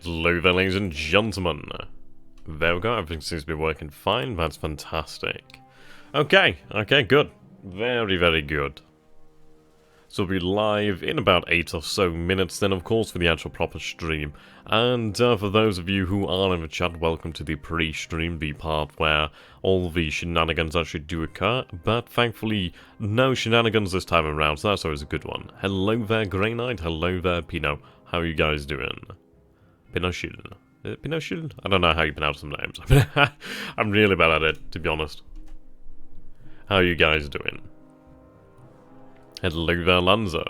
Hello there, ladies and gentlemen. There we go, everything seems to be working fine, that's fantastic. Okay, good. Very, very good. So we'll be live in about 8 or so minutes then, of course, for the actual proper stream. And for those of you who are in the chat, welcome to the pre-stream, the part where all the shenanigans actually do occur. But thankfully, no shenanigans this time around, so that's always a good one. Hello there, Grey Knight. Hello there, Pino. How are you guys doing? Pinocchio. Pinocchio? I don't know how you pronounce some names. I'm really bad at it, to be honest. How are you guys doing? Hello there, Lanza.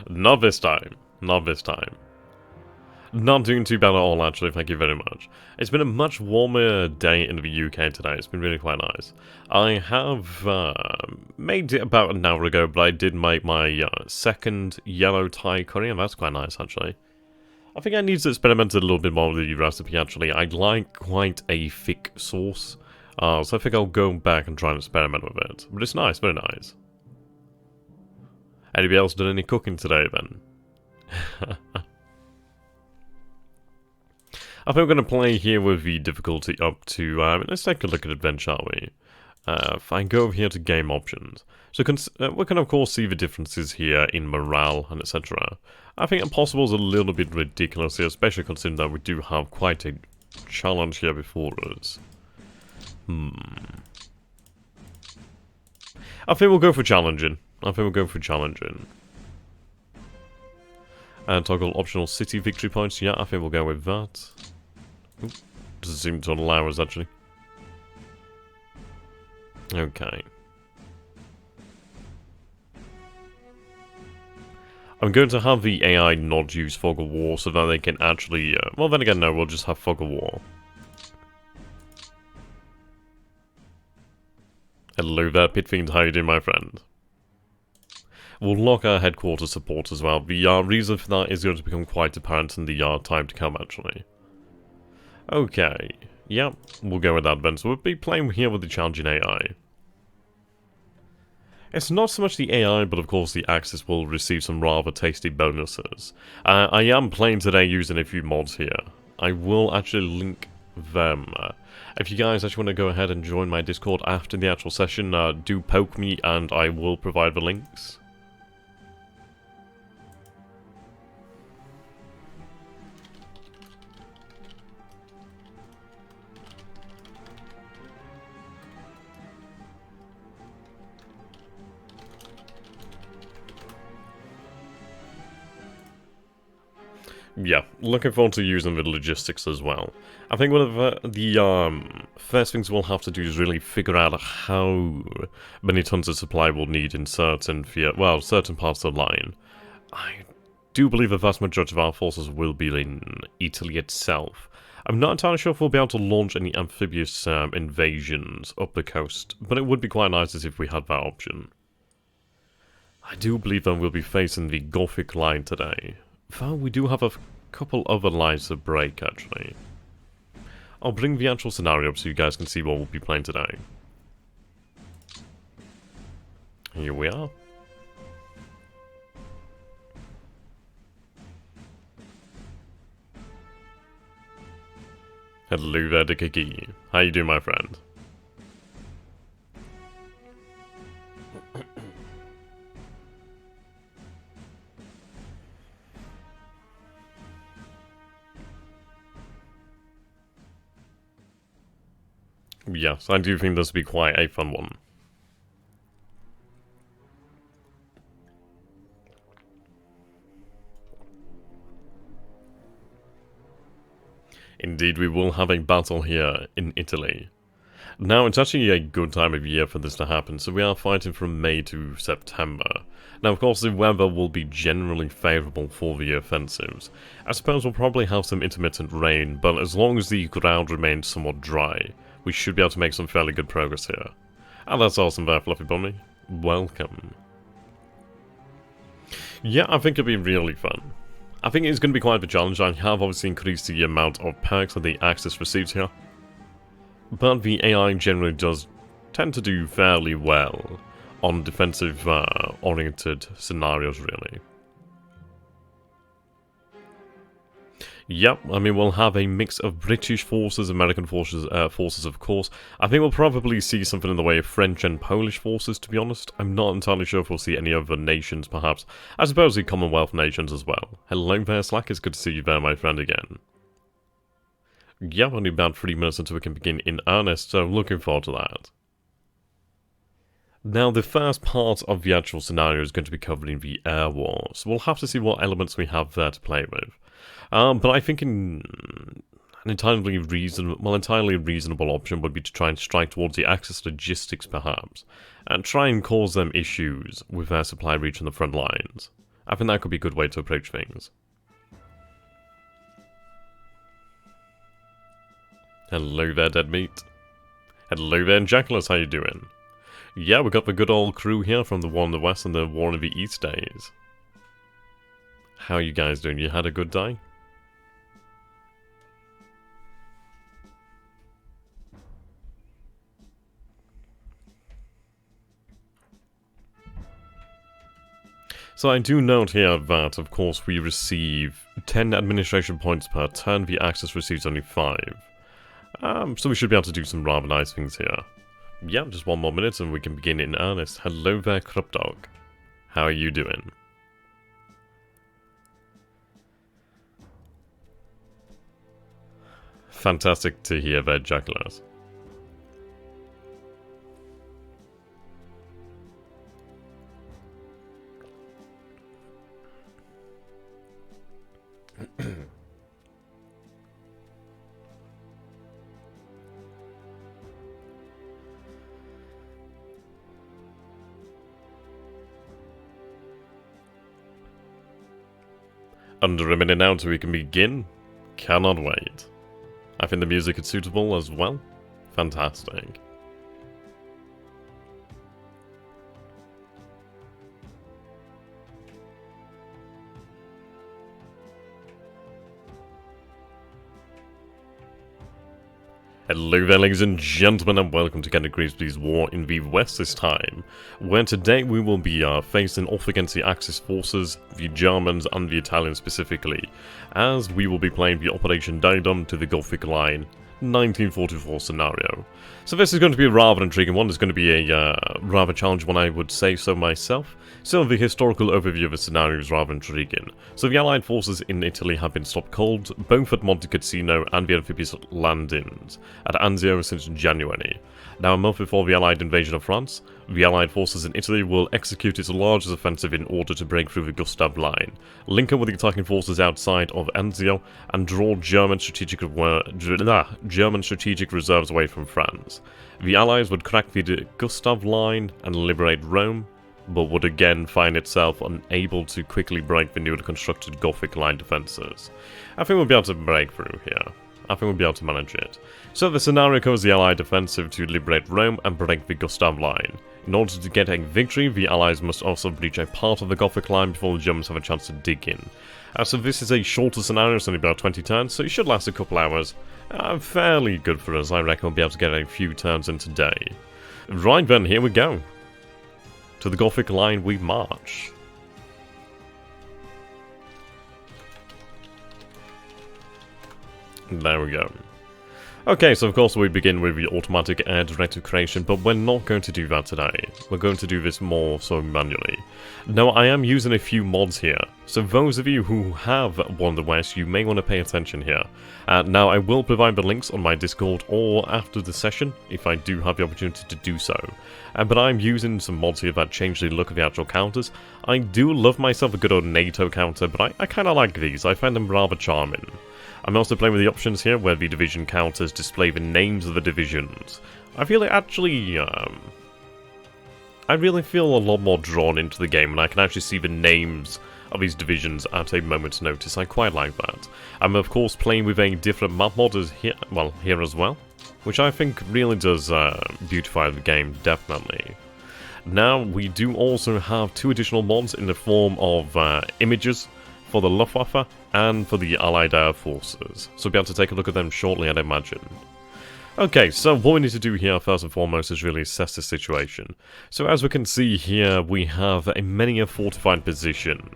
Not this time. Not this time. Not doing too bad at all, actually, thank you very much. It's been a much warmer day in the UK today, it's been really quite nice. I have made it about an hour ago, but I did make my second yellow Thai curry, and that's quite nice, actually. I think I need to experiment a little bit more with the recipe, actually. I like quite a thick sauce, so I think I'll go back and try and experiment with it. But it's nice, very nice. Anybody else done any cooking today, then? I think we're going to play here with the difficulty up to, let's take a look at adventure, shall we? If I go over here to game options, so we can of course see the differences here in morale and etc. I think impossible is a little bit ridiculous here, especially considering that we do have quite a challenge here before us. I think we'll go for challenging. And toggle optional city victory points. Yeah, I think we'll go with that. Oop, doesn't seem to allow us, actually. Okay. I'm going to have the AI not use Fog of War so that they can actually... well, then again, no, we'll just have Fog of War. Hello there, Pitfiend. How you doing, my friend? We'll lock our headquarters support as well. The reason for that is going to become quite apparent in the time to come, actually. Okay. Yep, we'll go with that then. So we'll be playing here with the challenging AI. It's not so much the AI, but of course the Axis will receive some rather tasty bonuses. I am playing today using a few mods here. I will actually link them. If you guys actually want to go ahead and join my Discord after the actual session, do poke me and I will provide the links. Yeah, looking forward to using the logistics as well. I think one of the first things we'll have to do is really figure out how many tons of supply we'll need in certain parts of the line. I do believe the vast majority of our forces will be in Italy itself. I'm not entirely sure if we'll be able to launch any amphibious invasions up the coast, but it would be quite nice if we had that option. I do believe that we'll be facing the Gothic line today. Though we do have a couple other lines to break, actually. I'll bring the actual scenario up so you guys can see what we'll be playing today. Here we are. Hello there, Dikiki. How you doing, my friend? Yes, I do think this will be quite a fun one. Indeed, we will have a battle here in Italy. Now, it's actually a good time of year for this to happen, so we are fighting from May to September. Now, of course, the weather will be generally favourable for the offensives. I suppose we'll probably have some intermittent rain, but as long as the ground remains somewhat dry, we should be able to make some fairly good progress here. And that's awesome there, Fluffy Bunny. Welcome. Yeah, I think it'll be really fun. I think it's going to be quite a challenge. I have obviously increased the amount of perks that the Axis receives here. but the AI generally does tend to do fairly well on defensive oriented scenarios, really. Yep, I mean, we'll have a mix of British forces, American forces, of course. I think we'll probably see something in the way of French and Polish forces, to be honest. I'm not entirely sure if we'll see any other nations, perhaps. I suppose the Commonwealth nations as well. Hello there, Slack. It's good to see you there, my friend, again. Yep, only about 3 minutes until we can begin in earnest, so looking forward to that. Now, the first part of the actual scenario is going to be covering the air war, so we'll have to see what elements we have there to play with. But I think an entirely reasonable option would be to try and strike towards the Axis logistics, perhaps, and try and cause them issues with their supply reach on the front lines. I think that could be a good way to approach things. Hello there, Dead Meat. Hello there, Jackalus, how you doing? Yeah, we got the good old crew here from the War in the West and the War in the East days. How are you guys doing? You had a good day? So I do note here that, of course, we receive 10 administration points per turn. The Axis receives only 5. So we should be able to do some rather nice things here. Yeah, just 1 more minute and we can begin in earnest. Hello there, Krupdog. How are you doing? Fantastic to hear there, Jackalus. Under a minute now till we can begin. Cannot wait. I think the music is suitable as well. Fantastic. Hello there, ladies and gentlemen, and welcome to Canada Grimsby's War in the West this time, where today we will be facing off against the Axis forces, the Germans and the Italians specifically, as we will be playing the Operation Daedon to the Gothic Line 1944 scenario. So this is going to be a rather intriguing one. It's going to be a rather challenging one, I would say so myself. So the historical overview of the scenario is rather intriguing. So the Allied forces in Italy have been stopped cold, both at Monte Cassino and the amphibious landings at Anzio since January. Now, a month before the Allied invasion of France, the Allied forces in Italy will execute its largest offensive in order to break through the Gustav Line, link up with the attacking forces outside of Anzio, and draw German strategic reserves away from France. The Allies would crack the Gustav Line and liberate Rome, but would again find itself unable to quickly break the newly constructed Gothic Line defences. I think we'll be able to break through here. I think we'll be able to manage it. So the scenario covers the Allied offensive to liberate Rome and break the Gustav Line. In order to get a victory, the Allies must also breach a part of the Gothic Line before the Germans have a chance to dig in. So this is a shorter scenario, it's only about 20 turns, so it should last a couple hours. Fairly good for us. I reckon we'll be able to get a few turns in today. Right then, here we go. To the Gothic Line we march. There we go. Okay, so of course we begin with the automatic air directed creation, but we're not going to do that today. We're going to do this more so manually. Now, I am using a few mods here, so those of you who have War in the West, you may want to pay attention here. Now, I will provide the links on my Discord or after the session, if I do have the opportunity to do so. But I'm using some mods here that change the look of the actual counters. I do love myself a good old NATO counter, but I kind of like these. I find them rather charming. I'm also playing with the options here, where the division counters display the names of the divisions. I feel it actually, I really feel a lot more drawn into the game, and I can actually see the names of these divisions at a moment's notice. I quite like that. I'm of course playing with a different map mod here as well, which I think really does beautify the game, definitely. Now, we do also have 2 additional mods in the form of images for the Luftwaffe and for the Allied Air Forces, so we'll be able to take a look at them shortly, I'd imagine. Okay, so what we need to do here first and foremost is really assess the situation. So as we can see here, we have many a fortified position.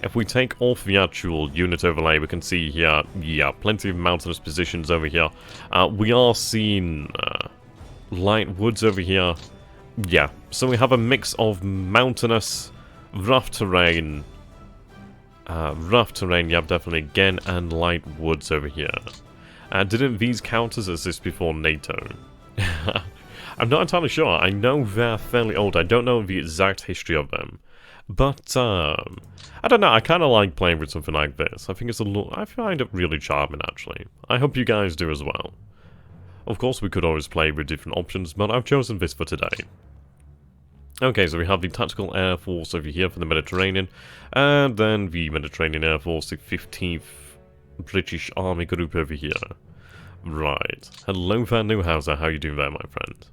If we take off the actual unit overlay, we can see here, yeah, plenty of mountainous positions over here. We are seeing light woods over here. Yeah, so we have a mix of mountainous, rough terrain, yeah, definitely again, and light woods over here. Didn't these count as this before NATO? I'm not entirely sure. I know they're fairly old. I don't know the exact history of them. But, I don't know. I kind of like playing with something like this. I think it's I find it really charming, actually. I hope you guys do as well. Of course, we could always play with different options, but I've chosen this for today. Okay, so we have the Tactical Air Force over here for the Mediterranean, and then the Mediterranean Air Force, the 15th British Army group over here. Right. Hello there, Newhouser. How you doing there, my friend?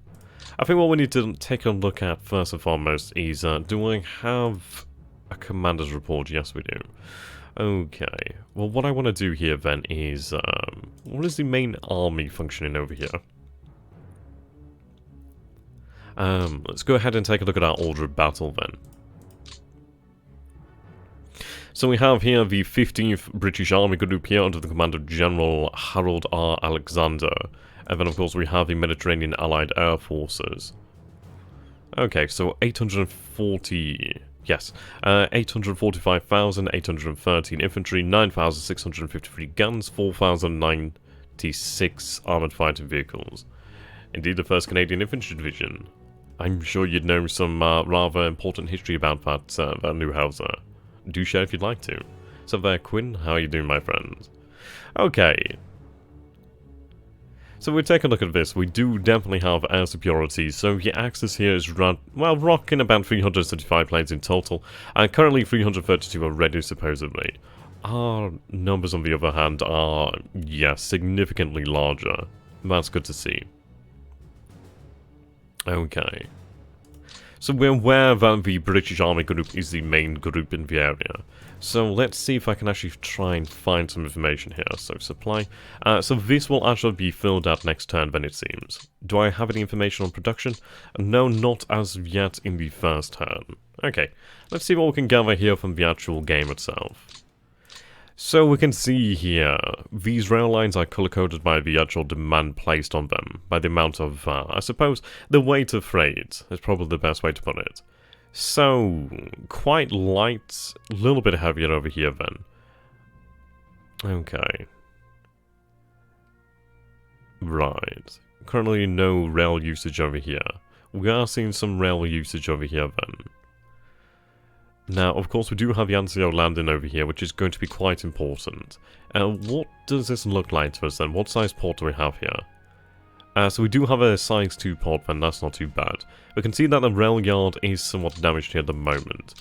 I think what we need to take a look at first and foremost is, do I have a commander's report? Yes, we do. Okay. Well, what I want to do here then is, what is the main army functioning over here? Let's go ahead and take a look at our order of battle then. So we have here the 15th British Army group here under the command of General Harold R. Alexander. And then of course we have the Mediterranean Allied Air Forces. Okay, so 845,813 infantry, 9,653 guns, 4,096 armoured fighting vehicles. Indeed, the 1st Canadian Infantry Division. I'm sure you'd know some rather important history about that Newhouser. Do share if you'd like to. So there, Quinn, how are you doing, my friend? Okay. So we take a look at this. We do definitely have air superiority. So the Axis here is rocking about 335 planes in total. And currently 332 are ready, supposedly. Our numbers, on the other hand, are, yeah, significantly larger. That's good to see. Okay. So we're aware that the British Army group is the main group in the area. So let's see if I can actually try and find some information here. So supply. So this will actually be filled out next turn then, it seems. Do I have any information on production? No, not as yet in the first turn. Okay, let's see what we can gather here from the actual game itself. So we can see here, these rail lines are color-coded by the actual demand placed on them, by the amount of, I suppose, the weight of freight is probably the best way to put it. So, quite light, a little bit heavier over here then. Okay. Right. Currently no rail usage over here. We are seeing some rail usage over here then. Now, of course, we do have the Anzio landing over here, which is going to be quite important. What does this look like to us then? What size port do we have here? So we do have a size 2 port then, that's not too bad. We can see that the rail yard is somewhat damaged here at the moment.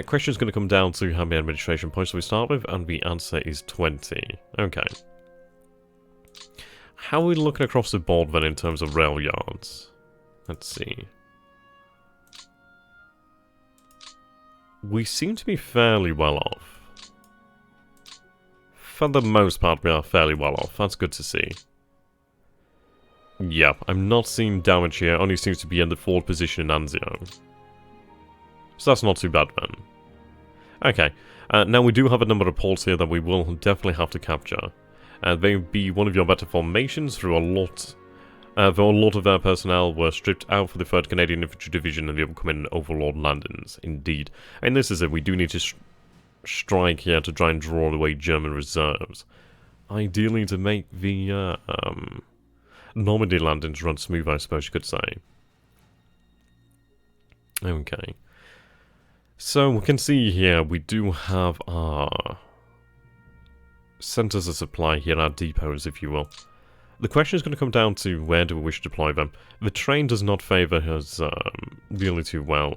Question is going to come down to how many administration points we start with, and the answer is 20. Okay. How are we looking across the board then in terms of rail yards? Let's see. We seem to be fairly well off. For the most part, we are fairly well off. That's good to see. Yep, I'm not seeing damage here. Only seems to be in the forward position in Anzio. So that's not too bad then. Okay, now we do have a number of ports here that we will definitely have to capture. They would be one of your better formations through a lot... though a lot of their personnel were stripped out for the 3rd Canadian Infantry Division and the upcoming Overlord landings, indeed. And this is it, we do need to strike here to try and draw away German reserves. Ideally to make the Normandy landings run smooth, I suppose you could say. Okay. So we can see here we do have our centres of supply here, our depots if you will. The question is going to come down to where do we wish to deploy them. The train does not favour us really too well.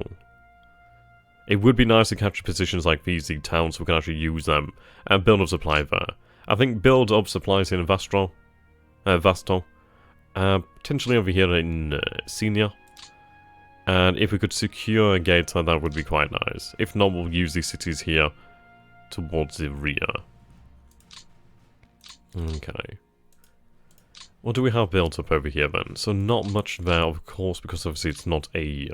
It would be nice to capture positions like these, the towns, so we can actually use them and build up supply there. I think build up supplies in Vasto, potentially over here in Senior. And if we could secure a gate, that would be quite nice. If not, we'll use these cities here towards the rear. Okay. What do we have built up over here then? So not much there, of course, because obviously it's not a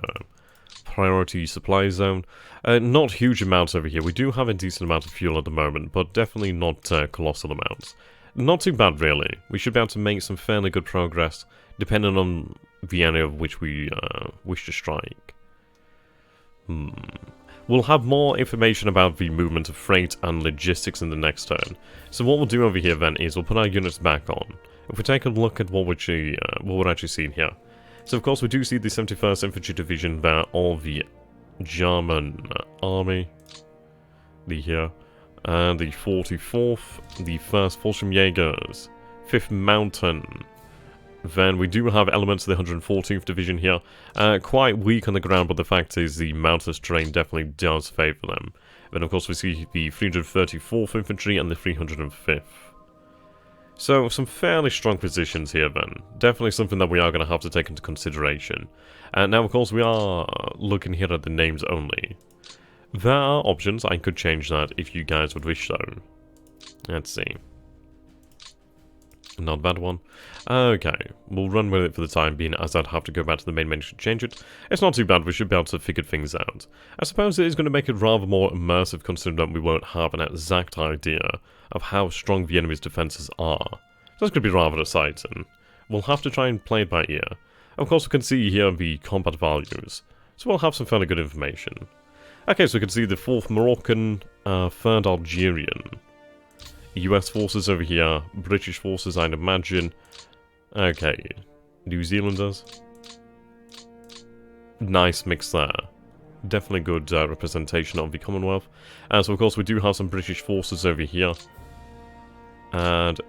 priority supply zone. Not huge amounts over here. We do have a decent amount of fuel at the moment, but definitely not colossal amounts. Not too bad, really. We should be able to make some fairly good progress, depending on the area of which we wish to strike. We'll have more information about the movement of freight and logistics in the next turn. So what we'll do over here then is we'll put our units back on. If we take a look at what we're actually seeing here. So of course we do see the 71st Infantry Division there, of the German army. Here. And the 44th, the 1st Fallschirmjägers, 5th Mountain. Then we do have elements of the 114th Division here. Quite weak on the ground, but the fact is the mountainous terrain definitely does favour them. Then of course we see the 334th Infantry and the 305th. So some fairly strong positions here then. Definitely something that we are going to have to take into consideration. Now of course we are looking here at the names only. There are options. I could change that if you guys would wish so. Let's see. Not a bad one. Okay, we'll run with it for the time being, as I'd have to go back to the main menu to change it. It's not too bad, we should be able to figure things out. I suppose it is going to make it rather more immersive, considering that we won't have an exact idea of how strong the enemy's defences are. So that's going to be rather exciting. We'll have to try and play it by ear. Of course, we can see here the combat values, so we'll have some fairly good information. Okay, so we can see the 4th Moroccan, 3rd Algerian. US forces over here, British forces I'd imagine. Okay, New Zealanders. Nice mix there. Definitely good representation of the Commonwealth. So of course we do have some British forces over here. And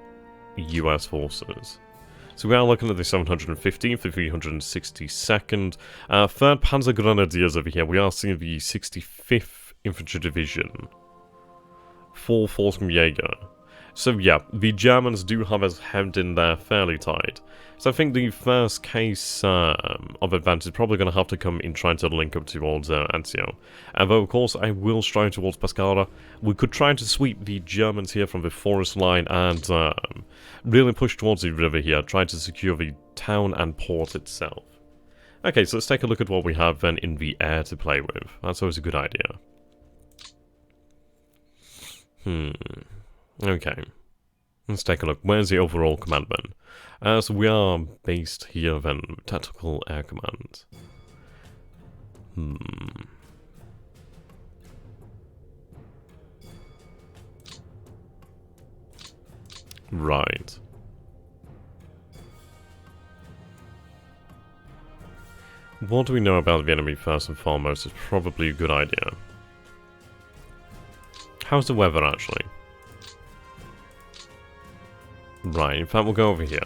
US forces. So we are looking at the 715th, the 362nd, 3rd Panzer Grenadiers over here. We are seeing the 65th Infantry Division. 4th Fallschirmjäger. So yeah, the Germans do have us hemmed in there fairly tight. So I think the first case of advantage is probably going to have to come in trying to link up towards Anzio. Although of course I will strive towards Pescara. We could try to sweep the Germans here from the forest line and really push towards the river here, try to secure the town and port itself. Okay, so let's take a look at what we have then in the air to play with. That's always a good idea. Okay. Let's take a look. Where's the overall command then? So we are based here then, Tactical Air Command. Right. What do we know about the enemy first and foremost is probably a good idea. How's the weather actually? Right, in fact we'll go over here.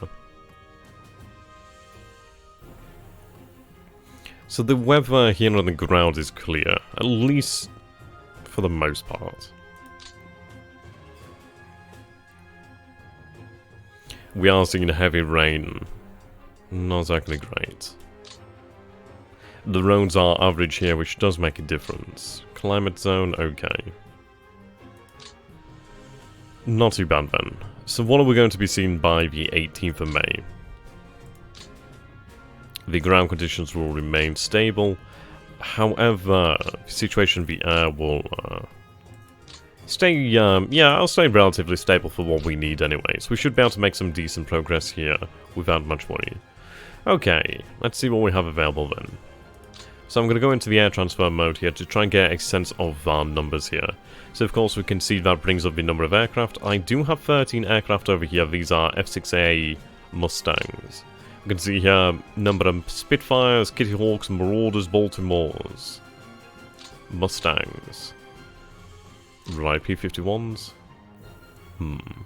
So the weather here on the ground is clear, at least for the most part. We are seeing heavy rain. Not exactly great. The roads are average here, which does make a difference. Climate zone, okay. Not too bad then. So what are we going to be seeing by the 18th of May? The ground conditions will remain stable. However, the situation in the air will stay, yeah, I'll stay relatively stable for what we need anyway. So we should be able to make some decent progress here without much worry. Okay, let's see what we have available then. So I'm going to go into the air transfer mode here to try and get a sense of our numbers here. So of course we can see that brings up the number of aircraft. I do have 13 aircraft over here. These are F6A Mustangs. You can see here number of Spitfires, Kitty Hawks, Marauders, Baltimores. Mustangs. Right, P-51s.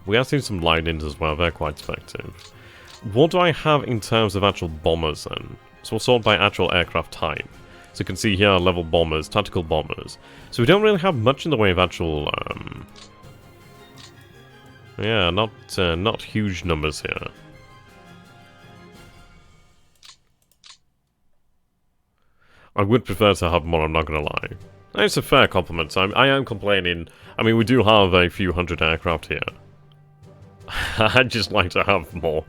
We have seen some Lightnings as well. They're quite effective. What do I have in terms of actual bombers then? So we'll sort by actual aircraft type. So you can see here level bombers, tactical bombers. So we don't really have much in the way of actual, yeah, not huge numbers here. I would prefer to have more, I'm not gonna lie. It's a fair compliment, I am complaining. I mean, we do have a few hundred aircraft here. I'd just like to have more.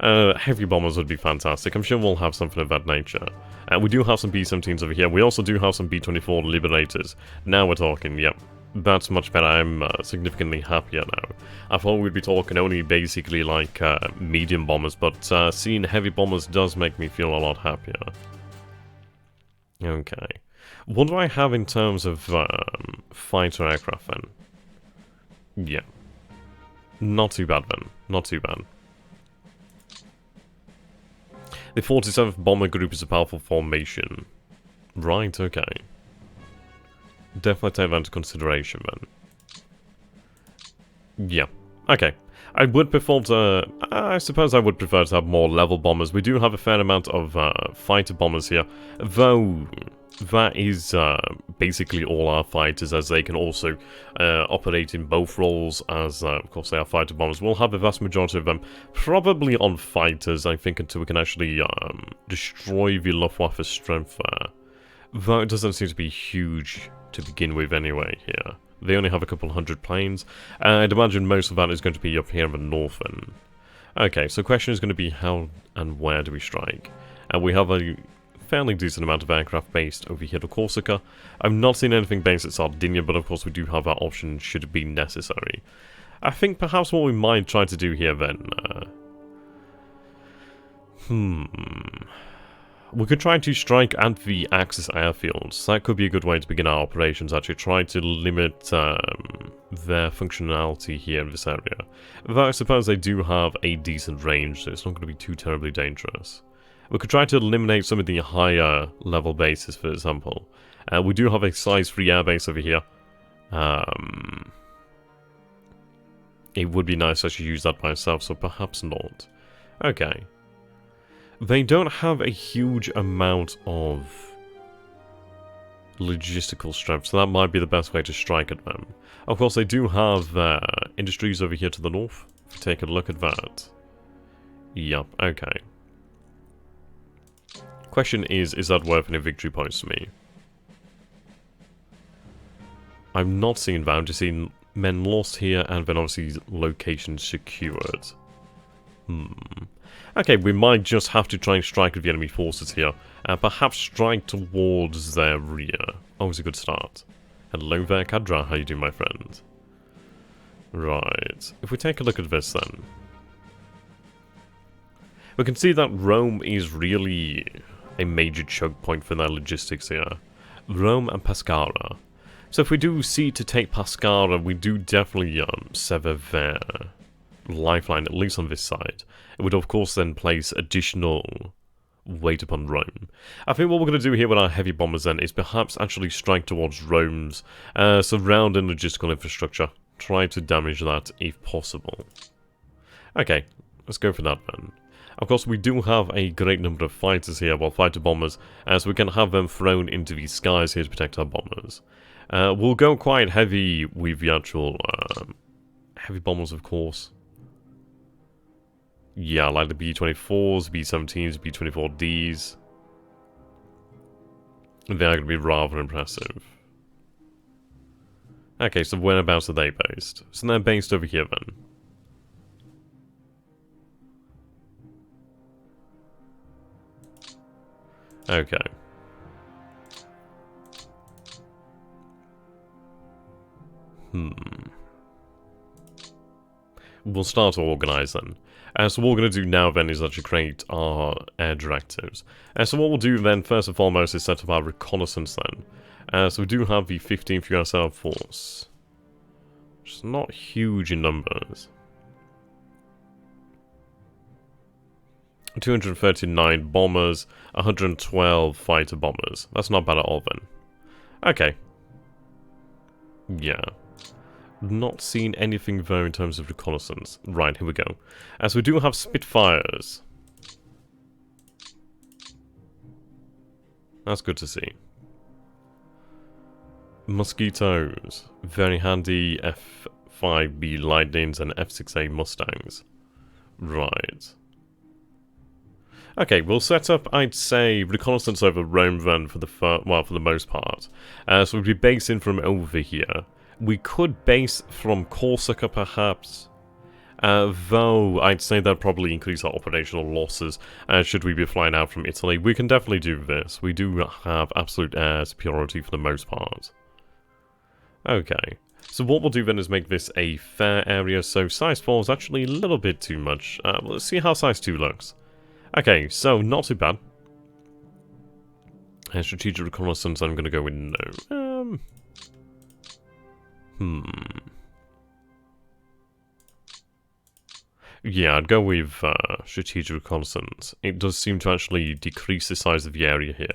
Heavy bombers would be fantastic. I'm sure we'll have something of that nature. We do have some B-17s over here. We also do have some B-24 Liberators. Now we're talking, yep. That's much better. I'm significantly happier now. I thought we'd be talking only basically like medium bombers, but seeing heavy bombers does make me feel a lot happier. Okay. What do I have in terms of fighter aircraft then? Yeah. Not too bad then. Not too bad. The 47th Bomber Group is a powerful formation. Right, okay. Definitely take that into consideration then. Yeah, okay. I would prefer to... I suppose I would prefer to have more level bombers. We do have a fair amount of fighter bombers here, though that is basically all our fighters, as they can also operate in both roles, as of course they are fighter bombers. We'll have the vast majority of them probably on fighters, I think, until we can actually destroy the Luftwaffe's strength there. Though it doesn't seem to be huge to begin with anyway here. They only have a couple hundred planes. I'd imagine most of that is going to be up here in the north end. Okay, so the question is going to be how and where do we strike? And we have a fairly decent amount of aircraft based over here to Corsica. I've not seen anything based at Sardinia, but of course we do have that option should it be necessary. I think perhaps what we might try to do here then... we could try to strike at the Axis airfields. That could be a good way to begin our operations, actually. Try to limit their functionality here in this area. Though I suppose they do have a decent range, so it's not going to be too terribly dangerous. We could try to eliminate some of the higher level bases, for example. We do have a size 3 airbase over here. It would be nice to actually use that by itself, so perhaps not. Okay. They don't have a huge amount of logistical strength, so that might be the best way to strike at them. Of course, they do have industries over here to the north. If you take a look at that. Yep, okay. Question is that worth any victory points to me? I'm not seeing that. I'm just seeing men lost here and then obviously locations secured. Okay, we might just have to try and strike with the enemy forces here, and perhaps strike towards their rear. Always a good start. Hello there, Kadra. How you doing, my friend? Right. If we take a look at this, then, we can see that Rome is really a major choke point for their logistics here. Rome and Pescara. So if we do see to take Pescara, we do definitely sever their lifeline, at least on this side. It would of course then place additional weight upon Rome. I think what we're going to do here with our heavy bombers then is perhaps actually strike towards Rome's surrounding logistical infrastructure. Try to damage that if possible. Okay, let's go for that then. Of course we do have a great number of fighters here, well, fighter bombers, so we can have them thrown into the skies here to protect our bombers. We'll go quite heavy with the actual heavy bombers, of course. Yeah, like the B-24s, B-17s, B-24Ds. They are going to be rather impressive. Okay, so whereabouts are they based? So they're based over here then. Okay. We'll start to organise then. So what we're going to do now then is actually create our air directives. So what we'll do then, first and foremost, is set up our reconnaissance then. So we do have the 15th US Air Force, which is not huge in numbers. 239 bombers, 112 fighter bombers. That's not bad at all then. Okay. Yeah. Not seen anything though in terms of reconnaissance. Right, here we go. As we do have Spitfires. That's good to see. Mosquitoes. Very handy F5B Lightnings and F6A Mustangs. Right. Okay, we'll set up, I'd say, reconnaissance over Rome then for the most part. So we'll be basing from over here. We could base from Corsica, perhaps. Though I'd say that'd probably increase our operational losses should we be flying out from Italy. We can definitely do this. We do have absolute air superiority for the most part. Okay. So what we'll do then is make this a fair area, so size 4 is actually a little bit too much. Let's see how size 2 looks. Okay, so not too bad. Strategic reconnaissance, I'm going to go with no. Yeah, I'd go with strategic reconnaissance. It does seem to actually decrease the size of the area here,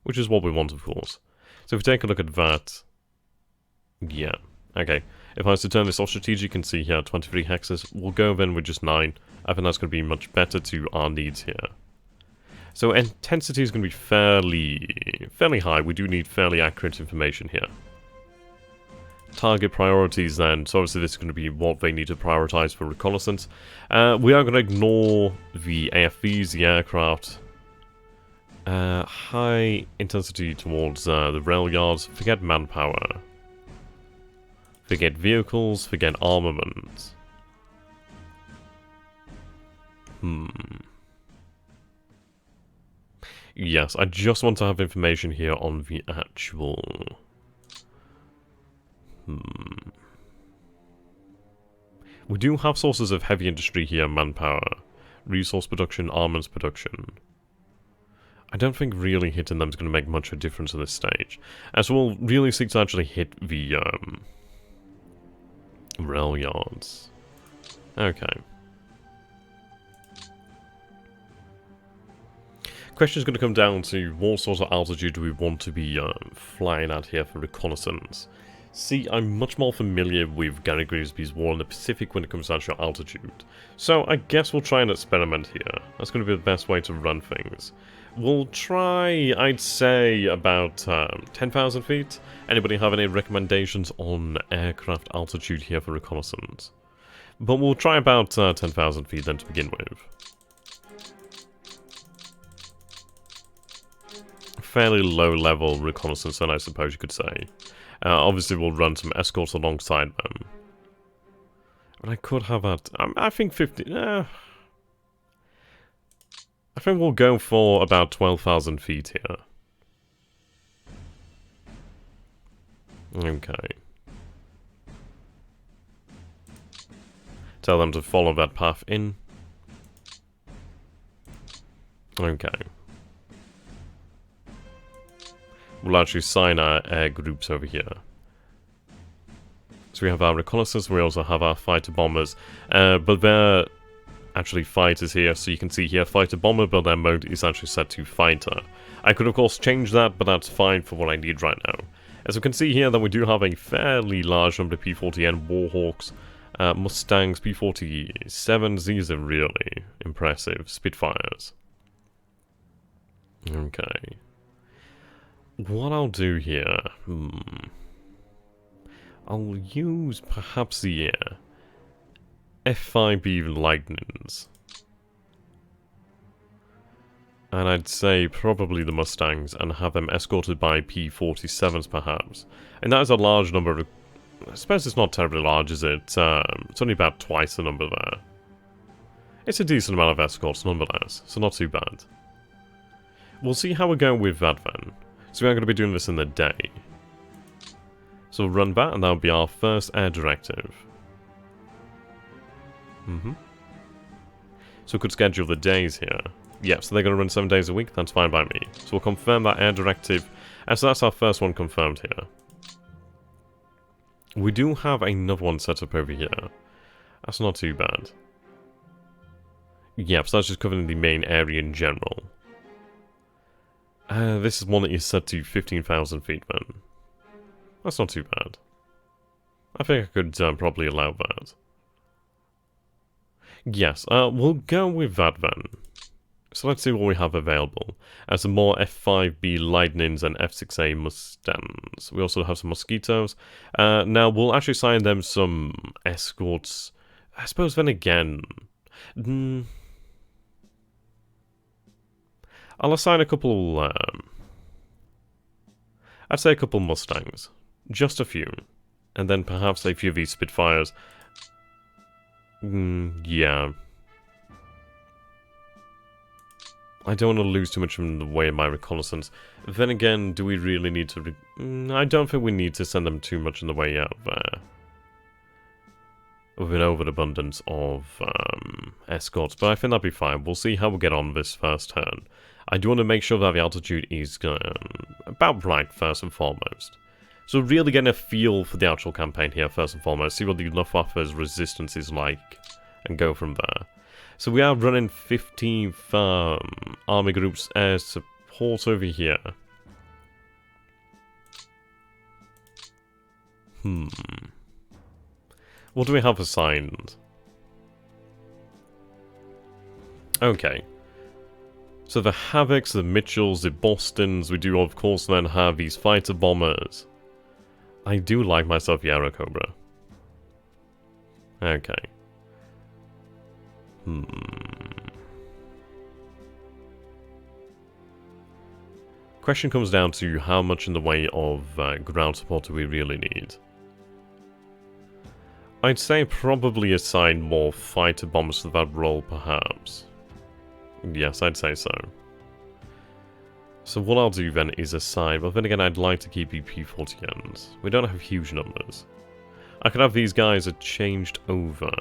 which is what we want, of course. So if we take a look at that, yeah, okay. If I was to turn this off strategic, you can see here 23 hexes. We'll go then with just 9. I think that's going to be much better to our needs here. So intensity is going to be fairly high. We do need fairly accurate information here. Target priorities then, so obviously this is going to be what they need to prioritize for reconnaissance. We are going to ignore the AFVs, the aircraft. High intensity towards the rail yards. Forget manpower. Forget vehicles, forget armament. Yes, I just want to have information here on the actual... We do have sources of heavy industry here, manpower, resource production, armaments production. I don't think really hitting them is going to make much of a difference at this stage. And so we'll really seek to actually hit the rail yards. Okay. Question is going to come down to what sort of altitude do we want to be flying at here for reconnaissance. See, I'm much more familiar with Gary Grimsby's War in the Pacific when it comes to actual altitude. So I guess we'll try and experiment here. That's going to be the best way to run things. We'll try, I'd say, about 10,000 feet. Anybody have any recommendations on aircraft altitude here for reconnaissance? But we'll try about 10,000 feet then to begin with. Fairly low level reconnaissance then, I suppose you could say. Obviously we'll run some escorts alongside them. But I could have that. I think 50... I think we'll go for about 12,000 feet here. Okay. Tell them to follow that path in. Okay. We'll actually sign our air groups over here. So we have our reconnaissance, we also have our fighter bombers, but they're actually fighters here, so you can see here fighter bomber, but their mode is actually set to fighter. I could of course change that, but that's fine for what I need right now. As you can see here that we do have a fairly large number of P-40N Warhawks, Mustangs, P-47s, these are really impressive, Spitfires. Okay. What I'll do here, I'll use perhaps the F5B Lightnings. And I'd say probably the Mustangs and have them escorted by P-47s perhaps. And that is a large number of... I suppose it's not terribly large, is it? It's only about twice the number there. It's a decent amount of escorts nonetheless, so not too bad. We'll see how we go with that then. So we are going to be doing this in the day. So we'll run that, and that'll be our first air directive. So we could schedule the days here. Yep, so they're going to run 7 days a week, that's fine by me. So we'll confirm that air directive, and so that's our first one confirmed here. We do have another one set up over here. That's not too bad. Yep, so that's just covering the main area in general. This is one that is set to 15,000 feet then. That's not too bad. I think I could probably allow that. Yes, we'll go with that then. So let's see what we have available. Some more F5B Lightnings and F6A Mustangs. We also have some Mosquitoes. Now, we'll actually assign them some escorts. I suppose then again... I'll assign a couple, I'd say a couple Mustangs. Just a few. And then perhaps a few of these Spitfires. Yeah. I don't want to lose too much in the way of my reconnaissance. Then again, do we really need to... I don't think we need to send them too much in the way of an overabundance of escorts, but I think that'll be fine. We'll see how we get on this first turn. I do want to make sure that the altitude is about right, first and foremost. So really getting a feel for the actual campaign here, first and foremost. See what the Luftwaffe's resistance is like, and go from there. So we are running 15th Army Group's air support over here. What do we have assigned? Okay. So the Havocs, the Mitchells, the Bostons, we do of course then have these fighter bombers. I do like myself the Aerocobra. Okay. Question comes down to how much in the way of ground support do we really need. I'd say probably assign more fighter bombers to that role, perhaps. Yes, I'd say so. So what I'll do then is assign, but then again I'd like to keep EP-40Ns. We don't have huge numbers. I could have these guys changed over.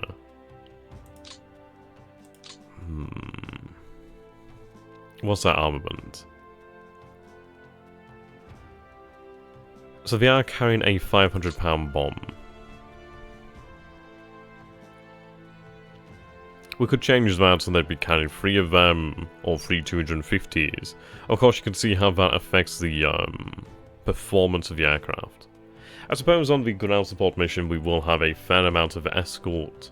What's that armament? So they are carrying a 500-pound bomb. We could change that so they'd be carrying 3 of them, or 3 250s. Of course you can see how that affects the performance of the aircraft. I suppose on the ground support mission we will have a fair amount of escort.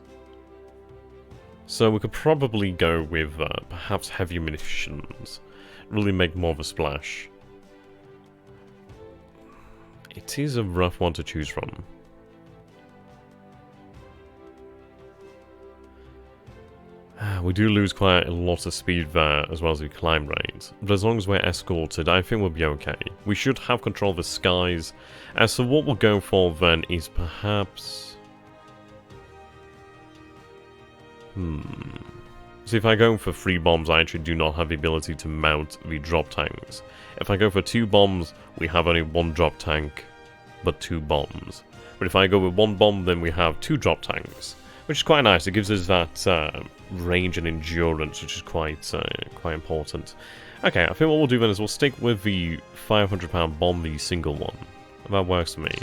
So we could probably go with perhaps heavy munitions. Really make more of a splash. It is a rough one to choose from. We do lose quite a lot of speed there, as well as the climb rate. But as long as we're escorted, I think we'll be okay. We should have control of the skies. So what we'll go for then is perhaps... So if I go for 3 bombs, I actually do not have the ability to mount the drop tanks. If I go for 2 bombs, we have only 1 drop tank, but 2 bombs. But if I go with 1 bomb, then we have 2 drop tanks, which is quite nice. It gives us that range and endurance, which is quite important. Okay, I think what we'll do then is we'll stick with the 500-pound bomb, the single one. That works for me.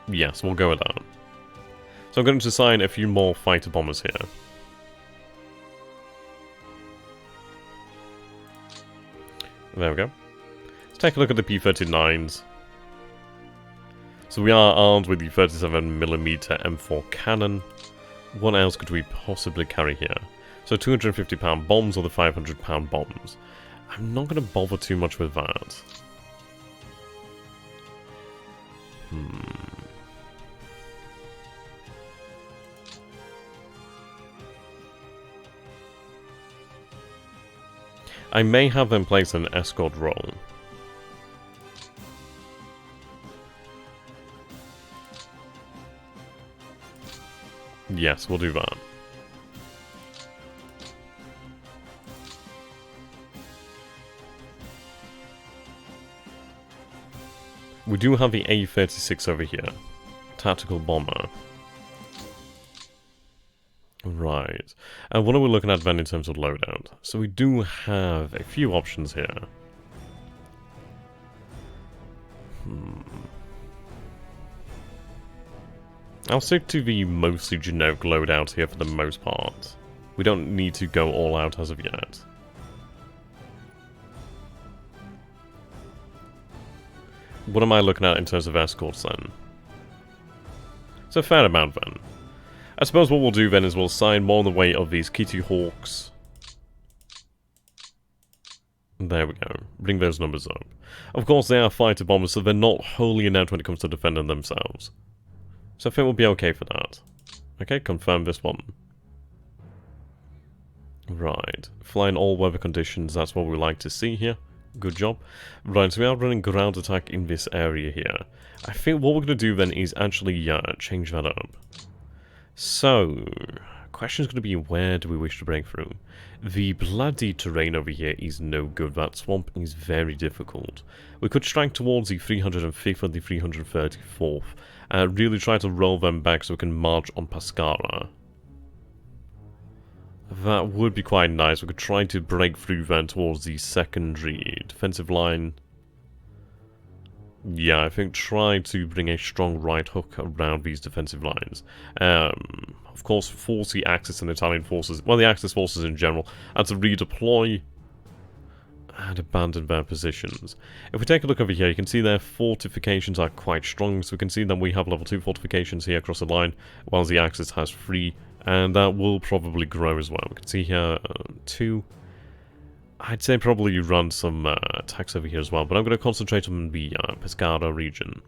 Yes, we'll go with that. So I'm going to assign a few more fighter bombers here. There we go. Let's take a look at the P-39s. So we are armed with the 37mm M4 cannon. What else could we possibly carry here? So 250-pound bombs or the 500-pound bombs. I'm not going to bother too much with that. I may have them place an escort role. Yes, we'll do that. We do have the A-36 over here. Tactical bomber. Right. And what are we looking at then in terms of loadout? So we do have a few options here. I'll stick to the mostly generic loadout here for the most part. We don't need to go all out as of yet. What am I looking at in terms of escorts then? It's a fair amount then. I suppose what we'll do then is we'll assign more in the way of these Kitty Hawks. There we go. Bring those numbers up. Of course they are fighter bombers, so they're not wholly inept when it comes to defending themselves. So I think we'll be okay for that. Okay, confirm this one. Right. Fly in all weather conditions, that's what we like to see here. Good job. Right, so we are running ground attack in this area here. I think what we're going to do then is actually change that up. So, question is going to be, where do we wish to break through? The bloody terrain over here is no good. That swamp is very difficult. We could strike towards the 305th and the 334th. Really try to roll them back so we can march on Pescara. That would be quite nice. We could try to break through then towards the secondary defensive line. Yeah, I think try to bring a strong right hook around these defensive lines. Of course, force the Axis and Italian forces, well, the Axis forces in general, and to redeploy and abandon their positions. If we take a look over here, you can see their fortifications are quite strong, so we can see that we have level 2 fortifications here across the line, while the Axis has 3, and that will probably grow as well. We can see here 2. I'd say probably run some attacks over here as well, but I'm going to concentrate on the Pescara region.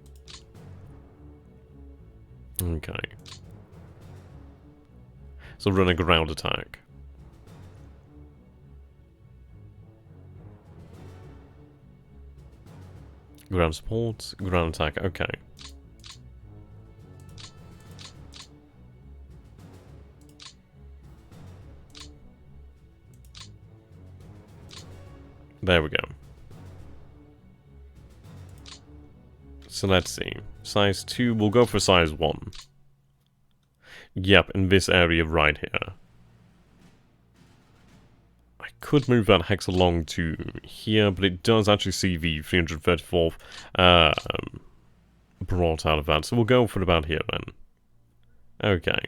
Okay. So run a ground attack. Ground support, ground attack, okay. There we go. So let's see. Size 2, we'll go for size 1. Yep, in this area right here. I could move that hex along to here, but it does actually see the 334th brought out of that. So we'll go for about here then. Okay.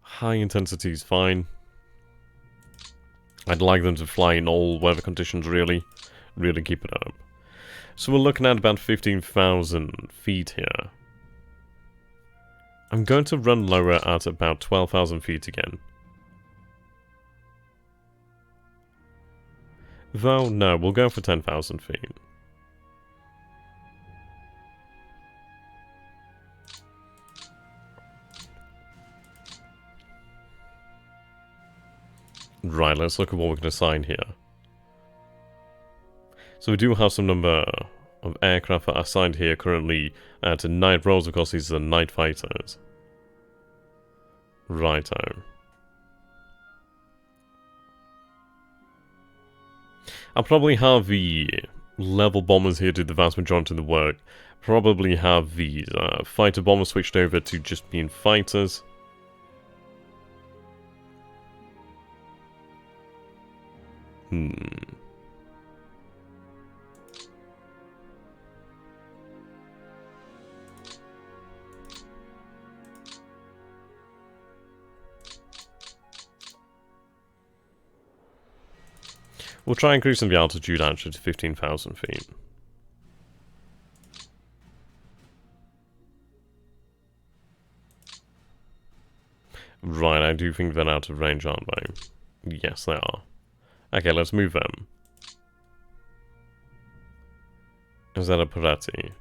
High intensity is fine. I'd like them to fly in all weather conditions, really keep it up. So we're looking at about 15,000 feet here. I'm going to run lower at about 12,000 feet again. Though, no, we'll go for 10,000 feet. Right, let's look at what we can assign here. So we do have some number of aircraft that are assigned here currently to night roles, because these are night fighters. Righto. I'll probably have the level bombers here do the vast majority of the work. Probably have these fighter bombers switched over to just being fighters. We'll try increasing the altitude actually to 15,000 feet. Right, I do think they're out of range, aren't they? Yes, they are. Okay, let's move them. Is that a Parati?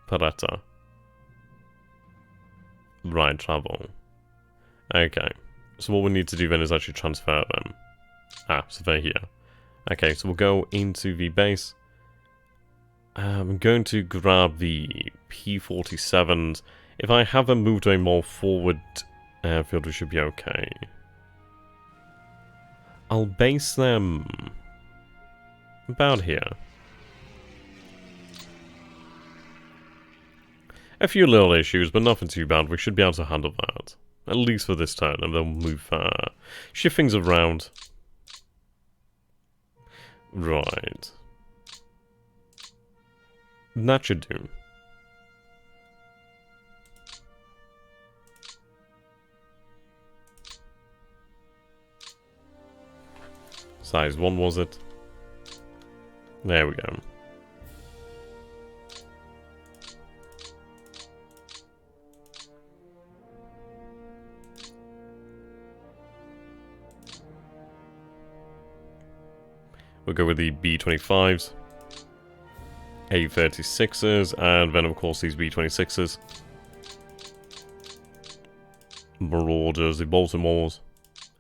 Parata. Right, travel. Okay. So what we need to do then is actually transfer them. Ah, so they're here. Okay, so we'll go into the base. I'm going to grab the P-47s. If I have them moved to a more forward airfield, we should be okay. I'll base them about here. A few little issues, but nothing too bad. We should be able to handle that. At least for this turn, and then we'll move, shift things around. Right. That should do. Size 1 was it? There we go. We'll go with the B-25s, A-36s, and then of course these B-26s. Marauders, the Baltimores,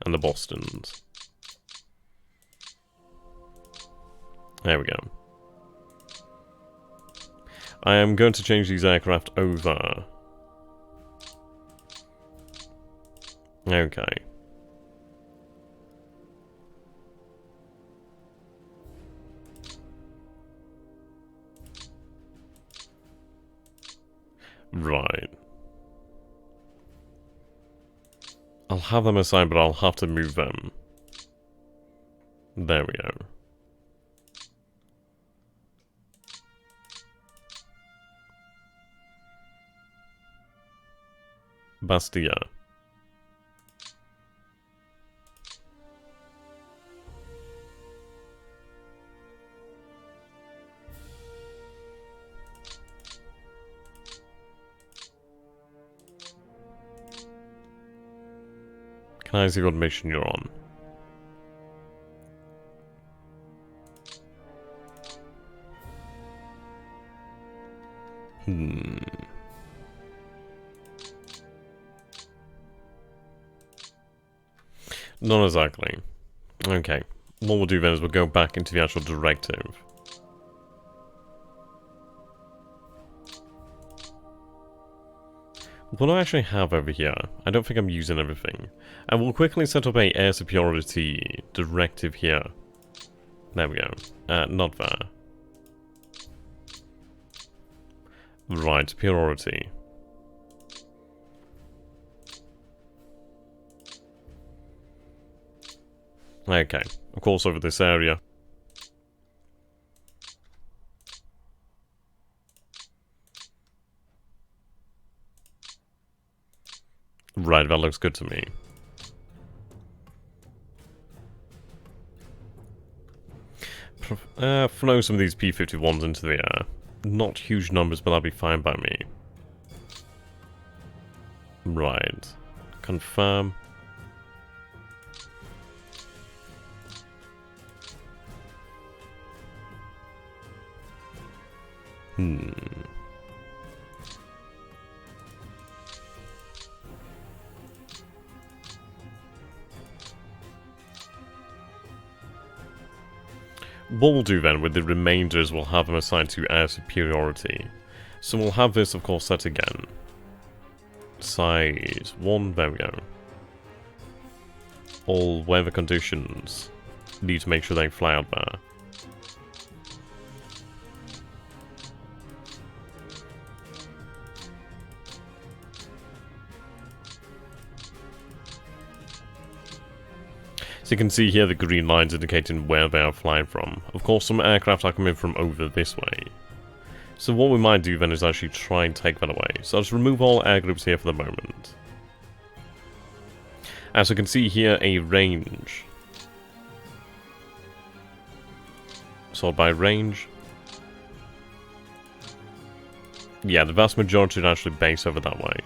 and the Bostons. There we go. I am going to change these aircraft over. Okay. Right. I'll have them assigned, but I'll have to move them. There we go. Bastia. Can I see what mission you're on? Not exactly. Okay. What we'll do then is we'll go back into the actual directive. What do I actually have over here? I don't think I'm using everything. I will quickly set up a air superiority directive here. There we go. Not there. Right, superiority. Okay, of course over this area. Right, that looks good to me. Flow some of these P-51s into the air. Not huge numbers, but that'll be fine by me. Right. Confirm. What we'll do then with the remainders, we'll have them assigned to air superiority. So we'll have this, of course, set again. Size 1, there we go. All weather conditions. Need to make sure they fly out there. So you can see here the green lines indicating where they are flying from. Of course, some aircraft are coming from over this way. So what we might do then is actually try and take that away. So I'll just remove all air groups here for the moment. As you can see here, a range. Sort by range. Yeah, the vast majority are actually based over that way.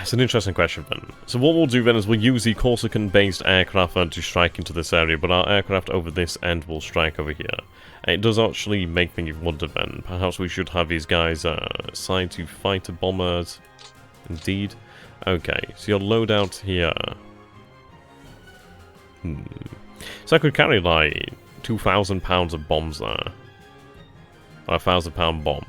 It's an interesting question then. So what we'll do then is we'll use the Corsican-based aircraft to strike into this area, but our aircraft over this end will strike over here. It does actually make me wonder then, perhaps we should have these guys assigned to fighter bombers. Indeed. Okay, so your loadout here. So I could carry like 2,000 pounds of bombs there. Or a 1,000-pound bomb.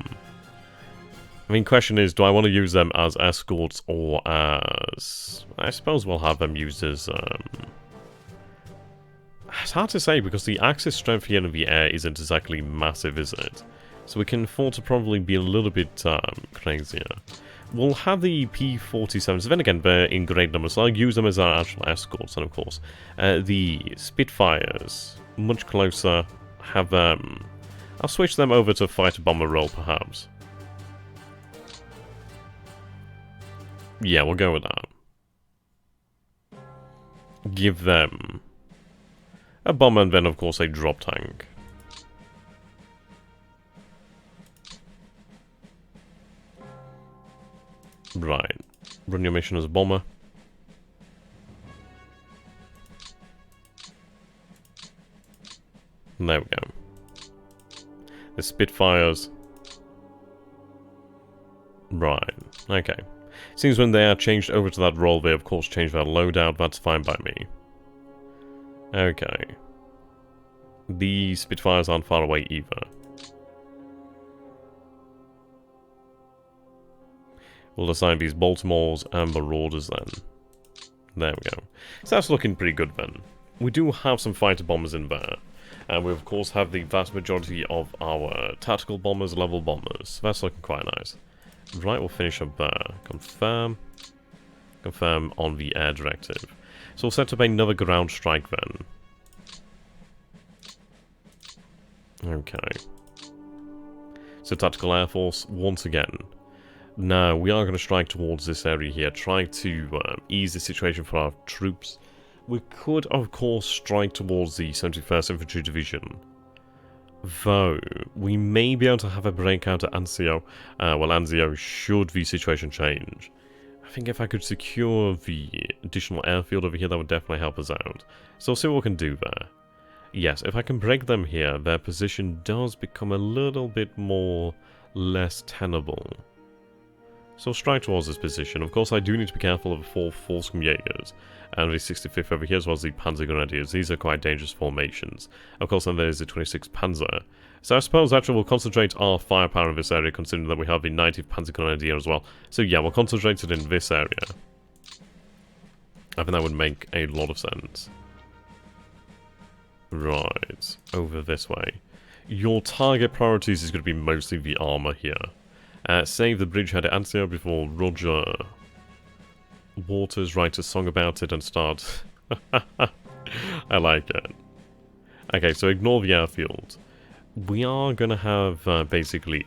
I mean, question is, do I want to use them as escorts or as... I suppose we'll have them used as... It's hard to say because the axis strength here in the air isn't exactly massive, is it? So we can afford to probably be a little bit crazier. We'll have the P-47s, then again, they're in great numbers, so I'll use them as our actual escorts, and of course, the Spitfires, much closer, have them... I'll switch them over to fighter bomber role, perhaps. Yeah, we'll go with that. Give them a bomber and then, of course, a drop tank. Right. Run your mission as a bomber. There we go. The Spitfires. Right. Okay. Seems when they are changed over to that role, they of course change their loadout. That's fine by me. Okay. The Spitfires aren't far away either. We'll assign these Baltimores and Marauders then. There we go. So that's looking pretty good then. We do have some fighter bombers in there. And we of course have the vast majority of our tactical bombers, level bombers. So that's looking quite nice. Right, we'll finish up there. Confirm. Confirm on the air directive. So we'll set up another ground strike then. Okay. So Tactical Air Force, once again. Now, we are going to strike towards this area here, try to ease the situation for our troops. We could, of course, strike towards the 71st Infantry Division. Though, we may be able to have a breakout at Anzio. Well, Anzio should the situation change. I think if I could secure the additional airfield over here, that would definitely help us out. So we'll see what we can do there. Yes, if I can break them here, their position does become a little bit more less tenable. So strike towards this position. Of course, I do need to be careful of the 4th Volkskom Jaegers and the 65th over here, as well as the Panzer Grenadiers. These are quite dangerous formations. Of course, then there's the 26th Panzer. So I suppose actually we'll concentrate our firepower in this area, considering that we have the 90th Panzer Grenadier as well. So yeah, we'll concentrate it in this area. I think that would make a lot of sense. Right, over this way. Your target priorities is going to be mostly the armor here. Save the bridgehead at Anzio before Roger Waters writes a song about it and start. I like it. Okay, so ignore the airfield. We are going to have basically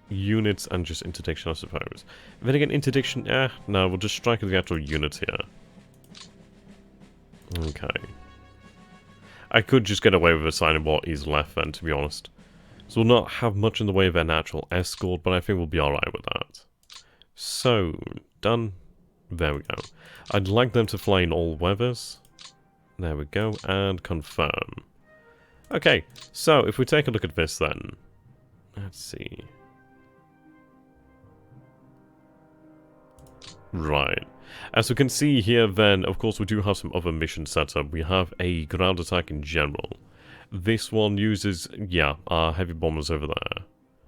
units and just interdiction, I suppose. Then again, interdiction, no, we'll just strike at the actual units here. Okay. I could just get away with assigning what is left then, to be honest. So we'll not have much in the way of their natural escort, but I think we'll be alright with that. So, done. There we go. I'd like them to fly in all weathers. There we go, and confirm. Okay, so if we take a look at this then. Let's see. Right. As we can see here then, of course we do have some other missions set up. We have a ground attack in general. This one uses, yeah, our heavy bombers over there.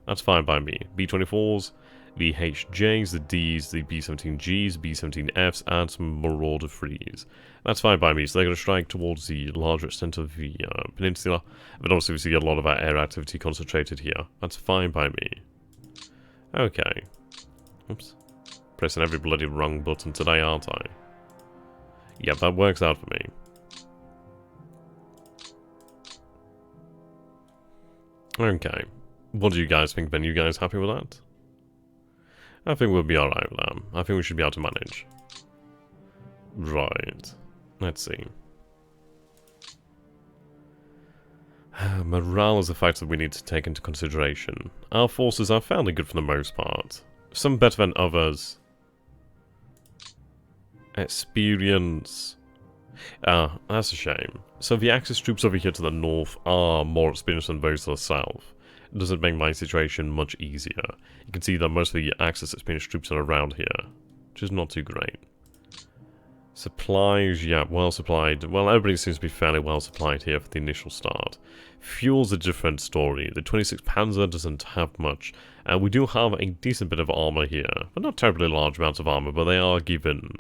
That's fine by me. B-24s, the HJs, the Ds, the B-17Gs, B-17Fs, and some Marauder 3s. That's fine by me, so they're going to strike towards the larger extent of the peninsula. But obviously we see a lot of our air activity concentrated here. That's fine by me. Okay. Oops. Pressing every bloody wrong button today, aren't I? Yeah, that works out for me. Okay. What do you guys think, Ben? You guys happy with that? I think we'll be alright with that. I think we should be able to manage. Right. Let's see. Morale is a factor that we need to take into consideration. Our forces are fairly good for the most part. Some better than others. Experience. That's a shame. So the Axis troops over here to the north are more experienced than those to the south. It doesn't make my situation much easier. You can see that most of the Axis experienced troops are around here, which is not too great. Supplies, yeah, well supplied. Well, everybody seems to be fairly well supplied here for the initial start. Fuel's a different story. The 26th Panzer doesn't have much. And we do have a decent bit of armor here. But not terribly large amounts of armor, but they are given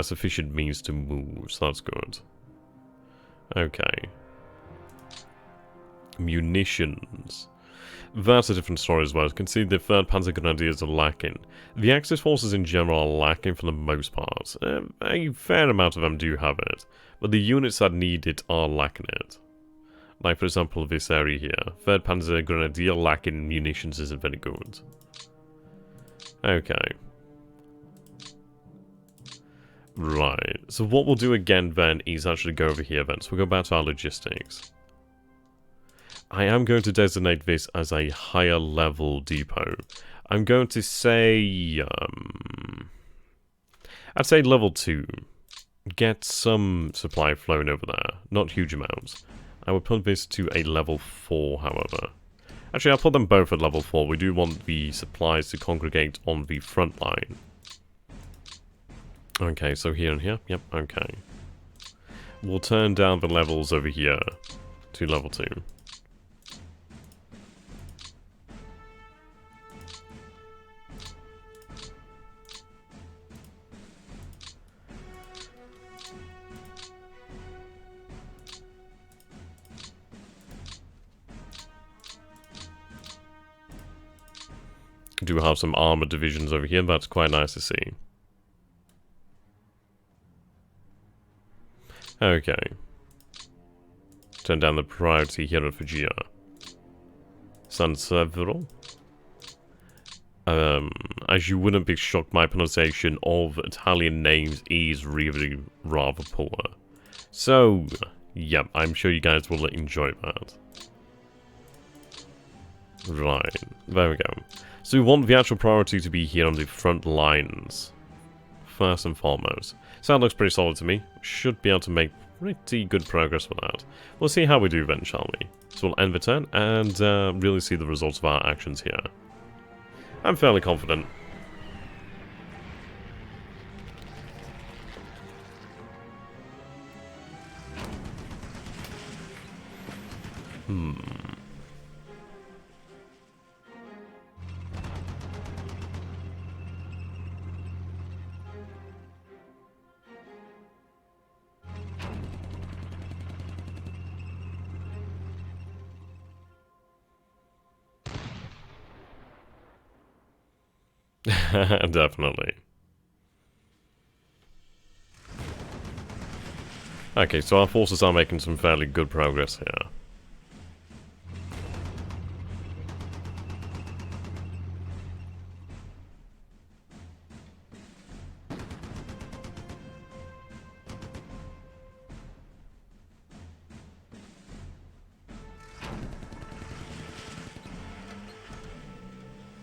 sufficient means to move, so that's good. Okay. Munitions. That's a different story as well. You can see the 3rd Panzer Grenadiers are lacking. The Axis forces in general are lacking for the most part. A fair amount of them do have it, but the units that need it are lacking it. Like for example this area here. 3rd Panzer Grenadier lacking munitions isn't very good. Okay. Right, so what we'll do again then is actually go over here then. So we'll go back to our logistics. I am going to designate this as a higher level depot. I'm going to say, I'd say level 2. Get some supply flowing over there, not huge amounts. I would put this to a level 4, however. Actually, I'll put them both at level 4. We do want the supplies to congregate on the front line. Okay, so here and here. Yep, okay. We'll turn down the levels over here to be level 2. Do have some armored divisions over here. That's quite nice to see. Okay. Turn down the priority here at Phrygia. San several. As you wouldn't be shocked, my pronunciation of Italian names is really rather poor. So, yep, I'm sure you guys will enjoy that. Right, there we go. So we want the actual priority to be here on the front lines. First and foremost. So that looks pretty solid to me. Should be able to make pretty good progress with that. We'll see how we do then, shall we? So we'll end the turn and really see the results of our actions here. I'm fairly confident. Definitely. Okay, so our forces are making some fairly good progress here.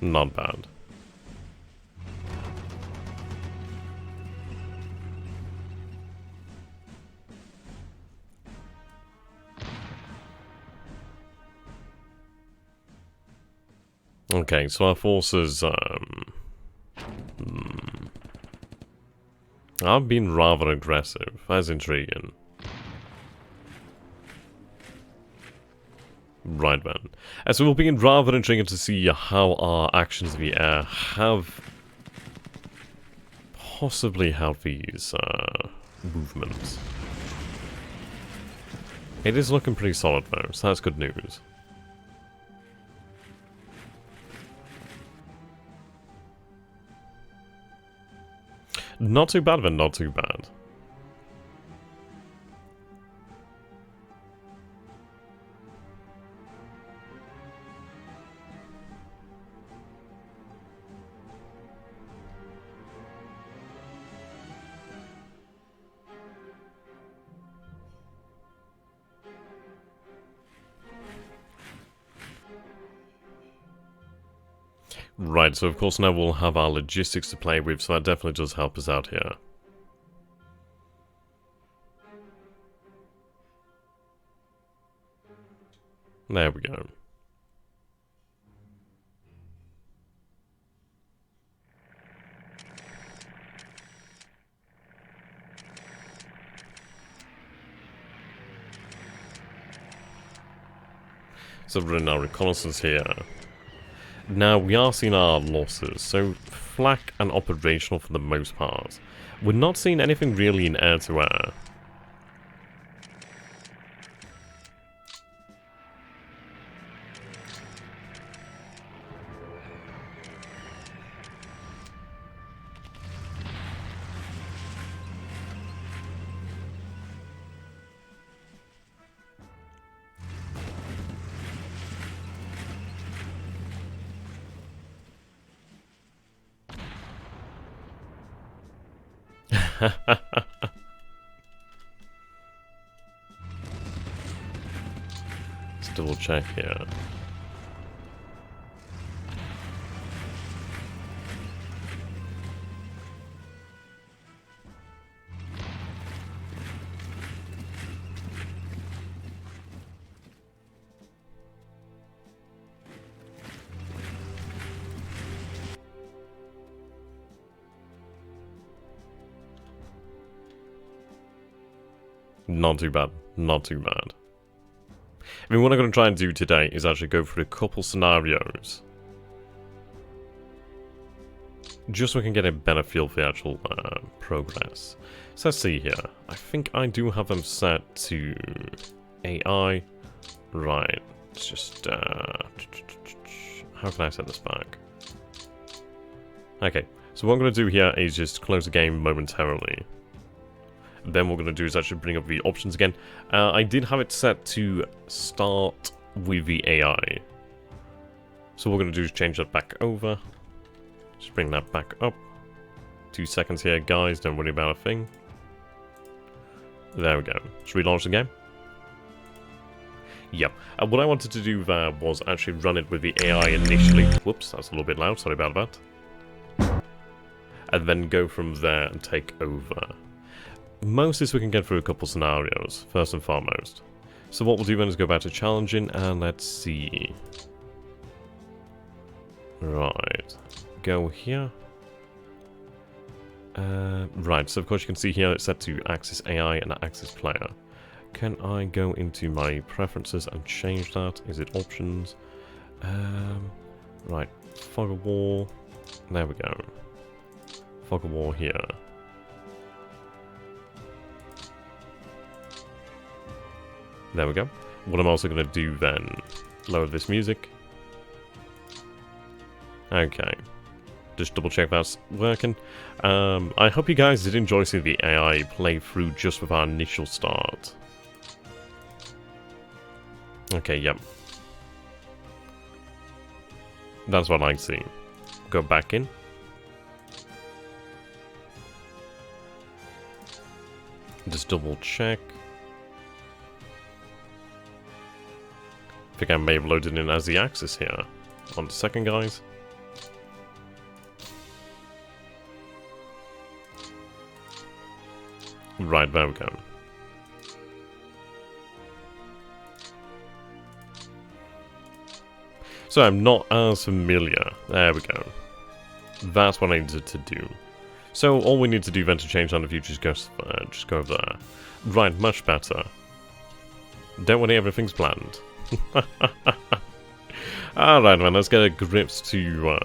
Not bad. Okay, so our forces, have been rather aggressive. That's intriguing. Right then. So we'll be rather intriguing to see how our actions in the air have possibly helped these movements. It is looking pretty solid though, so that's good news. Not too bad then, not too bad. Right, so of course now we'll have our logistics to play with, so that definitely does help us out here. There we go. So we're in our reconnaissance here. Now, we are seeing our losses, so flak and operational for the most part. We're not seeing anything really in air-to-air. Let's double check here. Not too bad. Not too bad. I mean, what I'm going to try and do today is actually go through a couple scenarios. Just so we can get a better feel for the actual progress. So let's see here. I think I do have them set to AI. Right. It's just... how can I set this back? Okay. So what I'm going to do here is just close the game momentarily. Then what we're going to do is actually bring up the options again. I did have it set to start with the AI. So what we're going to do is change that back over. Just bring that back up. 2 seconds here, guys. Don't worry about a thing. There we go. Should we launch the game? Yep. What I wanted to do there was actually run it with the AI initially. Whoops, that's a little bit loud. Sorry about that. And then go from there and take over. Most of this we can get through a couple scenarios, first and foremost. So what we'll do then is go back to challenging, and let's see. Right. Go here. Right, so of course you can see here it's set to Axis AI and Axis Player. Can I go into my preferences and change that? Is it options? Right, fog of war. There we go. Fog of war here. There we go. What I'm also going to do then, lower this music. Okay. Just double check that's working. I hope you guys did enjoy seeing the AI play through just with our initial start. Okay, yep. That's what I see. Go back in. Just double check. I think I may have loaded in as the Axis here. 1 second, guys. Right, there we go. So I'm not as familiar. There we go. That's what I needed to do. So all we need to do then to change on the future is just go over there. Right, much better. Don't worry, everything's planned. Alright man, let's get a grips to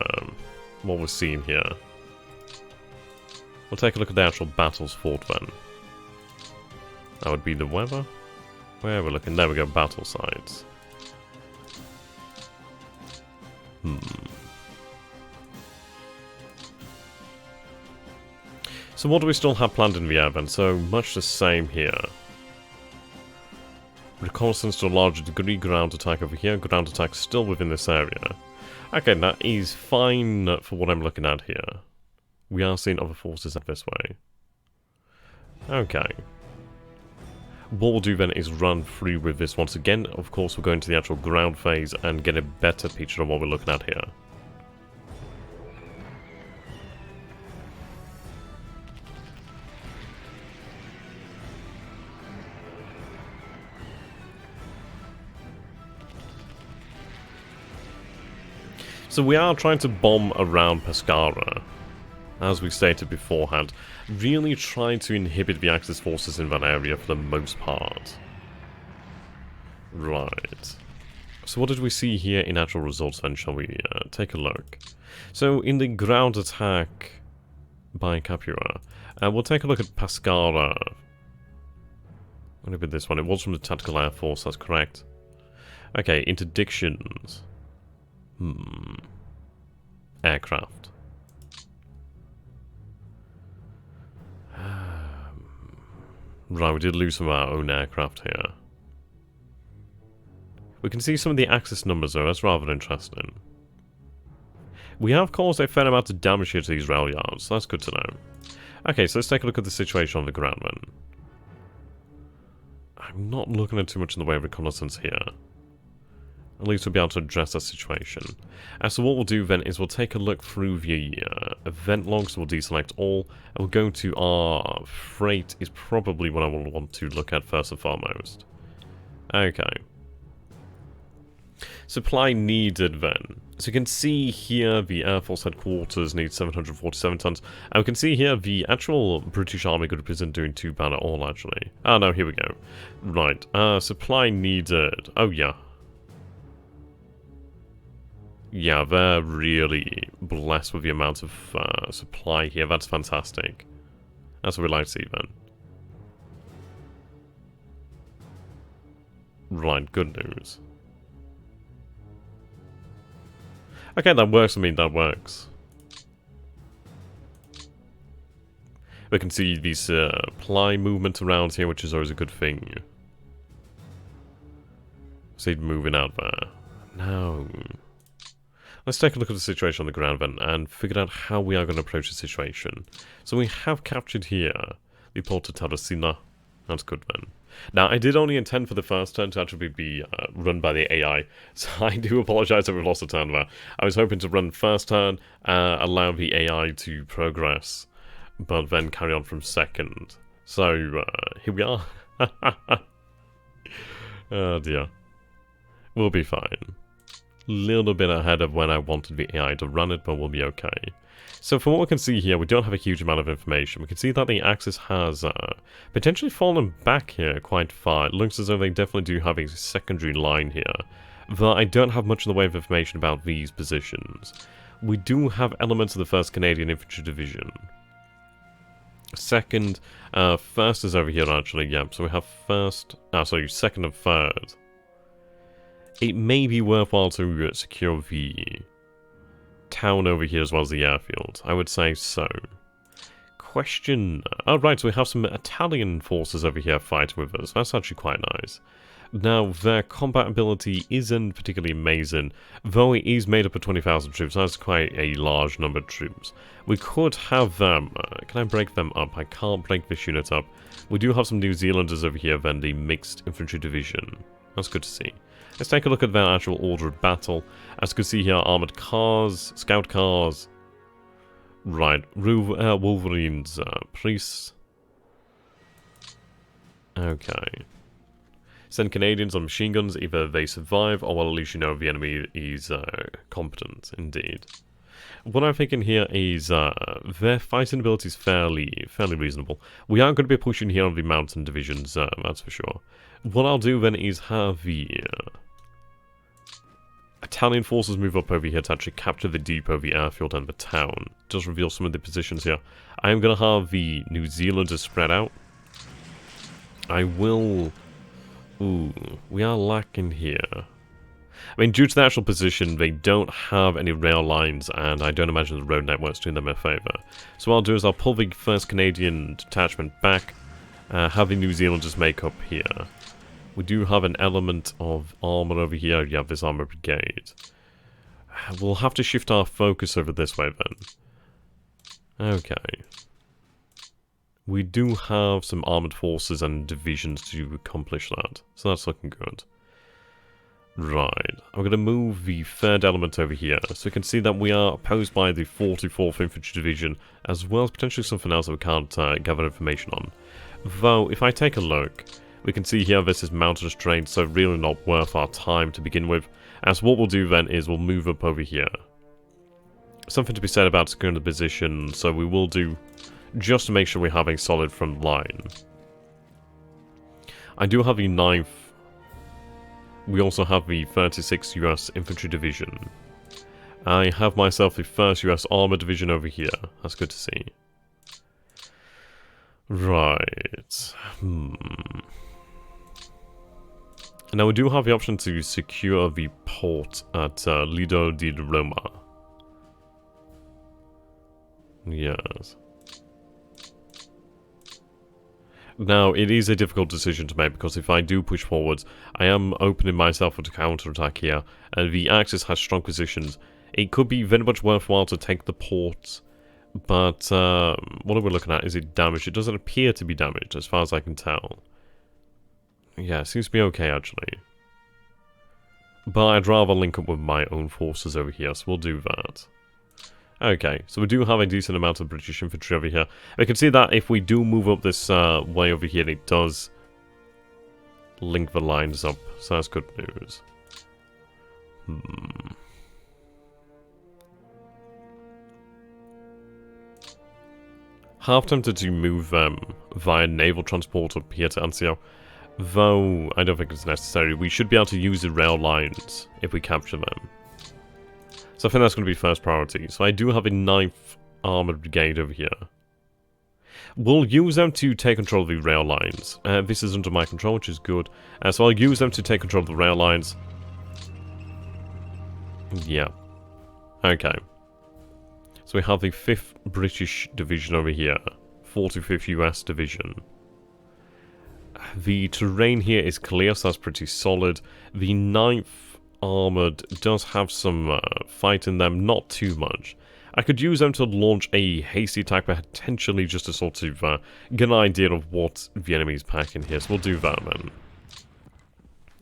what we're seeing here. We'll take a look at the actual battles fought then. That would be the weather. Where we're looking, there we go, battle sides. So what do we still have planned in the air then? So much the same here. Reconnaissance to a larger degree, ground attack over here, ground attack still within this area. Okay, that is fine for what I'm looking at here. We are seeing other forces up this way. Okay. What we'll do then is run through with this once again. Of course, we'll go into the actual ground phase and get a better picture of what we're looking at here. So we are trying to bomb around Pescara, as we stated beforehand, really trying to inhibit the Axis forces in that area for the most part. Right. So what did we see here in actual results then, shall we take a look? So in the ground attack by Capua, we'll take a look at Pescara. What did this one? It was from the Tactical Air Force, that's correct. Okay, interdictions. Aircraft. Right, we did lose some of our own aircraft here. We can see some of the Axis numbers though, that's rather interesting. We have caused a fair amount of damage here to these rail yards, so that's good to know. Okay, so let's take a look at the situation on the ground then. I'm not looking at too much in the way of reconnaissance here. At least we'll be able to address that situation. So what we'll do then is we'll take a look through the event logs, we'll deselect all, and we'll go to our freight is probably what I will want to look at first and foremost. Okay. Supply needed then. So you can see here the Air Force headquarters needs 747 tons. And we can see here the actual British Army group isn't doing too bad at all, actually. Oh, no, here we go. Right, supply needed. Oh, yeah. Yeah, they're really blessed with the amount of supply here. That's fantastic. That's what we like to see, then. Right, good news. Okay, that works. I mean, that works. We can see these supply movement around here, which is always a good thing. See, moving out there. Now, let's take a look at the situation on the ground then, and figure out how we are going to approach the situation. So we have captured here the port of Terracina. That's good then. Now, I did only intend for the first turn to actually be run by the AI, so I do apologise that we've lost a turn there. I was hoping to run first turn, allow the AI to progress, but then carry on from second. So, here we are. Oh dear. We'll be fine. Little bit ahead of when I wanted the AI to run it, but we'll be okay. So from what we can see here, we don't have a huge amount of information. We can see that the Axis has potentially fallen back here quite far. It looks as though they definitely do have a secondary line here. Though I don't have much in the way of information about these positions. We do have elements of the 1st Canadian Infantry Division. Second, first is over here actually, yeah. So we have second and third. It may be worthwhile to secure the town over here as well as the airfield. I would say so. Question. Oh, right, so we have some Italian forces over here fighting with us. That's actually quite nice. Now, their combat ability isn't particularly amazing, though it is made up of 20,000 troops. That's quite a large number of troops. We could have them. Can I break them up? I can't break this unit up. We do have some New Zealanders over here, then the Mixed Infantry Division. That's good to see. Let's take a look at their actual order of battle. As you can see here, armoured cars, scout cars. Right, Wolverines, priests. Okay. Send Canadians on machine guns, either they survive, or well, at least you know the enemy is competent, indeed. What I'm thinking here is their fighting ability is fairly reasonable. We are going to be pushing here on the mountain divisions, that's for sure. What I'll do then is have the Italian forces move up over here to actually capture the depot, the airfield, and the town. Just reveal some of the positions here. I am going to have the New Zealanders spread out. I will... Ooh, we are lacking here. I mean, due to the actual position, they don't have any rail lines, and I don't imagine the road network's doing them a favour. So what I'll do is I'll pull the 1st Canadian detachment back, have the New Zealanders make up here. We do have an element of armour over here. You have this armour brigade. We'll have to shift our focus over this way then. Okay. We do have some armoured forces and divisions to accomplish that. So that's looking good. Right. I'm going to move the 3rd element over here. So you can see that we are opposed by the 44th Infantry Division, as well as potentially something else that we can't gather information on. Though, if I take a look... We can see here this is mountainous terrain, so really not worth our time to begin with. As what we'll do then is we'll move up over here. Something to be said about securing the position, so we will do just to make sure we have a solid front line. I do have the 9th. We also have the 36th US Infantry Division. I have myself the 1st US Armour Division over here. That's good to see. Right. Now we do have the option to secure the port at Lido di Roma. Yes. Now, it is a difficult decision to make, because if I do push forwards, I am opening myself to counterattack here, and the Axis has strong positions. It could be very much worthwhile to take the port, but what are we looking at? Is it damaged? It doesn't appear to be damaged, as far as I can tell. Yeah, it seems to be okay, actually. But I'd rather link up with my own forces over here, so we'll do that. Okay, so we do have a decent amount of British infantry over here. We can see that if we do move up this way over here, it does link the lines up, so that's good news. Half tempted to move them via naval transport up here to Anzio, though I don't think it's necessary. We should be able to use the rail lines if we capture them. So I think that's going to be first priority. So I do have a 9th Armoured Brigade over here. We'll use them to take control of the rail lines. This is under my control, which is good. So I'll use them to take control of the rail lines. Yeah. Okay. So we have the 5th British Division over here. 45th US Division. The terrain here is clear, so that's pretty solid. The 9th Armoured does have some fight in them, not too much. I could use them to launch a hasty attack, potentially just to sort of get an idea of what the enemy's packing here. So we'll do that then.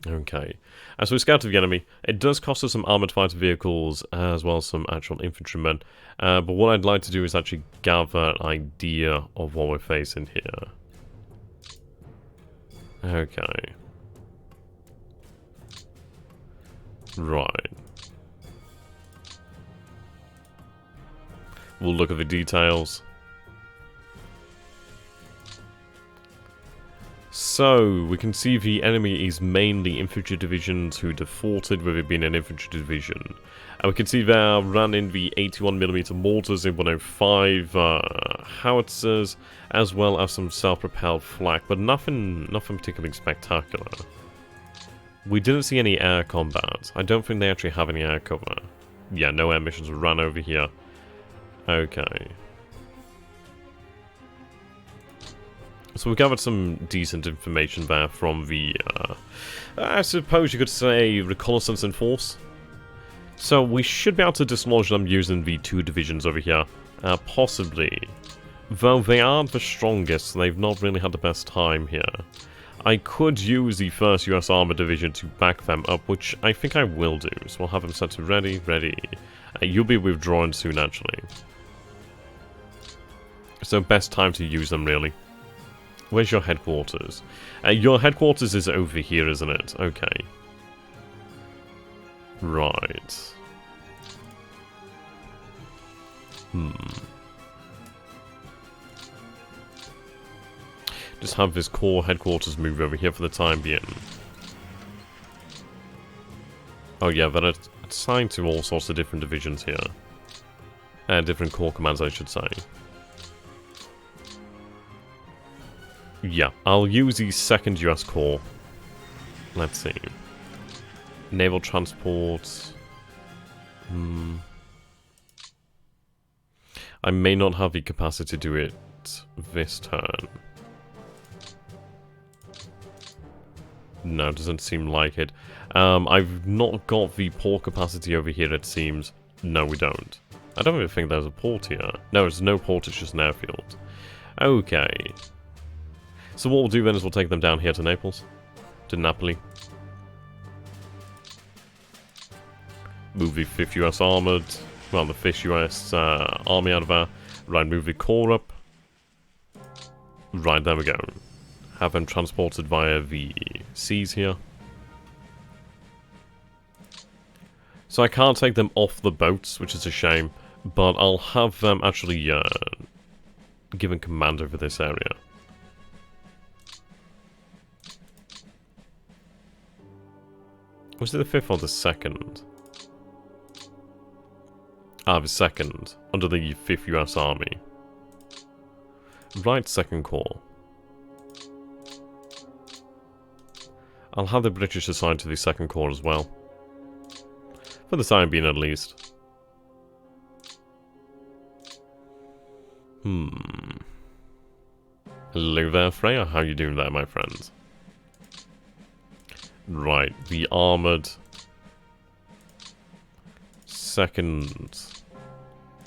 Okay. So we scout the enemy. It does cost us some armoured fighter vehicles as well as some actual infantrymen. But what I'd like to do is actually gather an idea of what we're facing here. Okay. Right. We'll look at the details. So, we can see the enemy is mainly infantry divisions who defaulted with it being an infantry division. And we can see they're running the 81mm mortars in 105 howitzers, as well as some self-propelled flak, but nothing particularly spectacular. We didn't see any air combat. I don't think they actually have any air cover. Yeah, no air missions were run over here. Okay. So we gathered some decent information there from the, I suppose you could say, reconnaissance in force. So we should be able to dislodge them using the 2 divisions over here. Possibly. Though they aren't the strongest, they've not really had the best time here. I could use the 1st US Armored Division to back them up, which I think I will do. So we'll have them set to ready. You'll be withdrawn soon, actually. So best time to use them, really. Where's your headquarters? Your headquarters is over here, isn't it? Okay. Right. Just have this core headquarters move over here for the time being. Oh yeah, they're assigned to all sorts of different divisions here. Different core commands, I should say. Yeah, I'll use the 2nd US Corps. Let's see. Naval transport. I may not have the capacity to do it this turn. No, it doesn't seem like it. I've not got the port capacity over here, it seems. No, we don't. I don't even think there's a port here. No, there's no port, it's just an airfield. Okay. So what we'll do then is we'll take them down here to Naples. To Napoli. Move the 5th US Armoured. Well, the 5th US Army out of there. Right, move the Corps up. Right, there we go. Have them transported via the seas here. So I can't take them off the boats, which is a shame. But I'll have them actually given command over this area. Was it the 5th or the 2nd? Ah, the 2nd. Under the 5th US Army. Right, 2nd Corps. I'll have the British assigned to the 2nd Corps as well. For the time being, at least. Hello there, Freya. How you doing there, my friends? Right, the armoured 2nd.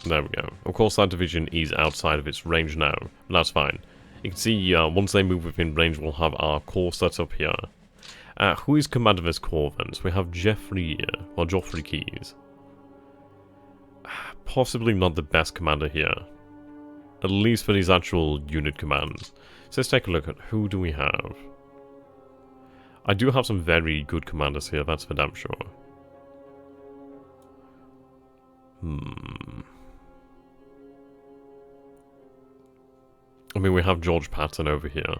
There we go. Of course, that division is outside of its range now. But that's fine. You can see, once they move within range, we'll have our corps set up here. Who is commanding this corps then? So we have Geoffrey Keys. Possibly not the best commander here. At least for his actual unit commands. So let's take a look at who do we have. I do have some very good commanders here, that's for damn sure. I mean, we have George Patton over here.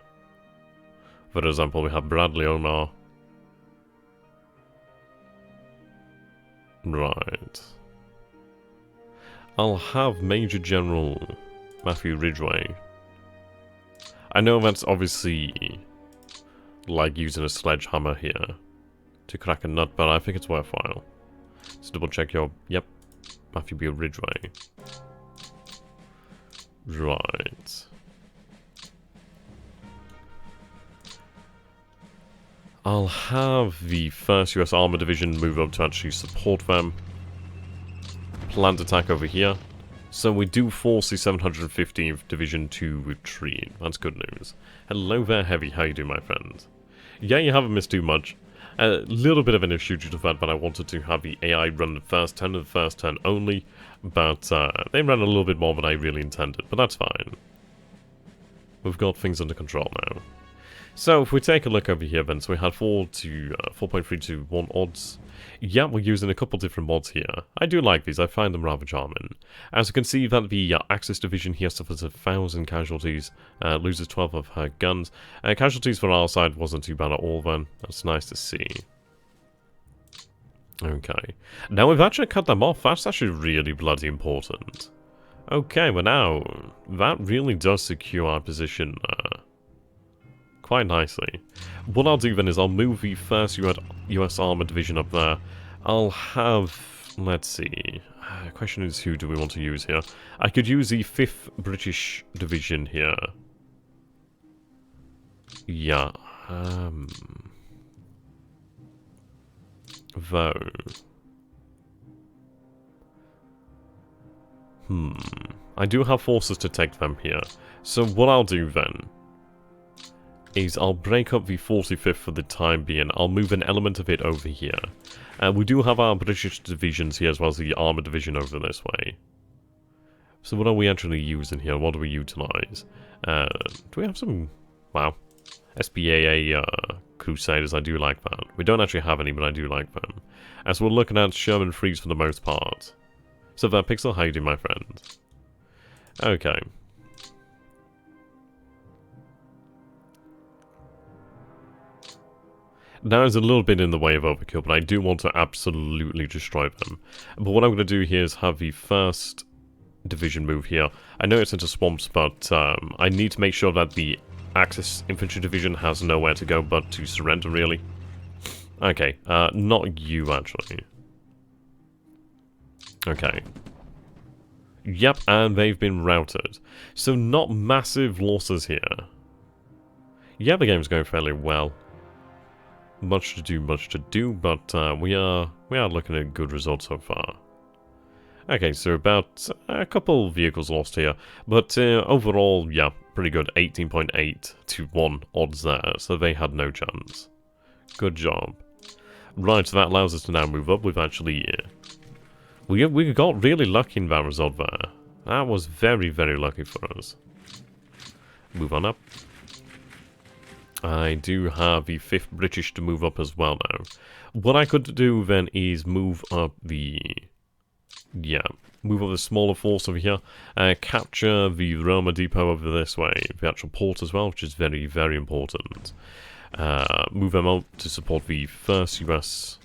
For example, we have Bradley Omar. Right. I'll have Major General Matthew Ridgway. I know that's obviously like using a sledgehammer here to crack a nut, but I think it's worthwhile. Let's double check your... Yep. Matthew B. Ridgway. Right. I'll have the 1st US Armored Division move up to actually support them. Planned attack over here. So we do force the 715th Division to retreat. That's good news. Hello there, Heavy. How you doing, my friend? Yeah, you haven't missed too much. A little bit of an issue due to the fact that I wanted to have the AI run the first turn of the first turn only, but they ran a little bit more than I really intended, but that's fine. We've got things under control now. So if we take a look over here then, so we had 4.3 to 1 odds. Yeah, we're using a couple different mods here. I do like these, I find them rather charming. As you can see that the Axis Division here suffers 1,000 casualties, loses 12 of her guns. Casualties for our side wasn't too bad at all then, that's nice to see. Okay, now we've actually cut them off, that's actually really bloody important. Okay, well now, that really does secure our position quite nicely. What I'll do then is I'll move the 1st US Armored Division up there. I'll have... let's see... the question is, who do we want to use here? I could use the 5th British Division here. Yeah. Though... I do have forces to take them here. So what I'll do then is I'll break up the 45th for the time being. I'll move an element of it over here. We do have our British divisions here as well as the Armored Division over this way. So what are we actually using here? What do we utilize? Do we have some... wow. SPAA Crusaders, I do like that. We don't actually have any, but I do like them. As we're looking at Sherman Freeze for the most part. So that Pixel, how you doing, my friend? Okay. Now is a little bit in the way of overkill, but I do want to absolutely destroy them. But what I'm going to do here is have the 1st Division move here. I know it's into swamps, but I need to make sure that the Axis Infantry Division has nowhere to go but to surrender, really. Okay, not you, actually. Okay. Yep, and they've been routed. So not massive losses here. Yeah, the game's going fairly well. Much to do, but we are looking at good results so far. Okay, so about a couple vehicles lost here, but overall, yeah, pretty good. 18.8 to 1 odds there, so they had no chance. Good job. Right, so that allows us to now move up. We've actually... we got really lucky in that result there. That was very, very lucky for us. Move on up. I do have the 5th British to move up as well now. What I could do then is move up the... yeah, move up the smaller force over here. Capture the Roma depot over this way. The actual port as well, which is very, very important. Move them up to support the 1st US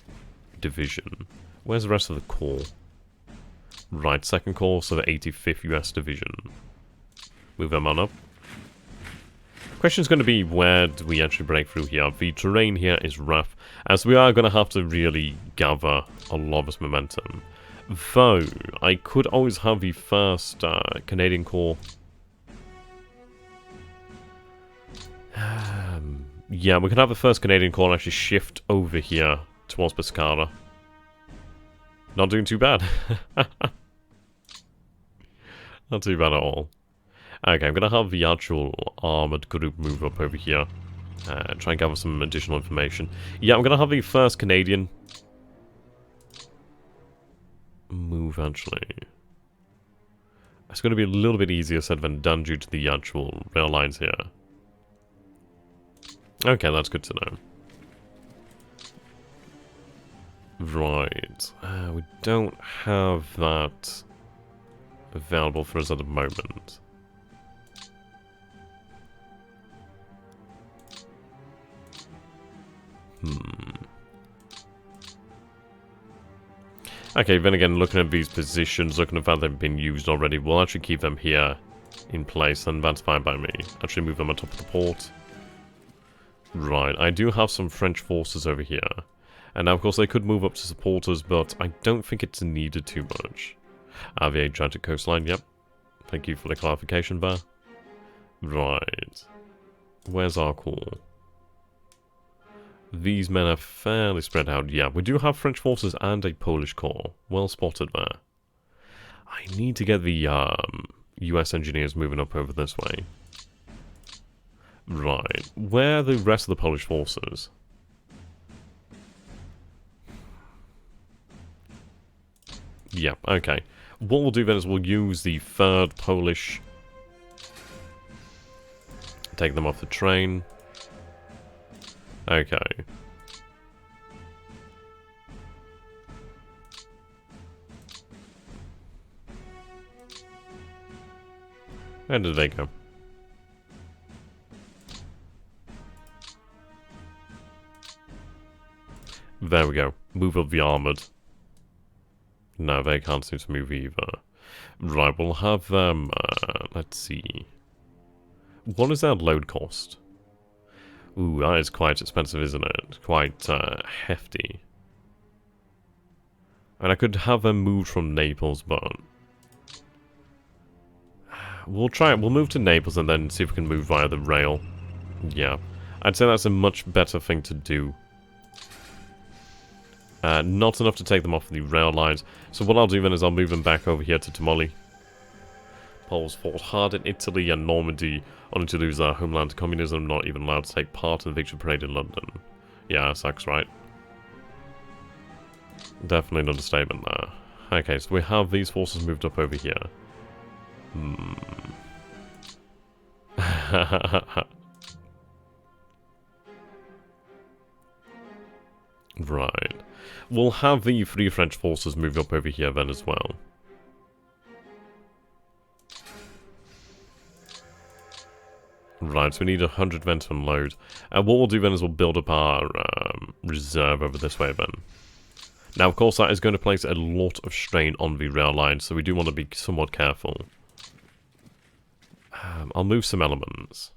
Division. Where's the rest of the corps? Right, 2nd Corps, so the 85th US Division. Move them on up. Question's going to be, where do we actually break through here? The terrain here is rough, as we are going to have to really gather a lot of this momentum. Though, I could always have the 1st Canadian Corps. Yeah, we could have the 1st Canadian Corps actually shift over here towards Pescara. Not doing too bad. Not too bad at all. Okay, I'm going to have the actual armoured group move up over here. Try and gather some additional information. Yeah, I'm going to have the 1st Canadian move, actually. It's going to be a little bit easier said than done due to the actual rail lines here. Okay, that's good to know. Right. We don't have that available for us at the moment. Okay, then again, looking at these positions, looking at how they've been used already, we'll actually keep them here in place, and that's fine by me. Actually move them on top of the port. Right, I do have some French forces over here. And now, of course, they could move up to support us, but I don't think it's needed too much. The Adriatic coastline, yep. Thank you for the clarification there. Right. Where's our corps? These men are fairly spread out. Yeah, we do have French forces and a Polish corps. Well spotted there. I need to get the US engineers moving up over this way. Right. Where are the rest of the Polish forces? Yeah, okay. What we'll do then is we'll use the 3rd Polish. Take them off the train. Okay. Where did they go? There we go. Move up the armoured. No, they can't seem to move either. Right, we'll have them, let's see. What is that load cost? Ooh, that is quite expensive, isn't it? Quite, hefty. And I could have them moved from Naples, but... We'll try it. We'll move to Naples and then see if we can move via the rail. Yeah. I'd say that's a much better thing to do. Not enough to take them off the rail lines. So what I'll do then is I'll move them back over here to Tamale. Poles fought hard in Italy and Normandy, only to lose their homeland to communism, not even allowed to take part in the victory parade in London. Yeah, Sack's right. Definitely an understatement there. Okay, so we have these forces moved up over here. Right. We'll have the 3 French forces move up over here then as well. Right, so we need 100 men to unload. And what we'll do then is we'll build up our reserve over this way then. Now, of course, that is going to place a lot of strain on the rail line, so we do want to be somewhat careful. I'll move some elements.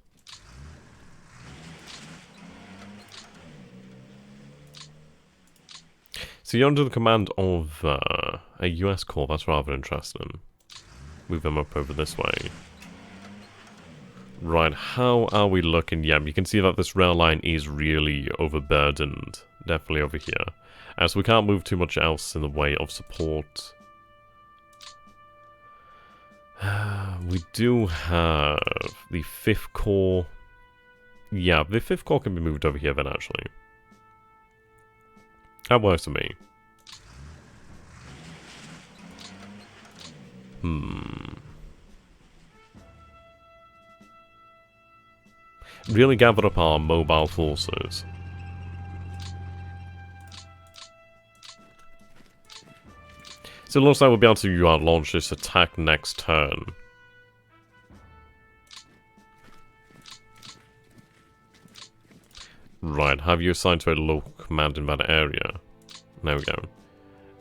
So you're under the command of a US corps. That's rather interesting. Move them up over this way. Right, how are we looking? Yeah, you can see that this rail line is really overburdened. Definitely over here. So we can't move too much else in the way of support. We do have the 5th Corps. Yeah, the 5th Corps can be moved over here then, actually. That works for me. Really gather up our mobile forces. So it looks like we'll be able to launch this attack next turn. Right, have you assigned to a local command in that area? There we go.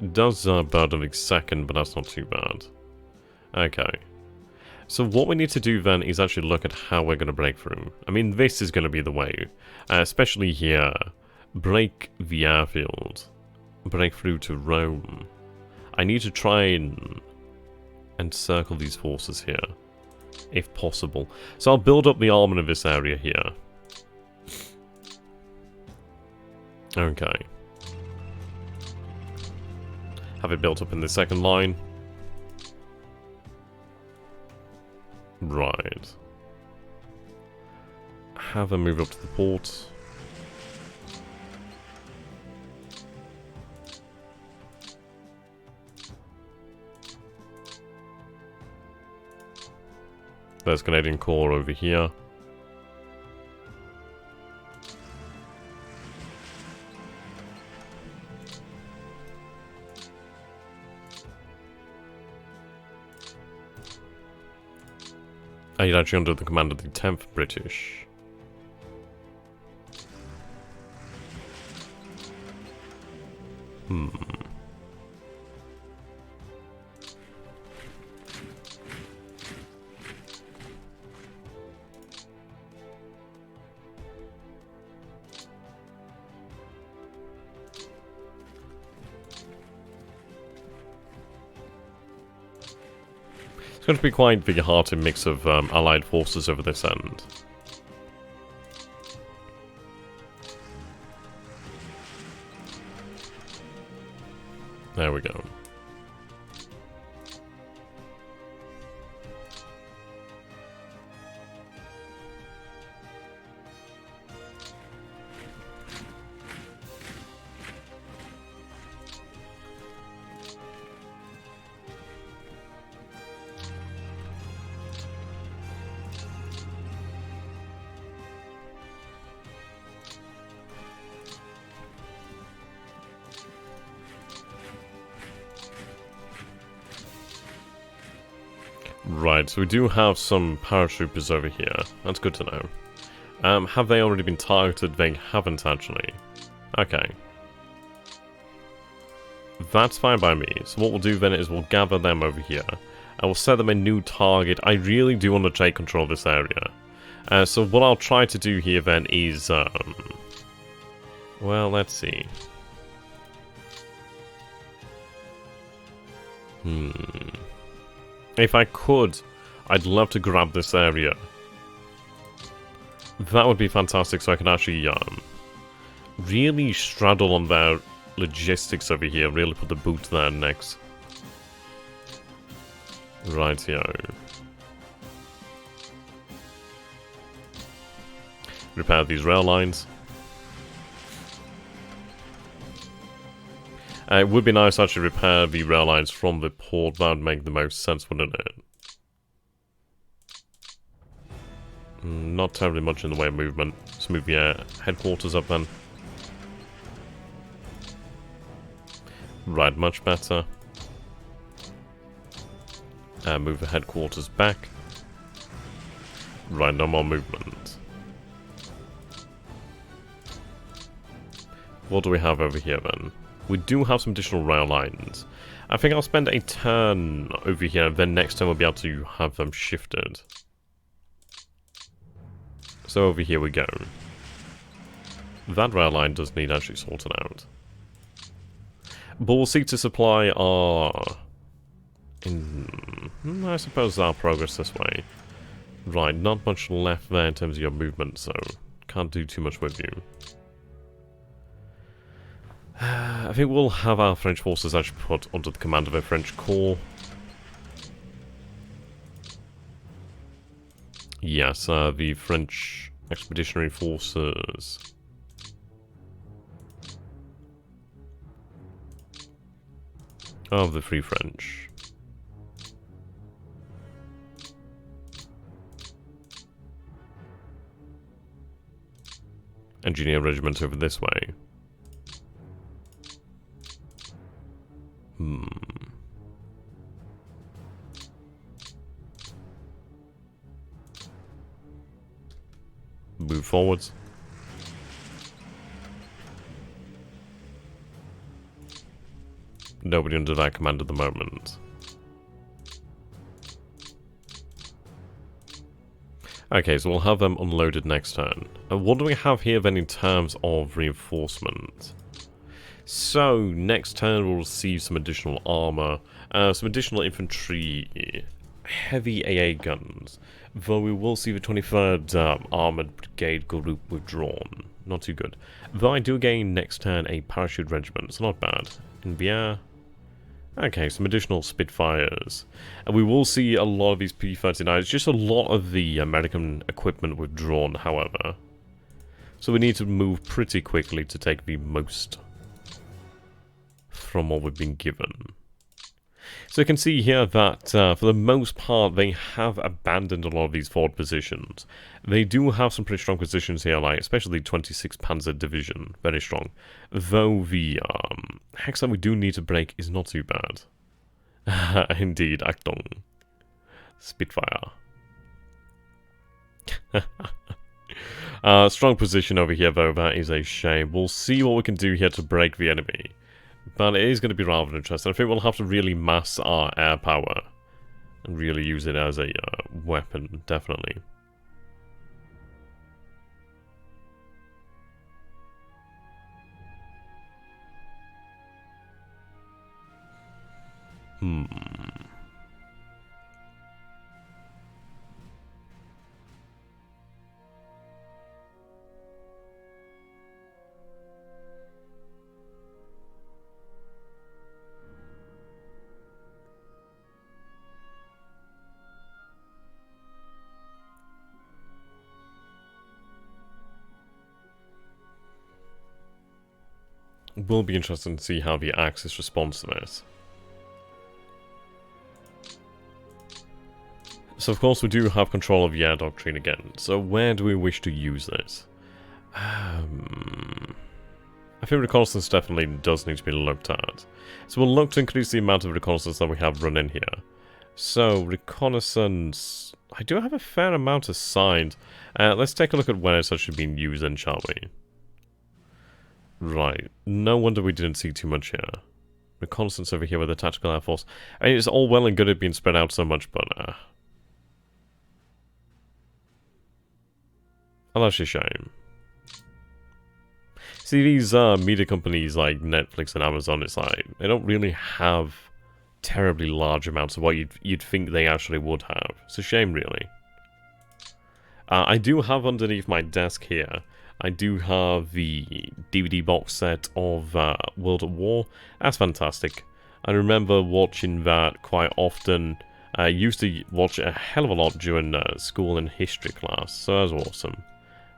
It does burden the 2nd, but that's not too bad. Okay. So what we need to do then is actually look at how we're going to break through. I mean, this is going to be the way. Especially here. Break the airfield. Break through to Rome. I need to try and encircle these forces here. If possible. So I'll build up the armament of this area here. Okay. Have it built up in the 2nd line. Right. Have them move up to the port. There's Canadian Corps over here. You're actually under the command of the 10th British. It's going to be quite a big-hearted mix of allied forces over this end. There we go. Right, so we do have some paratroopers over here. That's good to know. Have they already been targeted? They haven't, actually. Okay. That's fine by me. So what we'll do then is we'll gather them over here. I will set them a new target. I really do want to take control of this area. So what I'll try to do here then is... well, let's see. If I could, I'd love to grab this area. That would be fantastic, so I can actually really straddle on their logistics over here, really put the boot there next. Rightio. Repair these rail lines. It would be nice to actually repair the rail lines from the port. That would make the most sense, wouldn't it? Not terribly much in the way of movement. Let's move the headquarters up then. Right, much better. Move the headquarters back. Right, no more movement. What do we have over here then? We do have some additional rail lines. I think I'll spend a turn over here, and then next turn we'll be able to have them shifted. So over here we go. That rail line does need actually sorted out. But we'll seek to supply our... I suppose our progress this way. Right, not much left there in terms of your movement, so can't do too much with you. I think we'll have our French forces actually put under the command of a French corps. Yes, the French expeditionary forces. Of the Free French. Engineer regiment over this way. Move forwards. Nobody under that command at the moment. Okay, so we'll have them unloaded next turn. And what do we have here then in terms of reinforcement? So, next turn we'll receive some additional armor, some additional infantry, heavy AA guns, though we will see the 23rd Armoured Brigade group withdrawn. Not too good. Though I do gain next turn a parachute regiment, so not bad. In the air. Okay, some additional Spitfires. And we will see a lot of these P-39s, just a lot of the American equipment withdrawn, however. So we need to move pretty quickly to take the most from what we've been given. So you can see here that for the most part they have abandoned a lot of these forward positions. They do have some pretty strong positions here, like especially the 26th Panzer Division, very strong. Though the hex that we do need to break is not too bad. Indeed, Achtung. Spitfire. Strong position over here though, that is a shame. We'll see what we can do here to break the enemy. But it is going to be rather interesting. I think we'll have to really mass our air power and really use it as a weapon, definitely. It will be interesting to see how the Axis responds to this. So of course we do have control of the air doctrine again. So where do we wish to use this? I think reconnaissance definitely does need to be looked at. So we'll look to increase the amount of reconnaissance that we have run in here. So reconnaissance... I do have a fair amount assigned. Let's take a look at where it's actually being used then, shall we? Right. No wonder we didn't see too much here. Reconnaissance over here with the Tactical Air Force. I mean, it's all well and good it being spread out so much, but... oh, that's a shame. See, these media companies like Netflix and Amazon, it's like, they don't really have terribly large amounts of what you'd think they actually would have. It's a shame, really. I do have underneath my desk here, I do have the DVD box set of World at War. That's fantastic. I remember watching that quite often. I used to watch it a hell of a lot during school and history class, so that was awesome.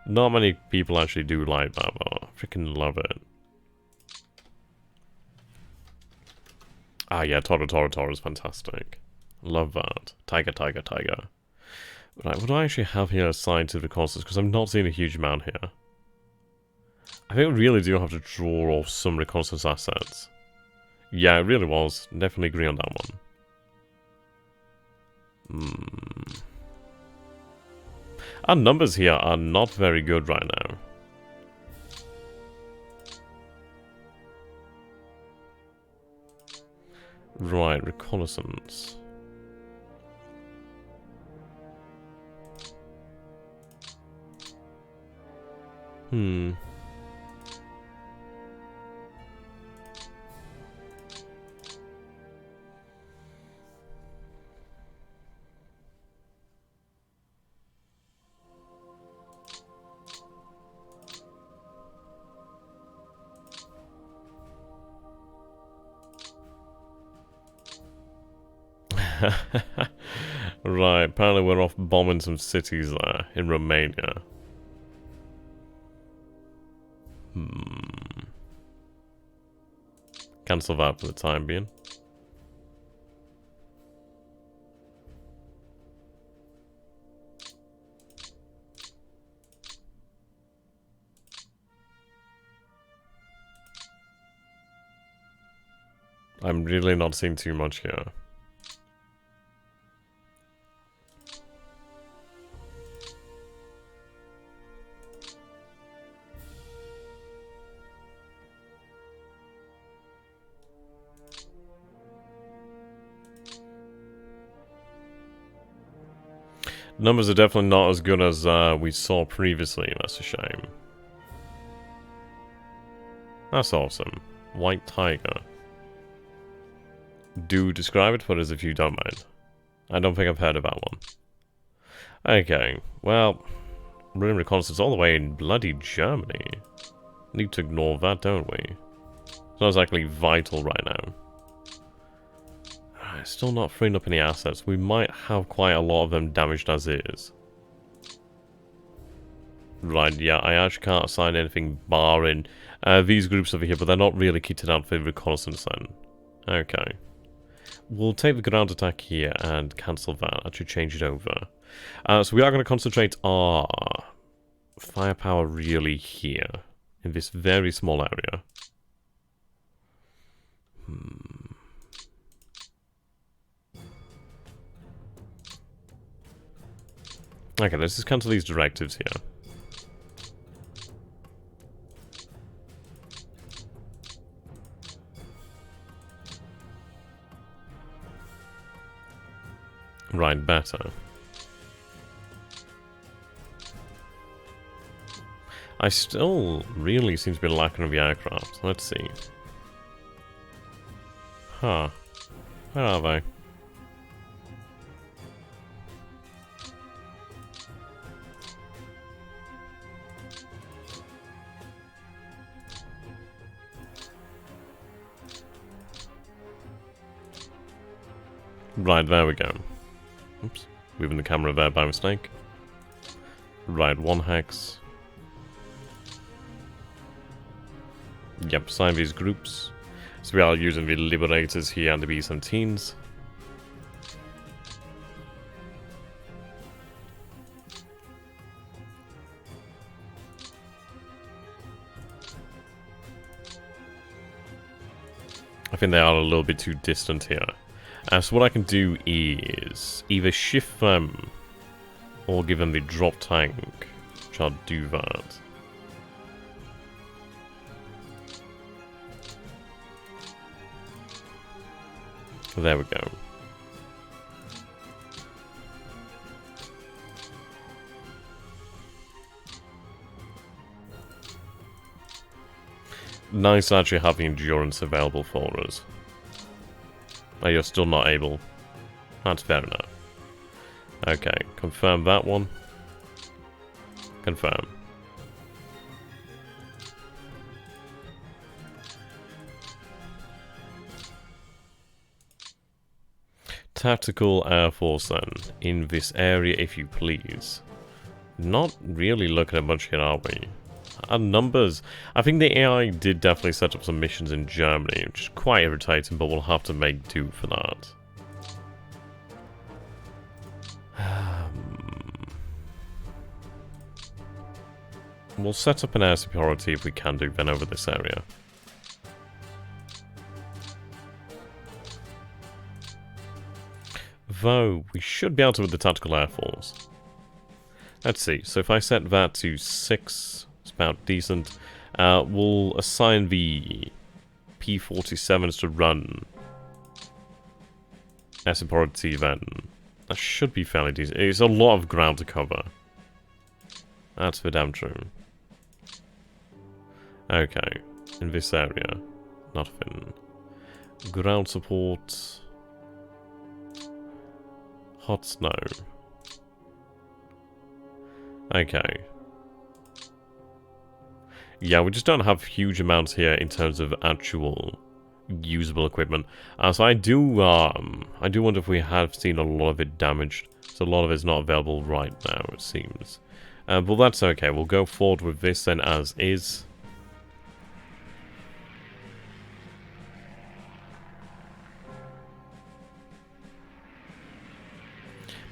Not many people actually do like that, but I freaking love it. Ah yeah, Toro is fantastic. Love that. Tiger. Right, what do I actually have here assigned to the reconnaissance? Because I'm not seeing a huge amount here. I think we really do have to draw off some reconnaissance assets. Yeah, it really was. Definitely agree on that one. Our numbers here are not very good right now. Right, reconnaissance. Right, apparently we're off bombing some cities there in Romania. Cancel that for the time being. I'm really not seeing too much here. Numbers are definitely not as good as we saw previously, that's a shame. That's awesome. White Tiger. Do describe it for us if you don't mind. I don't think I've heard of that one. Okay, well, running reconnaissance all the way in bloody Germany. Need to ignore that, don't we? It's not exactly vital right now. Still not freeing up any assets. We might have quite a lot of them damaged as is. Right, yeah, I actually can't assign anything barring these groups over here, but they're not really kitted out for reconnaissance then. Okay. We'll take the ground attack here and cancel that. Actually change it over. So we are going to concentrate our firepower really here, in this very small area. Okay, let's just cancel these directives here. Right, better. I still really seem to be lacking of the aircraft. Let's see. Huh. Where are they? Right, there we go. Oops. Moving the camera there by mistake. Right, 1 hex. Yep, assign these groups. So we are using the Liberators here and the B-17s. I think they are a little bit too distant here. So what I can do is either shift them or give them the drop tank, which I'll do that. There we go. Nice to actually have the endurance available for us. Oh, you're still not able. That's fair enough. Okay, confirm that one. Confirm. Tactical Air Force then, in this area if you please. Not really looking at much here, are we? Our numbers, I think the AI did definitely set up some missions in Germany, which is quite irritating, but we'll have to make do for that. We'll set up an air superiority if we can do then over this area. Though, we should be able to with the Tactical Air Force. Let's see, so if I set that to 6, it's about decent. We'll assign the P-47s to run air superiority then. That should be fairly decent. It's a lot of ground to cover. That's for damn true. Okay, in this area, nothing. Ground support. Hot snow. Okay. Yeah, we just don't have huge amounts here in terms of actual usable equipment. So I do wonder if we have seen a lot of it damaged. So a lot of it's not available right now, it seems. But that's okay. We'll go forward with this then as is.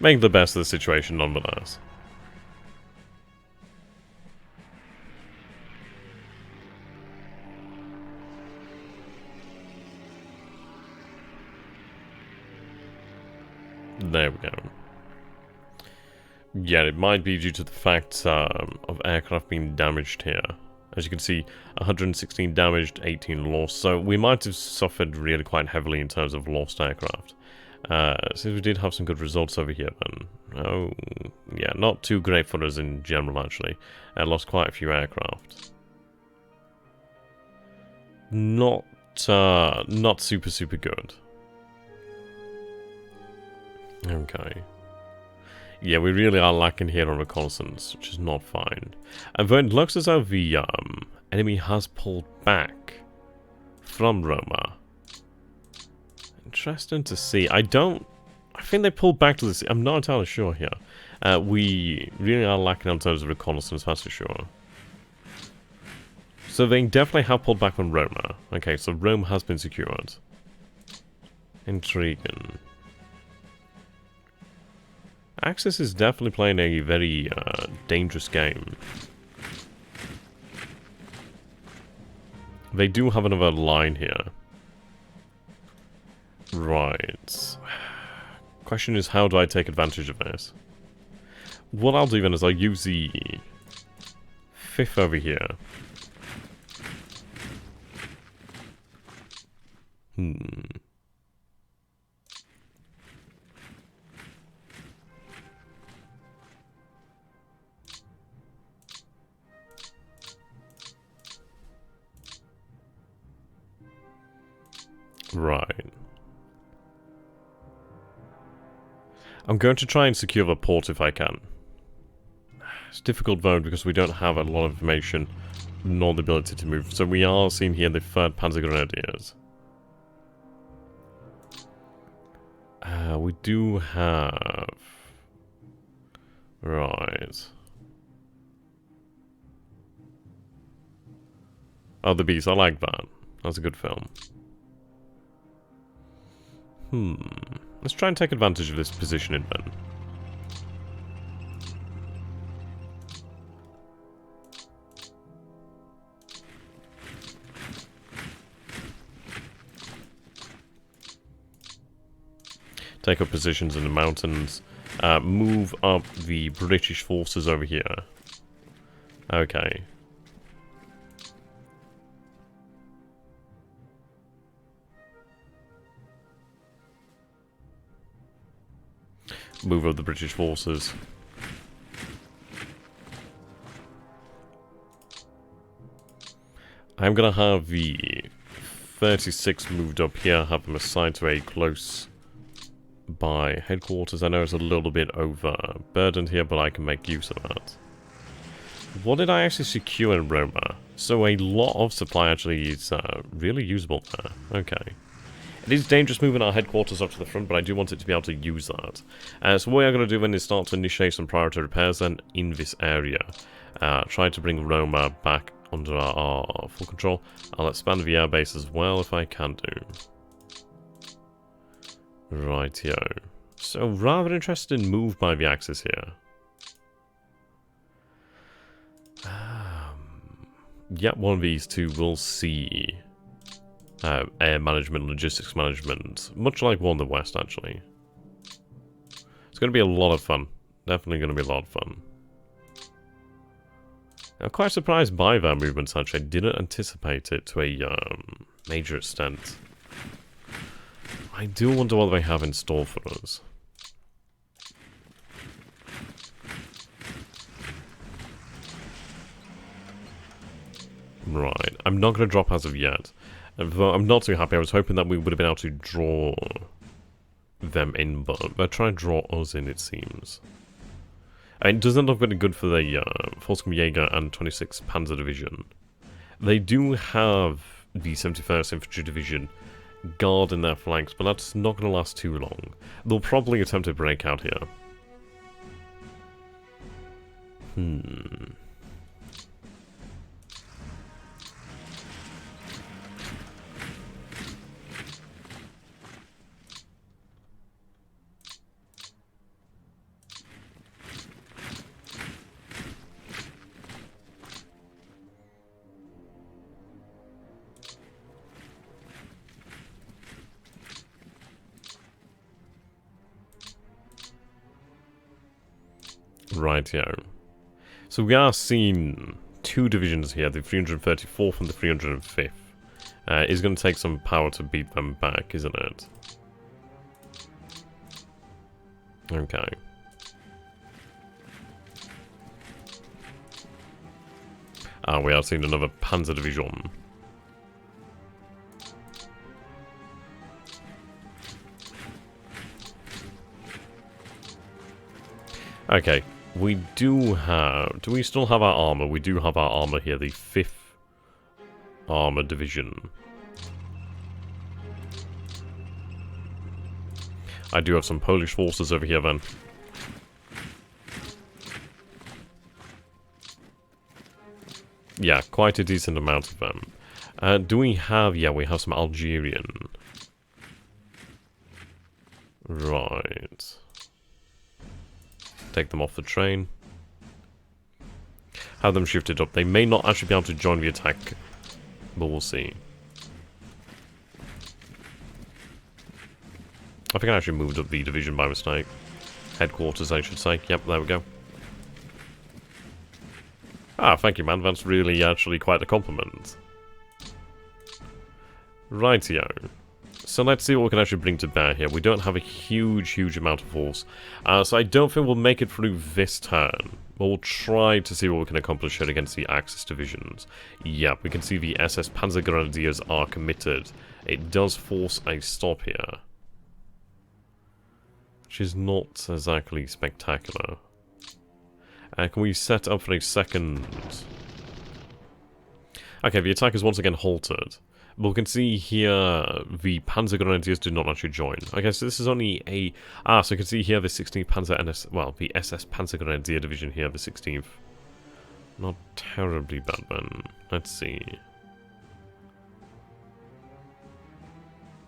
Make the best of the situation nonetheless. There we go. Yeah, it might be due to the fact of aircraft being damaged here. As you can see, 116 damaged, 18 lost. So we might have suffered really quite heavily in terms of lost aircraft. Since we did have some good results over here then. Oh, yeah, not too great for us in general actually. Lost quite a few aircraft. Not super good. Okay. Yeah, we really are lacking here on reconnaissance, which is not fine. And though it looks as though the enemy has pulled back from Roma. Interesting to see. I think they pulled back to the sea. I'm not entirely sure here. We really are lacking in terms of reconnaissance, that's for sure. So they definitely have pulled back from Roma. Okay, so Rome has been secured. Intriguing. Axis is definitely playing a very dangerous game. They do have another line here. Right. Question is, how do I take advantage of this? What I'll do then is I'll use the 5th over here. Right. I'm going to try and secure the port if I can. It's difficult though because we don't have a lot of information nor the ability to move. So we are seeing here the 3rd Panzer Grenadiers. We do have... Right. Oh, The Beast. I like that. That's a good film. Let's try and take advantage of this positioning then. Take up positions in the mountains. Move up the British forces over here. Okay. Move up the British forces. I'm gonna have the 36 moved up here, have them assigned to a close by headquarters. I know it's a little bit overburdened here, but I can make use of that. What did I actually secure in Roma? So a lot of supply actually is really usable there. Okay. It is dangerous moving our headquarters up to the front, but I do want it to be able to use that. So what we are going to do then is start to initiate some priority repairs then in this area. Try to bring Roma back under our full control. I'll expand the airbase as well if I can do. Rightio. So rather interested in move by the Axis here. Yeah, one of these two will see air management, logistics management, much like War in the West, actually. It's going to be a lot of fun. Definitely going to be a lot of fun. I'm quite surprised by their movements, actually. I didn't anticipate it to a major extent. I do wonder what they have in store for us. Right, I'm not going to drop as of yet. Though I'm not too happy. I was hoping that we would have been able to draw them in, but they're trying to draw us in, it seems. And it doesn't look very good for the Volkskammerjäger and 26th Panzer Division. They do have the 71st Infantry Division guarding their flanks, but that's not going to last too long. They'll probably attempt to break out here. Rightio. So we are seeing two divisions here, the 334th and the 305th. It's going to take some power to beat them back, isn't it? Okay. We are seeing another Panzer Division. Okay. We do have... Do we still have our armor? We do have our armor here, the 5th Armor Division. I do have some Polish forces over here then. Yeah, quite a decent amount of them. Do we have... Yeah, we have some Algerian. Right. Take them off the train. Have them shifted up. They may not actually be able to join the attack, but we'll see. I think I actually moved up the division by mistake. Headquarters, I should say. Yep, there we go. Ah, thank you, man. That's really actually quite a compliment. Rightio. So let's see what we can actually bring to bear here. We don't have a huge amount of force. So I don't think we'll make it through this turn. But we'll try to see what we can accomplish here against the Axis divisions. Yeah, we can see the SS Panzer Grenadiers are committed it does force a stop here. Which is not exactly spectacular. Can we set up for a second? Okay, the attack is once again halted. But we can see here the Panzer Grenadiers did not actually join. Okay, so this is only a... so you can see here the 16th Panzer NS... Well, the SS Panzer Grenadier Division here, the 16th. Not terribly bad then. Let's see.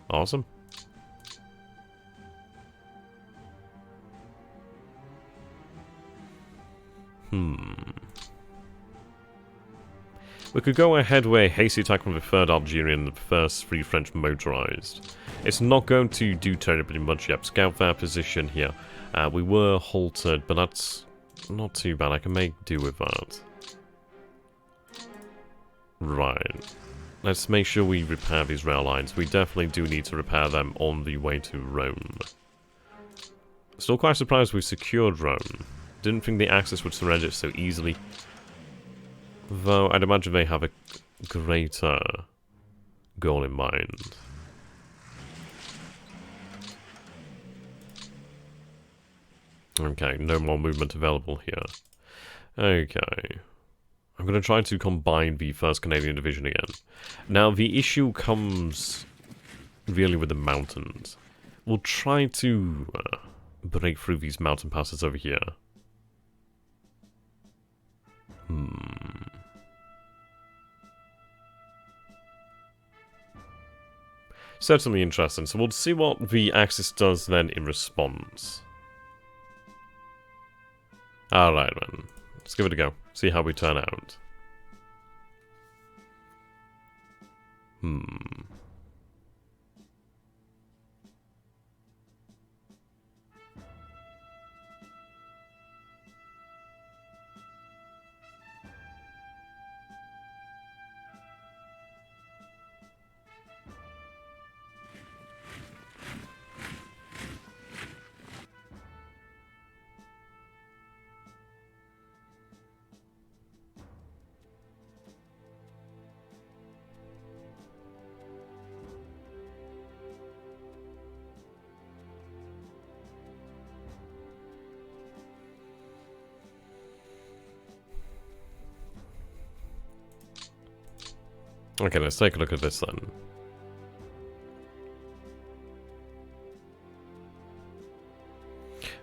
Awesome. We could go ahead with a hasty attack from the 3rd Algerian and the 1st Free French Motorized. It's not going to do terribly much yet. Scout their position here. We were halted, but that's not too bad. I can make do with that. Right. Let's make sure we repair these rail lines. We definitely do need to repair them on the way to Rome. Still quite surprised we secured Rome. Didn't think the Axis would surrender so easily. Though, I'd imagine they have a greater goal in mind. Okay, no more movement available here. Okay. I'm going to try to combine the 1st Canadian Division again. Now, the issue comes really with the mountains. We'll try to break through these mountain passes over here. Certainly interesting, so we'll see what the Axis does then in response. Alright then, let's give it a go, see how we turn out. Okay, let's take a look at this then.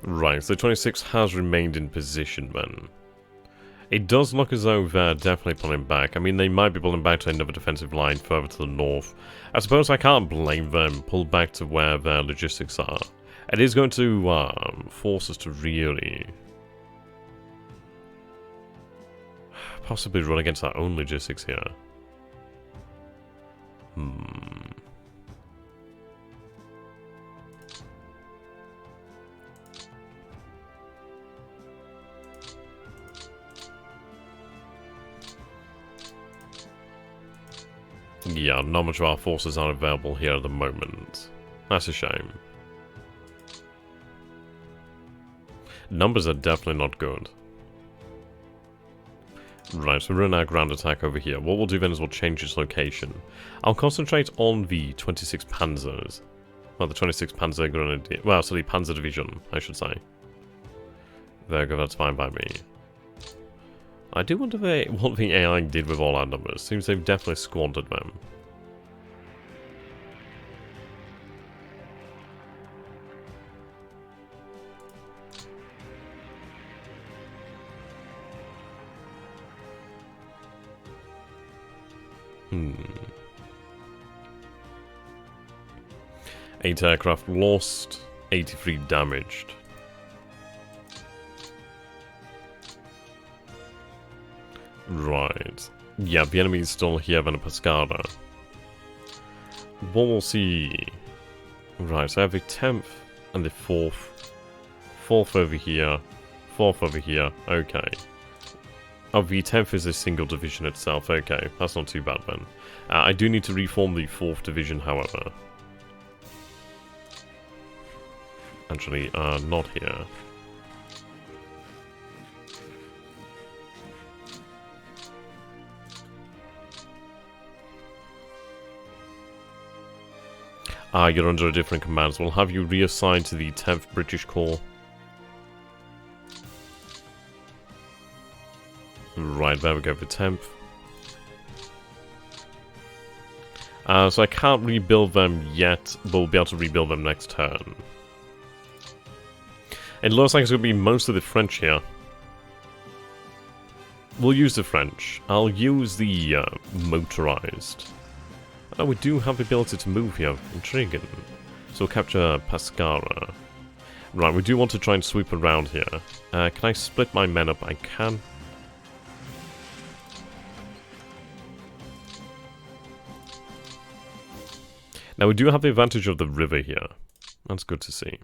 Right, so 26 has remained in position then. It does look as though they're definitely pulling back. I mean, they might be pulling back to another defensive line further to the north. I suppose I can't blame them. Pull back to where their logistics are. It is going to force us to really... possibly run against our own logistics here. Yeah, not much of our forces are available here at the moment. That's a shame. Numbers are definitely not good. Right, so we're in our ground attack over here. What we'll do then is we'll change its location. I'll concentrate on the 26 Panzers. Well, the 26 Panzer Grenadier... Well, so the Panzer Division, I should say. There you go, that's fine by me. I do wonder what the AI did with all our numbers. Seems they've definitely squandered them. Eight aircraft lost, 83 damaged. Right. Yeah, the enemy is still here than a Pescara. What we'll see... Right, so I have the 10th and the 4th. 4th over here. 4th over here. Okay. Oh, the 10th is a single division itself. Okay, that's not too bad then. I do need to reform the 4th division, however. Actually, not here. Ah, you're under a different command, so we'll have you reassigned to the 10th British Corps. Right, there we go, the 10th. So I can't rebuild them yet, but we'll be able to rebuild them next turn. It looks like it's going to be most of the French here. We'll use the French. I'll use the motorized. Oh, we do have the ability to move here. Intriguing. So we'll capture Pescara. Right, we do want to try and sweep around here. Can I split my men up? I can. Now we do have the advantage of the river here. That's good to see.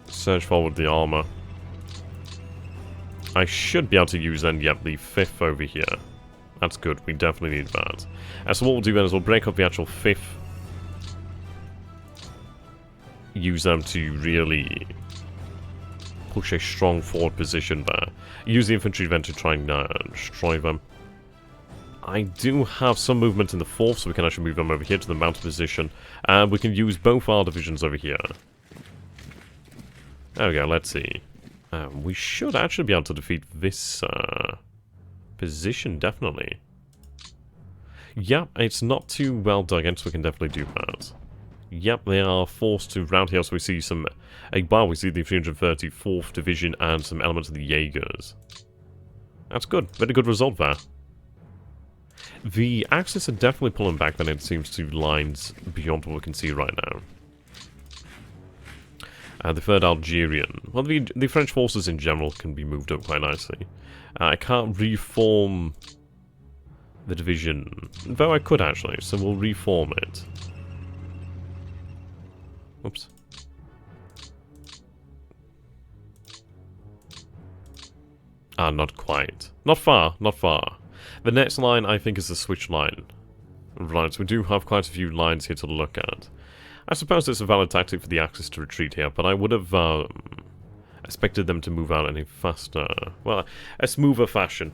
Search forward the armor. I should be able to use then, yep, the 5th over here. That's good, we definitely need that. So what we'll do then is we'll break up the actual 5th. Use them to really push a strong forward position there. Use the infantry then to try and destroy them. I do have some movement in the 4th, so we can actually move them over here to the mounted position. And we can use both our divisions over here. There we go, let's see. We should actually be able to defeat this position, definitely. Yep, it's not too well dug in, so we can definitely do that. Yep, they are forced to round here, so we see some... Well, we see the 334th Division and some elements of the Jaegers. That's good, very good result there. The Axis are definitely pulling back when it seems to lines beyond what we can see right now. The 3rd Algerian. Well, the French forces in general can be moved up quite nicely. I can't reform the division, though I could actually, so we'll reform it. Oops. Ah, not quite. Not far, not far. The next line, I think, is the switch line. Right, so we do have quite a few lines here to look at. I suppose it's a valid tactic for the Axis to retreat here, but I would have expected them to move out any faster. Well, a smoother fashion.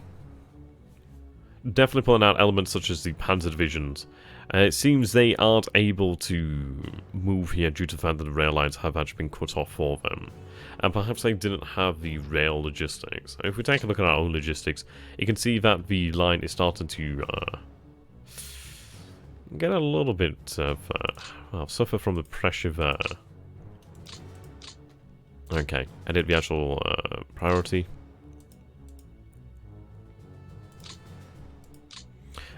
Definitely pulling out elements such as the Panzer divisions. It seems they aren't able to move here due to the fact that the rail lines have actually been cut off for them. And perhaps they didn't have the rail logistics. If we take a look at our own logistics, you can see that the line is starting to get a little bit of, well, suffer from the pressure there. Okay, edit the actual priority.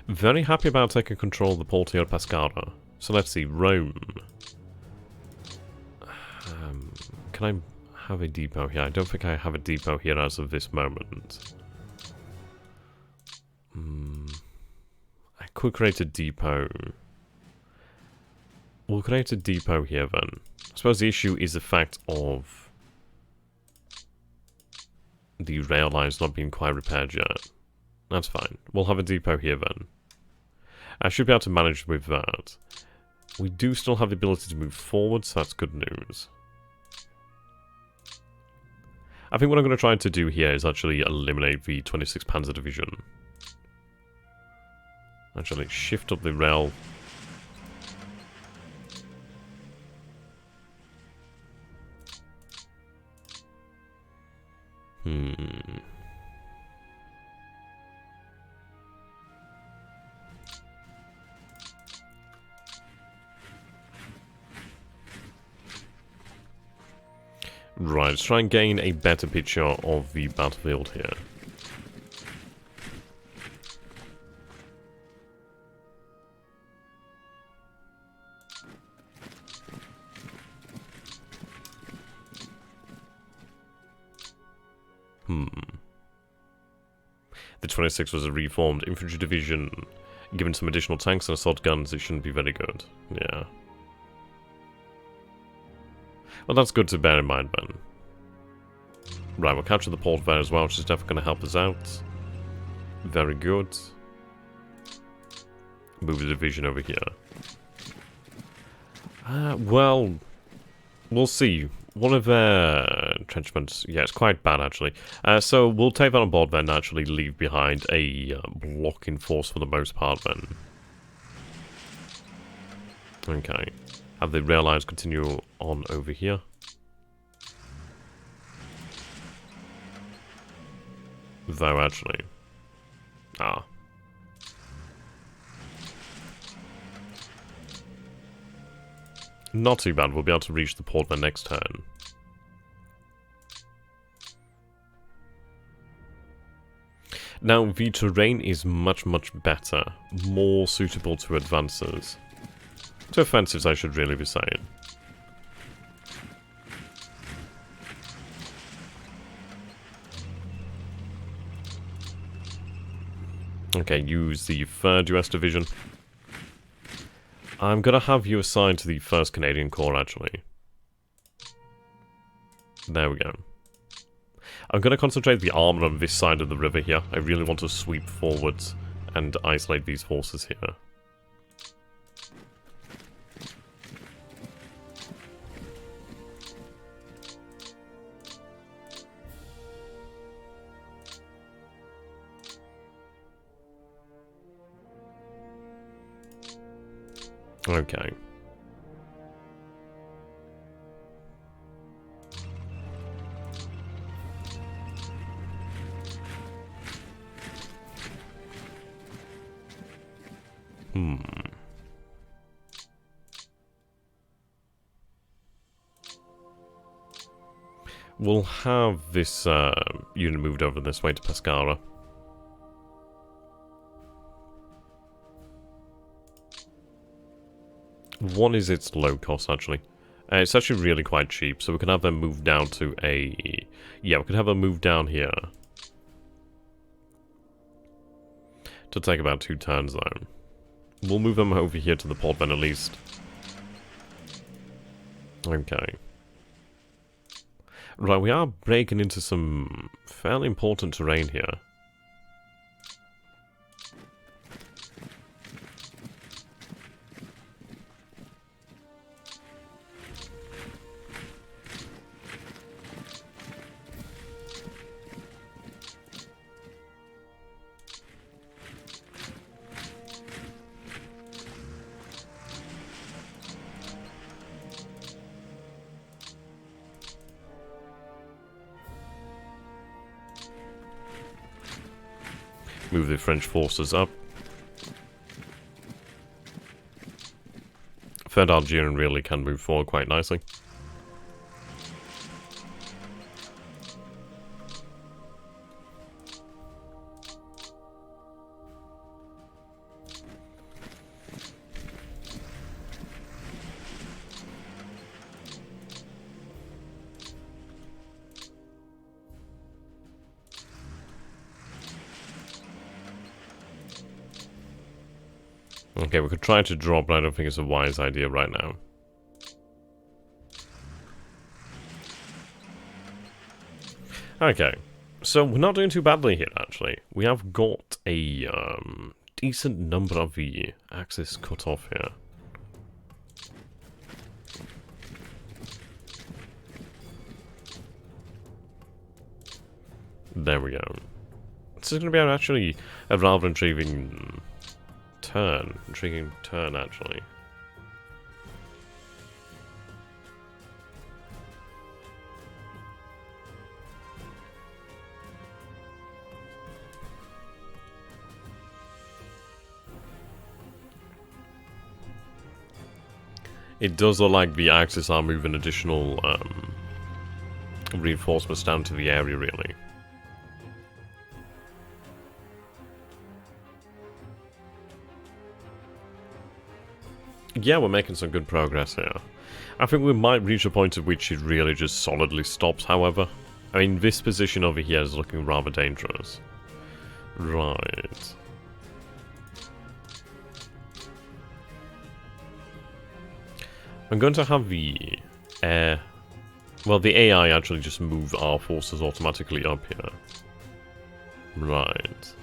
Very happy about taking control of the port here at Pescara. So let's see, Rome. Can I have a depot here? I don't think I have a depot here as of this moment. I could create a depot. We'll create a depot here then. I suppose the issue is the fact of the rail lines not being quite repaired yet. That's fine. We'll have a depot here then. I should be able to manage with that. We do still have the ability to move forward, so that's good news. I think what I'm going to try to do here is actually eliminate the 26th Panzer Division. Actually, shift up the rail. Right, let's try and gain a better picture of the battlefield here. The 26th was a reformed infantry division. Given some additional tanks and assault guns, it shouldn't be very good. Yeah. Well, that's good to bear in mind, then. Right, we'll capture the port there as well, which is definitely going to help us out. Very good. Move the division over here. Well, we'll see. One of their entrenchments, yeah, it's quite bad, actually. So we'll take that on board then and actually leave behind a blocking force for the most part, then. Okay. Have the rail lines continue on over here. Though, actually. Ah. Not too bad. We'll be able to reach the port by next turn. Now, the terrain is much, much better. More suitable to advances. To offensives, I should really be saying. Okay, use the 3rd US Division. I'm gonna have you assigned to the 1st Canadian Corps, actually. There we go. I'm gonna concentrate the armor on this side of the river here. I really want to sweep forwards and isolate these forces here. Okay. We'll have this unit moved over this way to Pescara. One is its low cost, actually. It's actually really quite cheap, so we can have them move down to a... Yeah, we can have them move down here. To take about 2 turns, though. We'll move them over here to the port then, at least. Okay. Right, we are breaking into some fairly important terrain here. Move the French forces up. 3rd Algerian really can move forward quite nicely. Okay, we could try to draw, but I don't think it's a wise idea right now. Okay, so we're not doing too badly here, actually. We have got a decent number of the axis cut off here. There we go. This is going to be actually a rather intriguing turn. Intriguing turn, actually. It does look like the Axis are moving additional reinforcements down to the area, really. Yeah, we're making some good progress here. I think we might reach a point at which it really just solidly stops, however. I mean, this position over here is looking rather dangerous. Right. I'm going to have the air... Well, the AI actually just move our forces automatically up here. Right.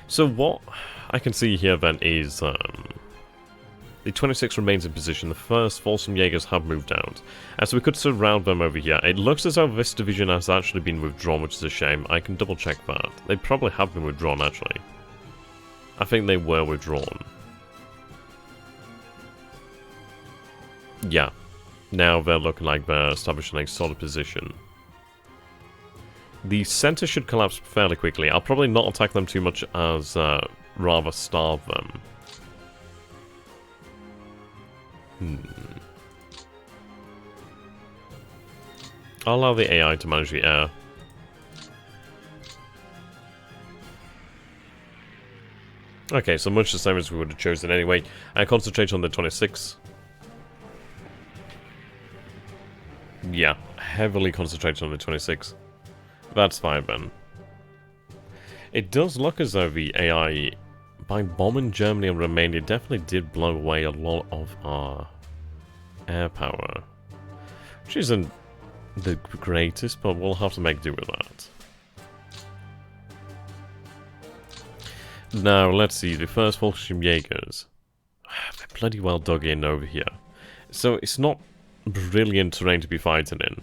So what I can see here then is the 26 remains in position. The first Folsom Jaegers have moved out. So we could surround them over here. It looks as though this division has actually been withdrawn, which is a shame. I can double check that. They probably have been withdrawn, actually. I think they were withdrawn. Yeah. Now they're looking like they're establishing a solid position. The center should collapse fairly quickly. I'll probably not attack them too much as rather starve them. I'll allow the AI to manage the air. Okay, so much the same as we would have chosen anyway. I concentrate on the 26. Yeah, heavily concentrate on the 26. That's fine then. It does look as though the AI, by bombing Germany and Romania, definitely did blow away a lot of our air power. Which isn't the greatest, but we'll have to make do with that. Now, let's see, the first Fallschirmjägers. They're bloody well dug in over here. So it's not brilliant terrain to be fighting in.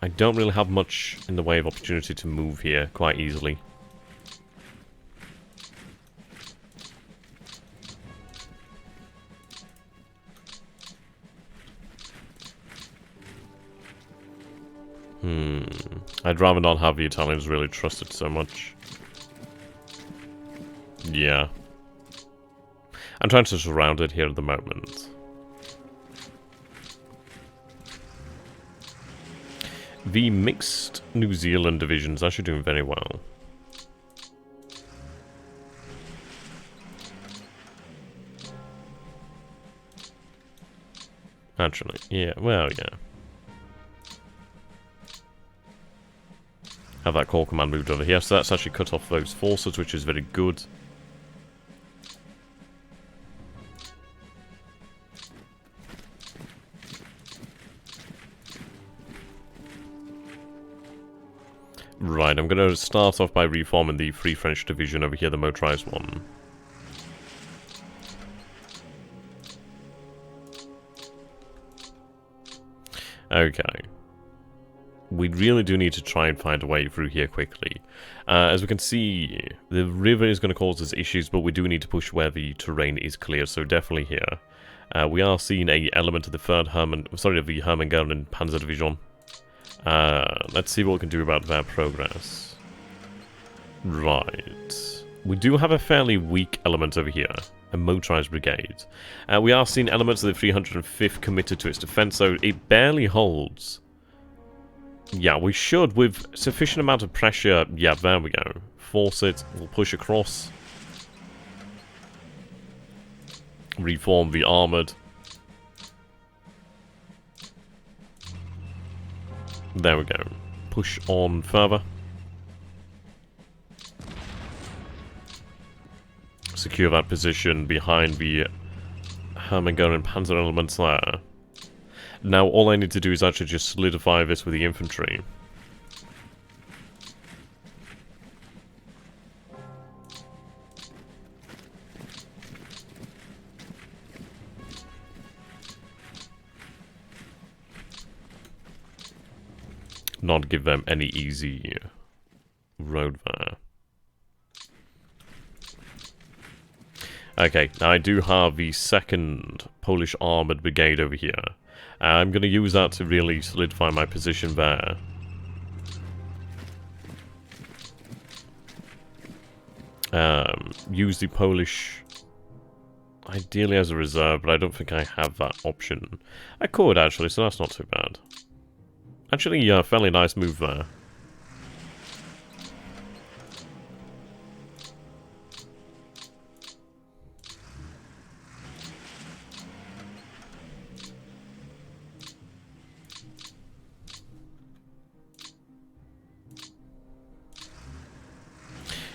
I don't really have much in the way of opportunity to move here quite easily. I'd rather not have the Italians really trusted so much. Yeah. I'm trying to surround it here at the moment. The mixed New Zealand division's actually doing very well. Actually, yeah, well, yeah. Have that core command moved over here, so that's actually cut off those forces, which is very good. Right, I'm going to start off by reforming the Free French Division over here, the motorized one. Okay. We really do need to try and find a way through here quickly. As we can see, the river is going to cause us issues, but we do need to push where the terrain is clear, so definitely here. We are seeing an element of the of the Hermann-Göring Panzer Division. Let's see what we can do about their progress. Right. We do have a fairly weak element over here. A motorized brigade. We are seeing elements of the 305th committed to its defense, so it barely holds. Yeah, we should, with sufficient amount of pressure. Yeah, there we go. Force it. We'll push across. Reform the armoured. There we go. Push on further. Secure that position behind the Hermann-Göring Panzer elements there. Now all I need to do is actually just solidify this with the infantry. Not give them any easy road there. Okay, now I do have the 2nd Polish Armoured Brigade over here. I'm going to use that to really solidify my position there. Use the Polish ideally as a reserve, but I don't think I have that option. I could actually, so that's not too bad. Actually, fairly nice move there.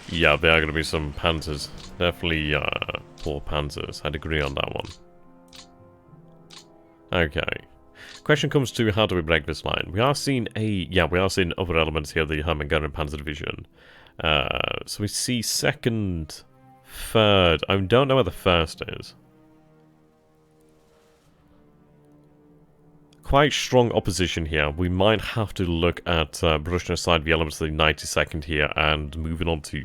Yeah, there are going to be some Panzers. Definitely poor Panzers. I'd agree on that one. Okay. Question comes to how do we break this line? We are seeing other elements here, the Hermann-Göring Panzer Division. So we see 2nd, 3rd. I don't know where the 1st is. Quite strong opposition here. We might have to look at brushing aside the elements of the 92nd here and moving on to,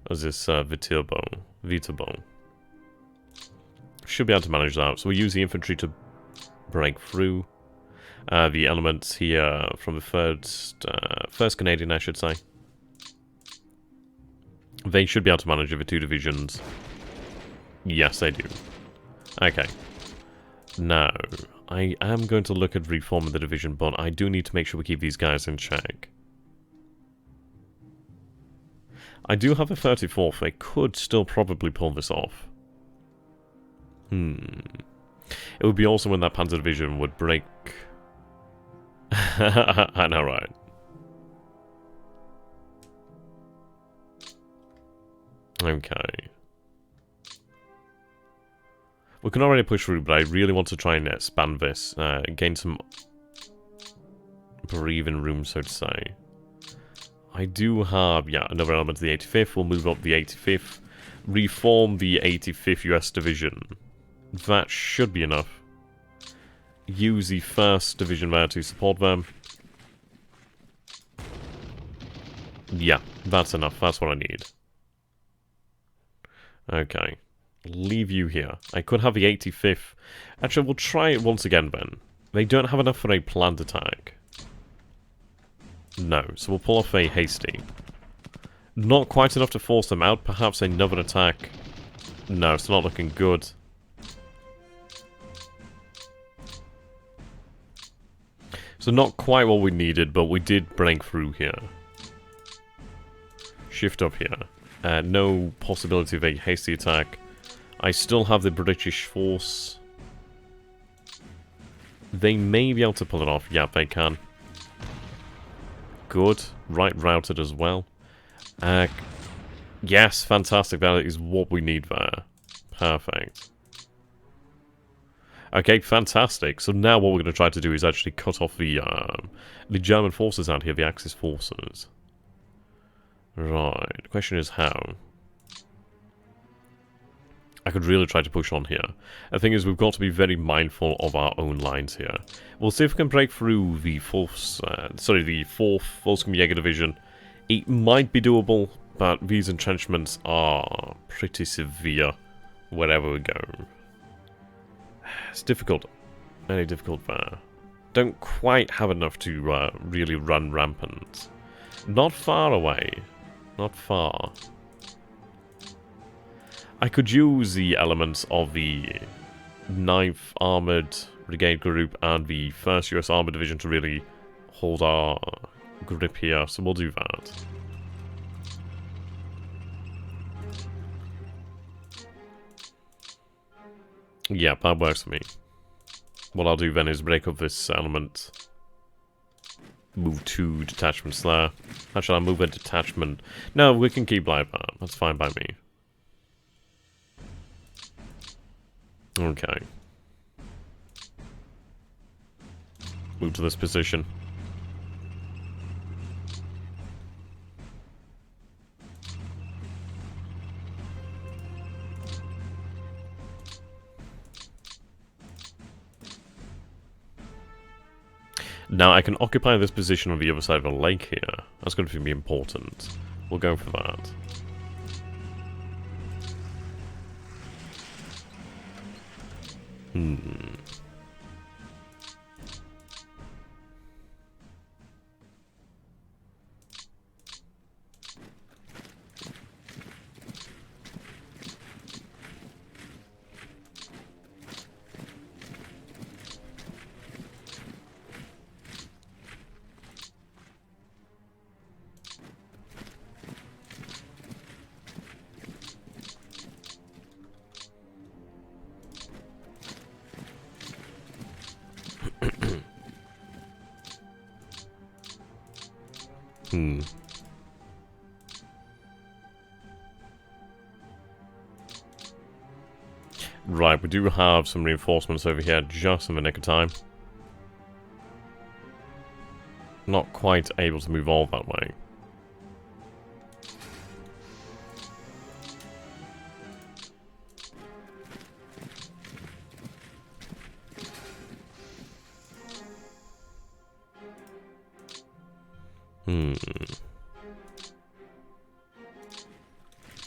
what is this, Viterbo. should be able to manage that. So we'll use the infantry to break through. The elements here from the first Canadian, I should say. They should be able to manage over 2 divisions. Yes, they do. Okay. Now, I am going to look at reforming the division, but I do need to make sure we keep these guys in check. I do have a 34th. They could still probably pull this off. It would be awesome when that Panzer division would break... I know, right? Okay. We can already push through, but I really want to try and expand this. Gain some breathing room, so to say. I do have, yeah, another element of the 85th. We'll move up the 85th. Reform the 85th US Division. That should be enough. Use the 1st Division there to support them. Yeah, that's enough. That's what I need. Okay. Leave you here. I could have the 85th. Actually, we'll try it once again, Ben. They don't have enough for a planned attack. No, so we'll pull off a hasty. Not quite enough to force them out. Perhaps another attack. No, it's not looking good. So not quite what we needed, but we did break through here. Shift up here. No possibility of a hasty attack. I still have the British force. They may be able to pull it off. Yeah, they can. Good. Right routed as well. Yes, fantastic. That is what we need there. Perfect. Okay, fantastic. So now what we're going to try to do is actually cut off the German forces out here, the Axis forces. Right. The question is how. I could really try to push on here. The thing is, we've got to be very mindful of our own lines here. We'll see if we can break through the the 4th Volkskamjäger Division. It might be doable, but these entrenchments are pretty severe wherever we go. It's difficult. Very difficult there. Don't quite have enough to really run rampant. Not far away. Not far. I could use the elements of the 9th Armoured Brigade Group and the 1st US Armoured Division to really hold our grip here, so we'll do that. Yeah, that works for me. What I'll do then is break up this element. Move 2 detachments there. Actually, I'll move a detachment. No, we can keep like that. That's fine by me. Okay. Move to this position. Now I can occupy this position on the other side of the lake here. That's going to be important. We'll go for that. Right, we do have some reinforcements over here just in the nick of time. Not quite able to move all that way.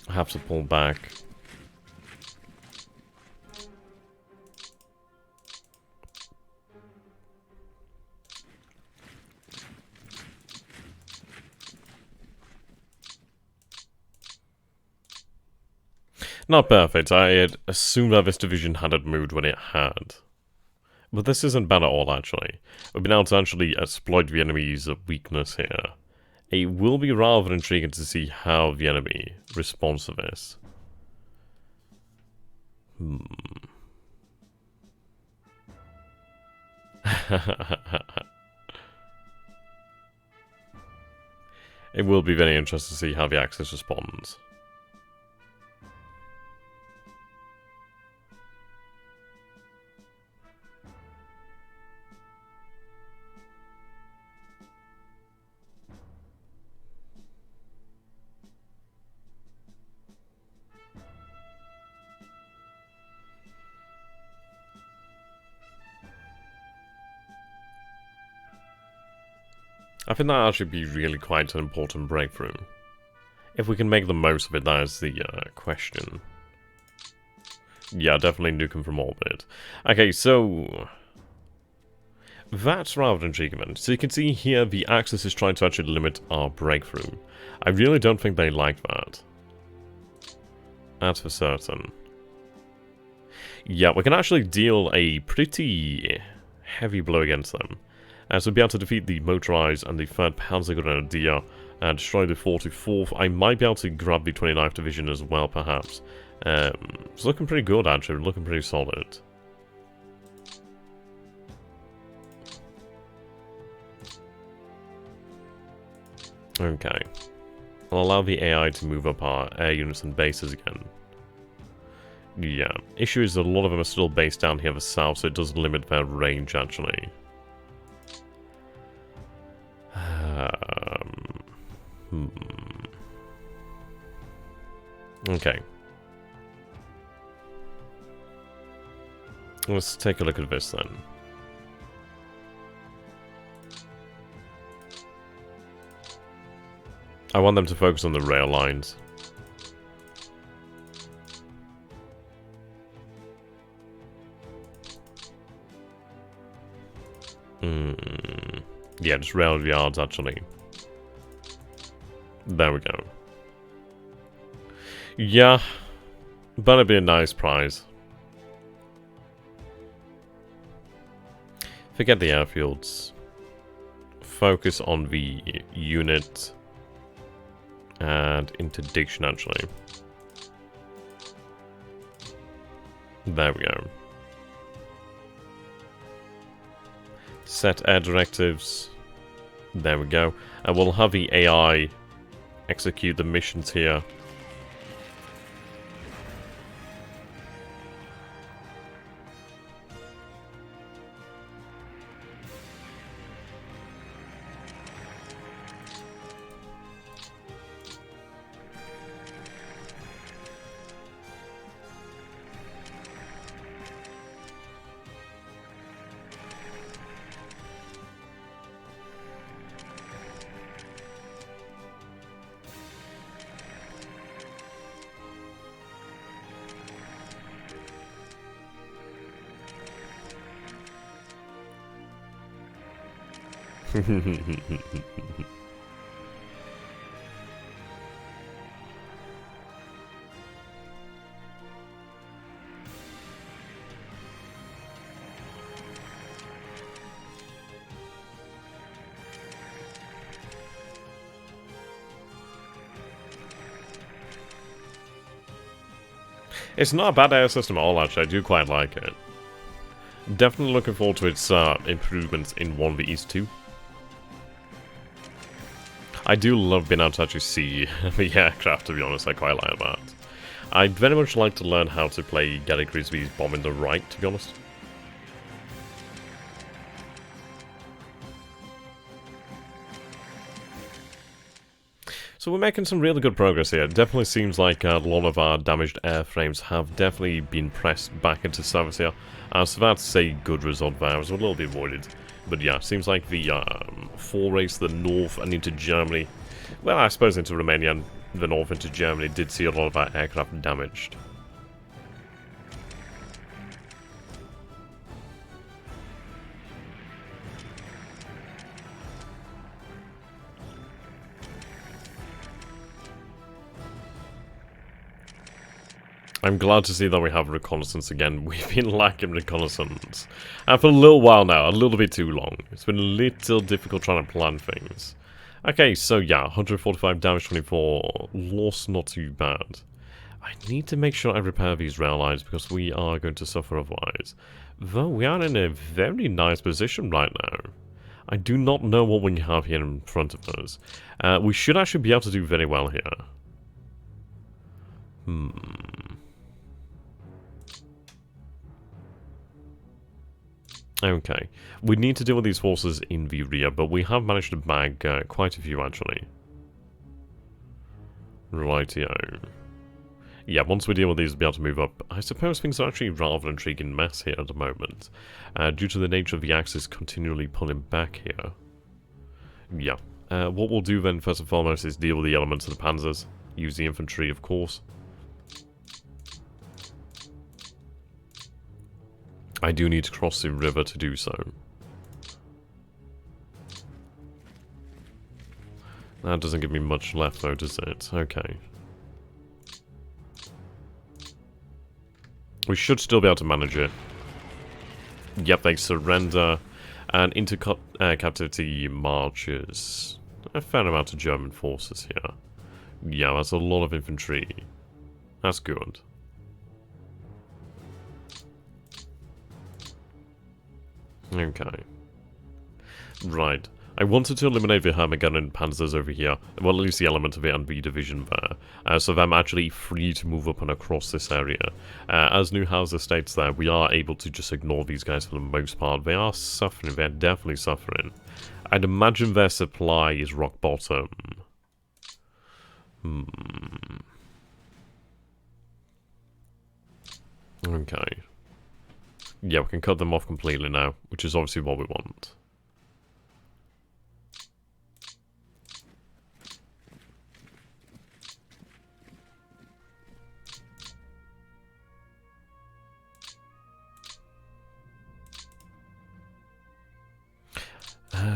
I have to pull back. Not perfect. I had assumed that this division hadn't moved when it had. But this isn't bad at all, actually. We've been able to actually exploit the enemy's weakness here. It will be rather intriguing to see how the enemy responds to this. It will be very interesting to see how the Axis responds. I think that actually be really quite an important breakthrough. If we can make the most of it, that is the question. Yeah, definitely nuke him from orbit. Okay, so that's rather intriguing then. So you can see here the Axis is trying to actually limit our breakthrough. I really don't think they like that. That's for certain. Yeah, we can actually deal a pretty heavy blow against them. So we'll be able to defeat the Motorized and the 3rd Panzergrenadier and destroy the 44th. I might be able to grab the 29th Division as well, perhaps. It's looking pretty good, actually. Looking pretty solid. Okay. I'll allow the AI to move up our air units and bases again. Yeah. Issue is that a lot of them are still based down here in the south, so it does limit their range, actually. Okay. Let's take a look at this then. I want them to focus on the rail lines. Yeah, just rail yards, actually. There we go. Yeah, but it'd be a nice prize. Forget the airfields. Focus on the unit and interdiction, actually. There we go. Set air directives. There we go. And we'll have the AI execute the missions here. It's not a bad air system at all, actually. I do quite like it. Definitely looking forward to its improvements in 1v East 2. I do love being able to actually see the aircraft, to be honest. I quite like that. I'd very much like to learn how to play Gary Grisby's Bomb in the Right, to be honest. So we're making some really good progress here. It definitely seems like a lot of our damaged airframes have definitely been pressed back into service here. So that's a good result there. I was a little bit worried. But yeah, it seems like the forays to the north and into Germany, well, I suppose into Romania and the north into Germany, did see a lot of our aircraft damaged. I'm glad to see that we have reconnaissance again. We've been lacking reconnaissance. And for a little while now, a little bit too long. It's been a little difficult trying to plan things. Okay, so yeah, 145 damage, 24. Loss not too bad. I need to make sure I repair these rail lines because we are going to suffer otherwise. Though we are in a very nice position right now. I do not know what we have here in front of us. We should actually be able to do very well here. Okay, we need to deal with these forces in the rear, but we have managed to bag quite a few actually. Rightio. Yeah, once we deal with these, we'll be able to move up. I suppose things are actually rather intriguing mess here at the moment, due to the nature of the axis continually pulling back here. Yeah. What we'll do then, first and foremost, is deal with the elements of the panzers. Use the infantry, of course. I do need to cross the river to do so. That doesn't give me much left though, does it? Okay. We should still be able to manage it. Yep, they surrender. And into captivity marches a fair amount of German forces here. Yeah, that's a lot of infantry. That's good. Okay. Right. I wanted to eliminate the Hermagun and Panzers over here. Well, at least the element of it and B division there. So I'm actually free to move up and across this area. As Neuhauser states there, we are able to just ignore these guys for the most part. They are suffering. They're definitely suffering. I'd imagine their supply is rock bottom. Okay. Yeah, we can cut them off completely now, which is obviously what we want.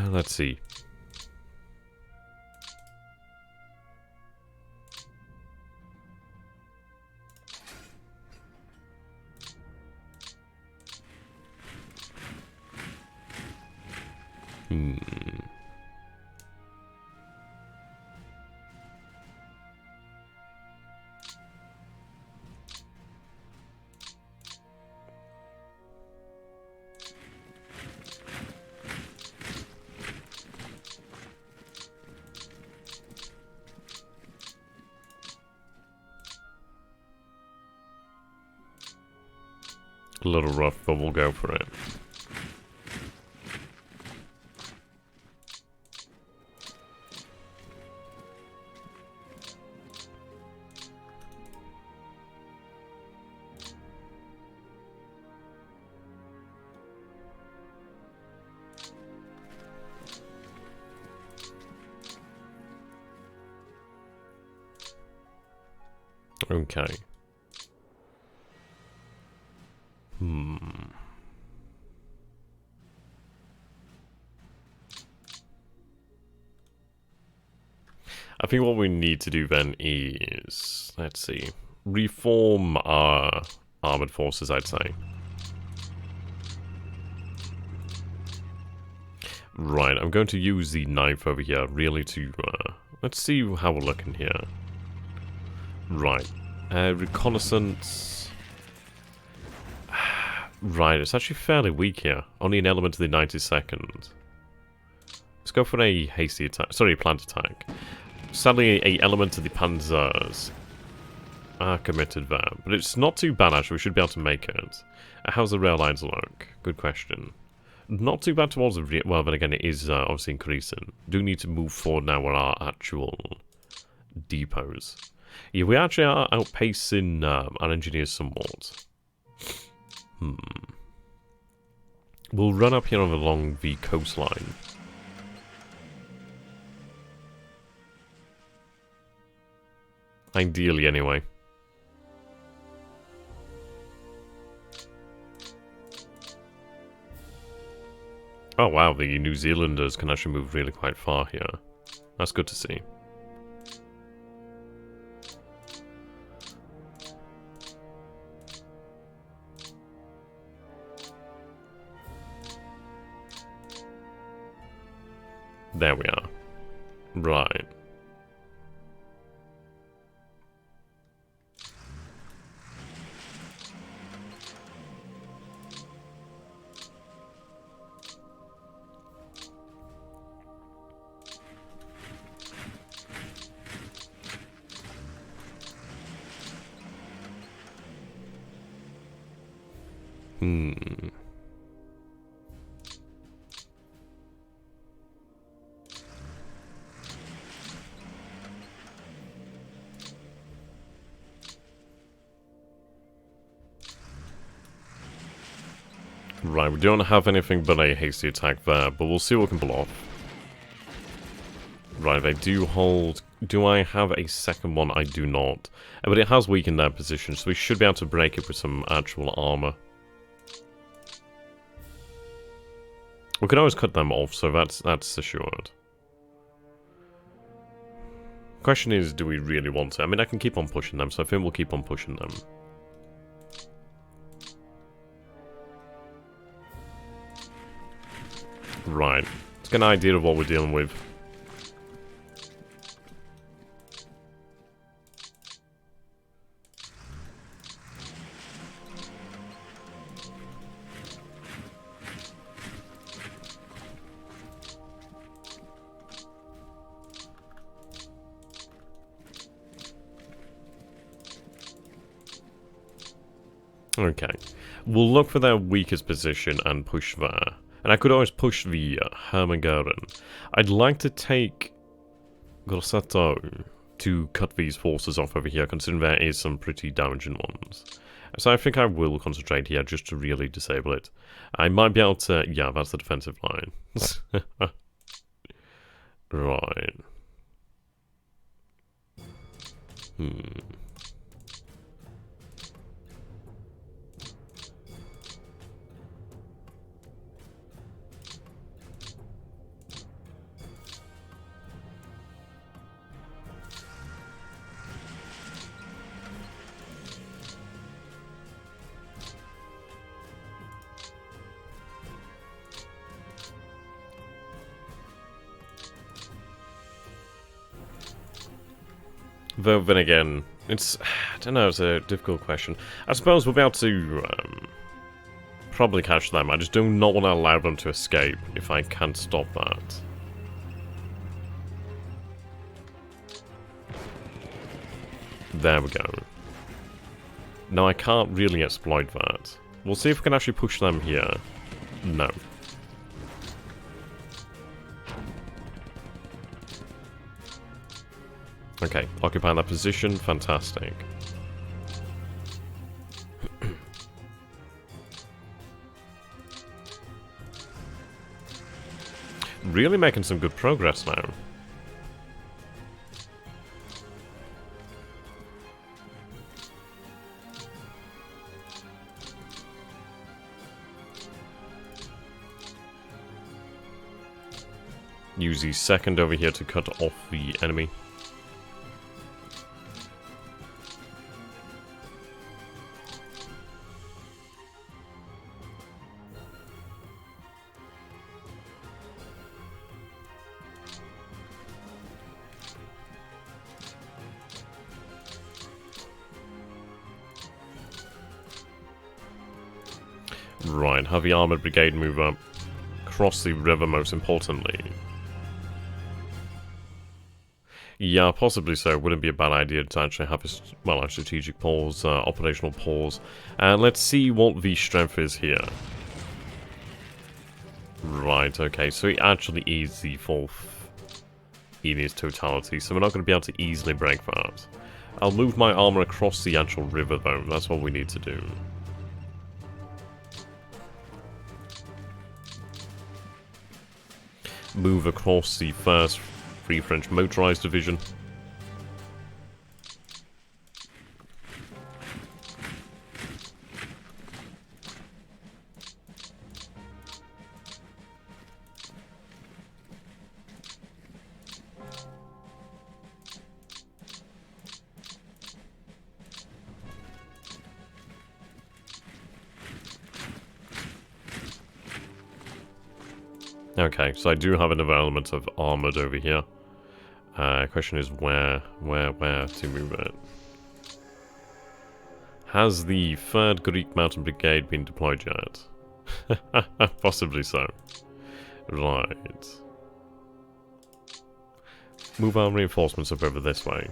Let's see. A little rough, but we'll go for it. Okay. I think what we need to do then is, let's see, reform our armored forces, I'd say. Right, I'm going to use the knife over here, really to, let's see how we're looking here. Right, reconnaissance. Right, it's actually fairly weak here. Only an element of the 92nd. Let's go for a hasty attack, sorry, plant attack. Sadly, a element of the Panzers are committed there, but it's not too bad actually, we should be able to make it. How's the rail lines look? Good question. Not too bad towards the well, then again, it is obviously increasing. Do need to move forward now with our actual depots. Yeah, we actually are outpacing our engineers somewhat. We'll run up here along the coastline. Ideally, anyway. Oh wow, the New Zealanders can actually move really quite far here. That's good to see. There we are. Right. Right, we don't have anything but a hasty attack there, but we'll see what we can pull off. Right, they do hold... Do I have a second one? I do not. But it has weakened their position, so we should be able to break it with some actual armor. We can always cut them off, so that's assured. Question is, do we really want to? I mean, I can keep on pushing them, so I think we'll keep on pushing them. Right. Let's get an idea of what we're dealing with. Okay. We'll look for their weakest position and push there. And I could always push the Hermageren. I'd like to take Grosseto to cut these forces off over here, considering there is some pretty damaging ones. So I think I will concentrate here just to really disable it. I might be able to... Yeah, that's the defensive line. Right. Though, then again, it's... I don't know, it's a difficult question. I suppose we'll be able to probably catch them. I just do not want to allow them to escape if I can't stop that. There we go. No, I can't really exploit that. We'll see if we can actually push them here. No. Okay, occupying that position, fantastic. Really making some good progress now. Use the second over here to cut off the enemy. Right, have the armoured brigade move up. Cross the river, most importantly. Yeah, possibly so. Wouldn't be a bad idea to actually have a strategic pause, operational pause. And let's see what the strength is here. Right, okay, so it actually is the fourth in its totality, so we're not going to be able to easily break that. I'll move my armor across the actual river, though. That's what we need to do. Move across the first Free French Motorized Division. Okay, so I do have another element of armored over here. Question is where to move it. Has the 3rd Greek Mountain Brigade been deployed yet? Possibly so. Right. Move our reinforcements up over this way.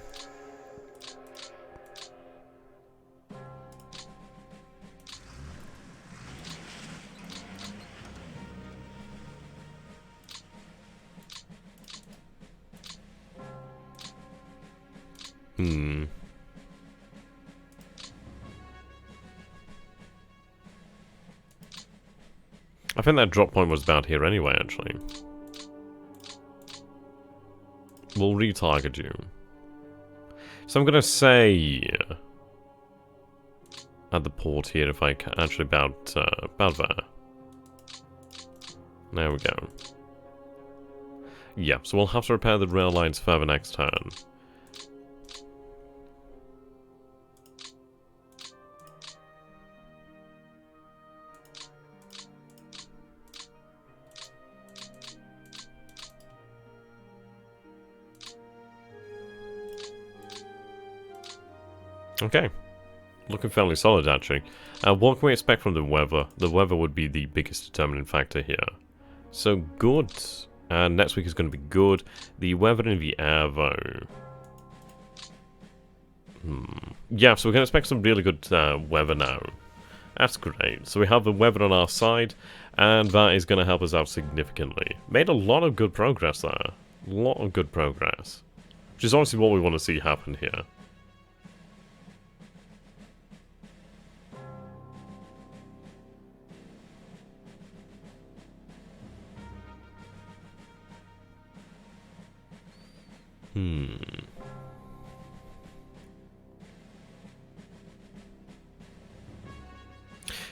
I think that drop point was about here anyway, actually. We'll retarget you. So I'm gonna say at the port here, if I can, actually about there. There we go. Yeah, so we'll have to repair the rail lines further next turn. Okay. Looking fairly solid, actually. What can we expect from the weather? The weather would be the biggest determining factor here. So, good. And next week is going to be good. The weather in the air, though. Yeah, so we're going to expect some really good weather now. That's great. So we have the weather on our side, and that is going to help us out significantly. Made a lot of good progress there. A lot of good progress. Which is honestly what we want to see happen here.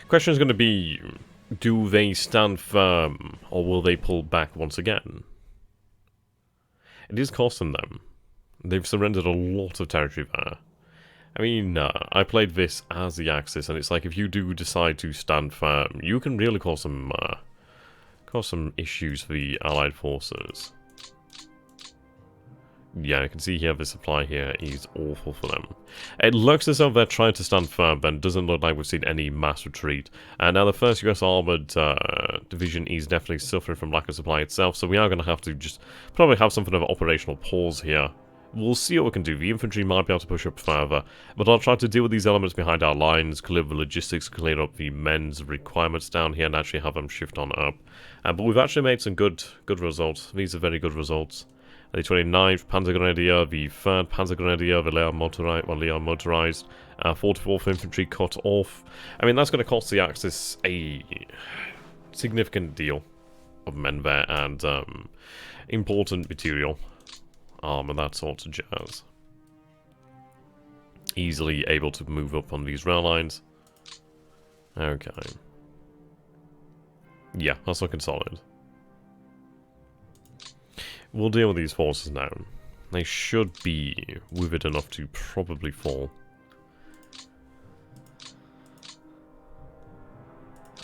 Question is going to be, do they stand firm, or will they pull back once again? It is costing them. They've surrendered a lot of territory there. I mean, I played this as the Axis, and it's like if you do decide to stand firm, you can really cause some issues for the Allied forces. Yeah, I can see here the supply here is awful for them. It looks as though they're trying to stand firm, but it doesn't look like we've seen any mass retreat. And now the 1st US Armoured Division is definitely suffering from lack of supply itself, so we are going to have to just probably have something of an operational pause here. We'll see what we can do. The infantry might be able to push up further, but I'll try to deal with these elements behind our lines, clear the logistics, clear up the men's requirements down here, and actually have them shift on up. But we've actually made some good results. These are very good results. The 29th Panzergrenadier, the 3rd Panzergrenadier, the Leon motorized, 44th Infantry cut off. I mean, that's going to cost the Axis a significant deal of men there, and important material, and that sort of jazz. Easily able to move up on these rail lines. Okay. Yeah, that's looking solid. We'll deal with these forces now. They should be withered enough to probably fall.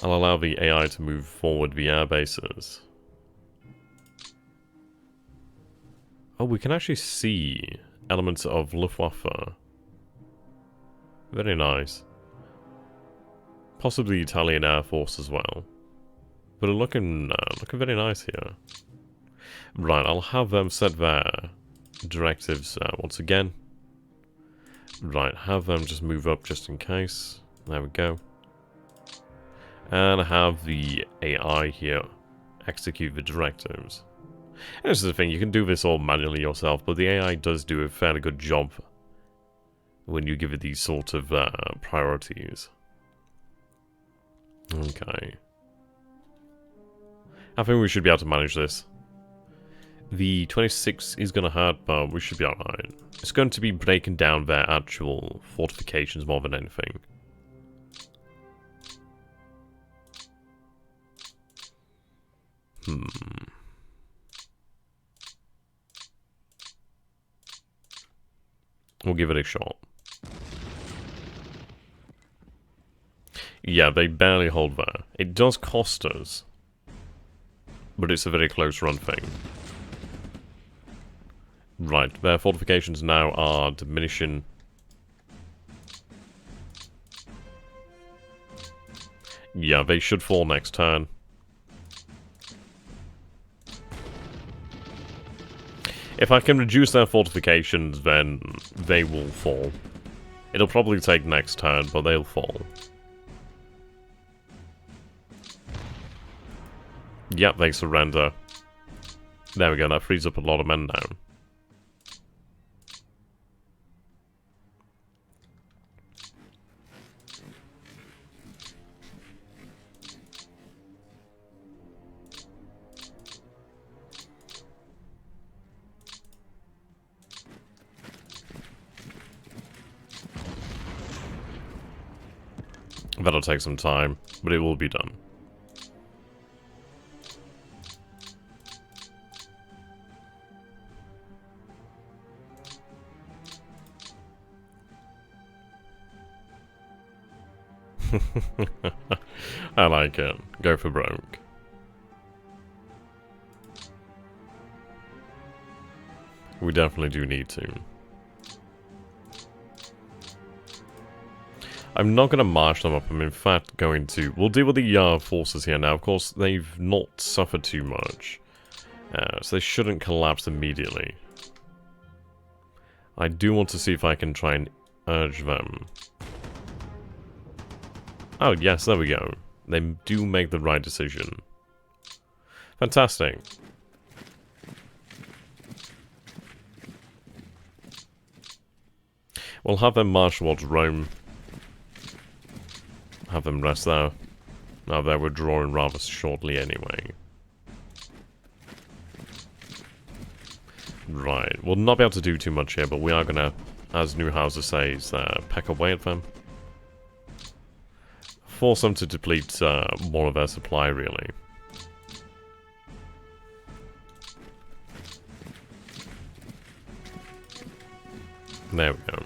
I'll allow the AI to move forward the air bases. Oh, we can actually see elements of Luftwaffe. Very nice. Possibly Italian Air Force as well. But looking very nice here. Right, I'll have them set their directives once again. Right, have them just move up just in case. There we go. And have the AI here execute the directives. And this is the thing, you can do this all manually yourself, but the AI does do a fairly good job when you give it these sort of priorities. Okay. I think we should be able to manage this. The 26 is going to hurt, but we should be alright. It's going to be breaking down their actual fortifications more than anything. We'll give it a shot. Yeah, they barely hold there. It does cost us. but it's a very close run thing. Right, their fortifications now are diminishing. Yeah, they should fall next turn. If I can reduce their fortifications, then they will fall. It'll probably take next turn, but they'll fall. Yep, they surrender. There we go, that frees up a lot of men now. That'll take some time, but it will be done. I like it. Go for broke. We definitely do need to. I'm not going to march them up. I'm in fact going to... We'll deal with the forces here now. Of course, they've not suffered too much. So they shouldn't collapse immediately. I do want to see if I can try and urge them. Oh, yes, there we go. They do make the right decision. Fantastic. We'll have them march towards Rome. Have them rest there. Now they're withdrawing rather shortly anyway. Right, we'll not be able to do too much here, but we are gonna, as Newhouser says, peck away at them. Force them to deplete more of their supply, really. There we go.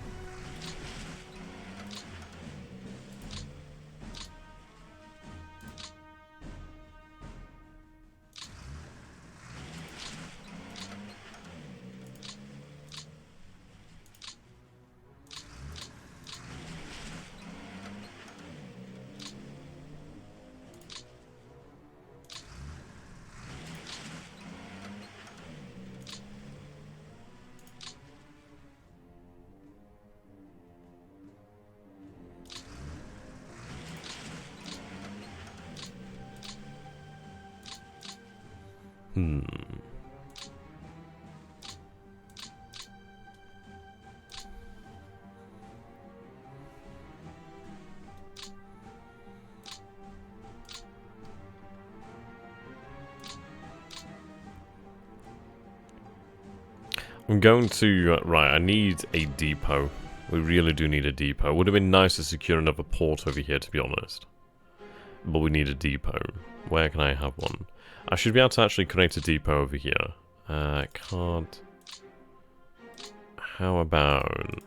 I'm going to... right, I need a depot. We really do need a depot. Would have been nice to secure another port over here, to be honest. But we need a depot. Where can I have one? I should be able to actually create a depot over here. I can't... How about...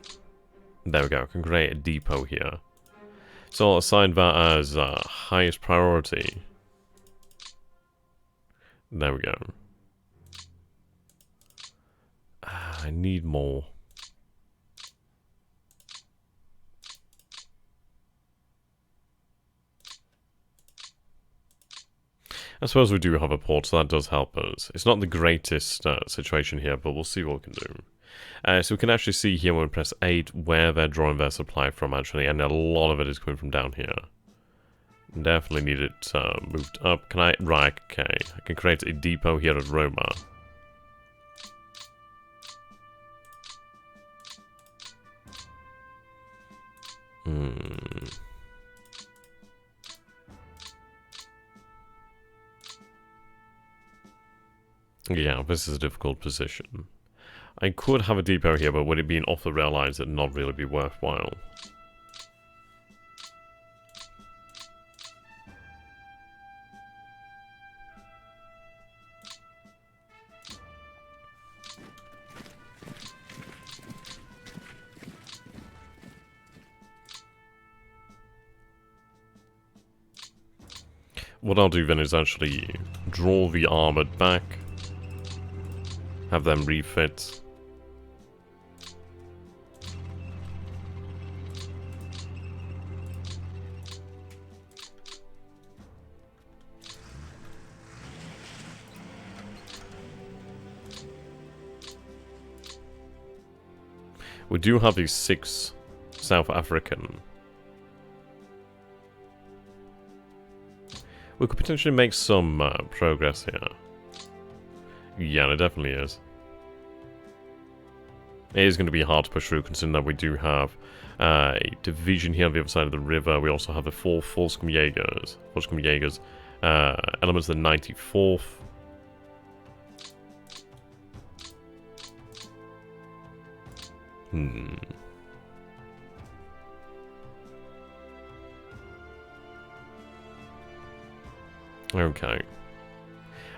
There we go, I can create a depot here. So I'll assign that as highest priority. There we go. I need more. I suppose we do have a port, so that does help us. It's not the greatest situation here, but we'll see what we can do. So we can actually see here when we press 8 where they're drawing their supply from, actually, and a lot of it is coming from down here. Definitely need it moved up. Can I? Right, okay. I can create a depot here at Roma. Yeah, this is a difficult position. I could have a depot here, but would it be an off-the-rail lines that not really be worthwhile? What I'll do then is actually draw the armored back. Have them refit. We do have these 6 South African. We could potentially make some progress here. Yeah, it definitely is. It is going to be hard to push through considering that we do have a division here on the other side of the river. We also have the 4 Volkskamjägers. Elements of the 94th. Okay.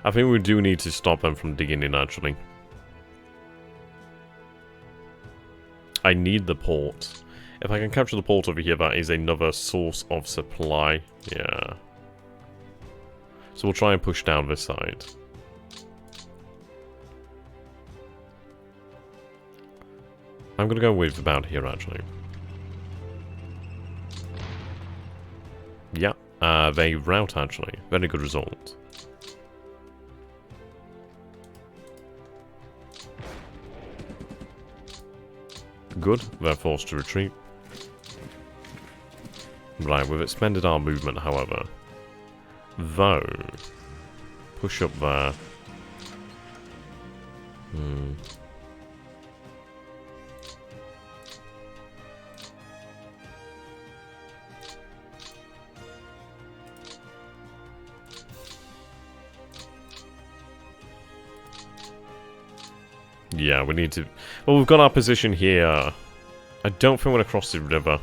I think we do need to stop them from digging in, actually. I need the port. If I can capture the port over here, that is another source of supply. Yeah. So we'll try and push down this side. I'm going to go with about here, actually. Yeah, they route, actually. Very good result. Good, they're forced to retreat. Right, we've expended our movement, however. Though, push up there. Yeah, we need to... Well, we've got our position here. I don't think we're going to cross the river.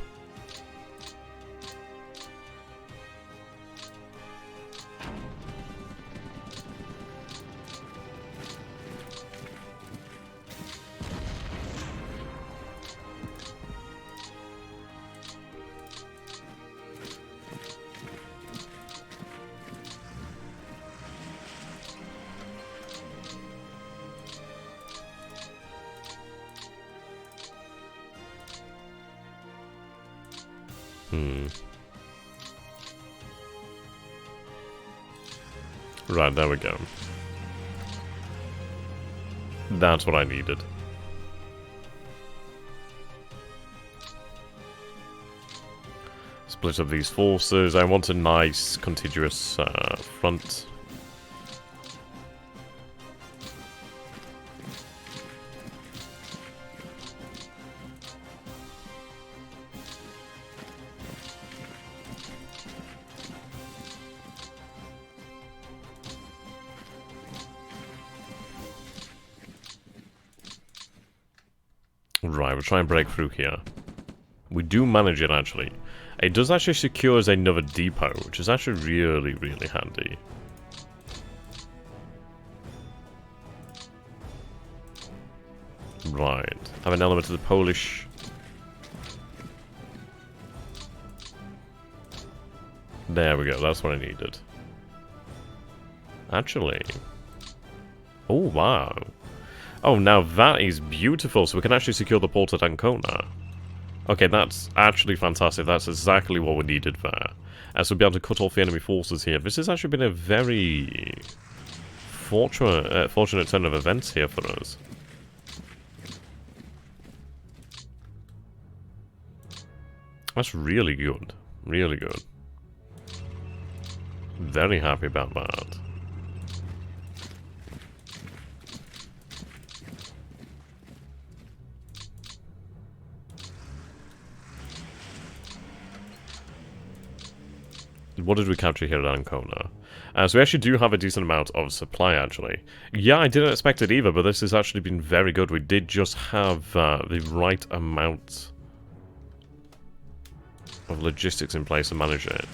Right, there we go. That's what I needed. Split up these forces. I want a nice, contiguous front. Right, we'll try and break through here. We do manage it, actually. It does actually secure us another depot, which is actually really, really handy. Right. Have an element of the Polish. There we go, that's what I needed. Actually. Oh, wow. Oh, now that is beautiful, so we can actually secure the port at Ancona. Okay, that's actually fantastic. That's exactly what we needed there. So we'll be able to cut off the enemy forces here. This has actually been a very fortunate turn of events here for us. That's really good. Really good. Very happy about that. What did we capture here at Ancona? So we actually do have a decent amount of supply, actually. Yeah, I didn't expect it either, but this has actually been very good. We did just have the right amount of logistics in place to manage it.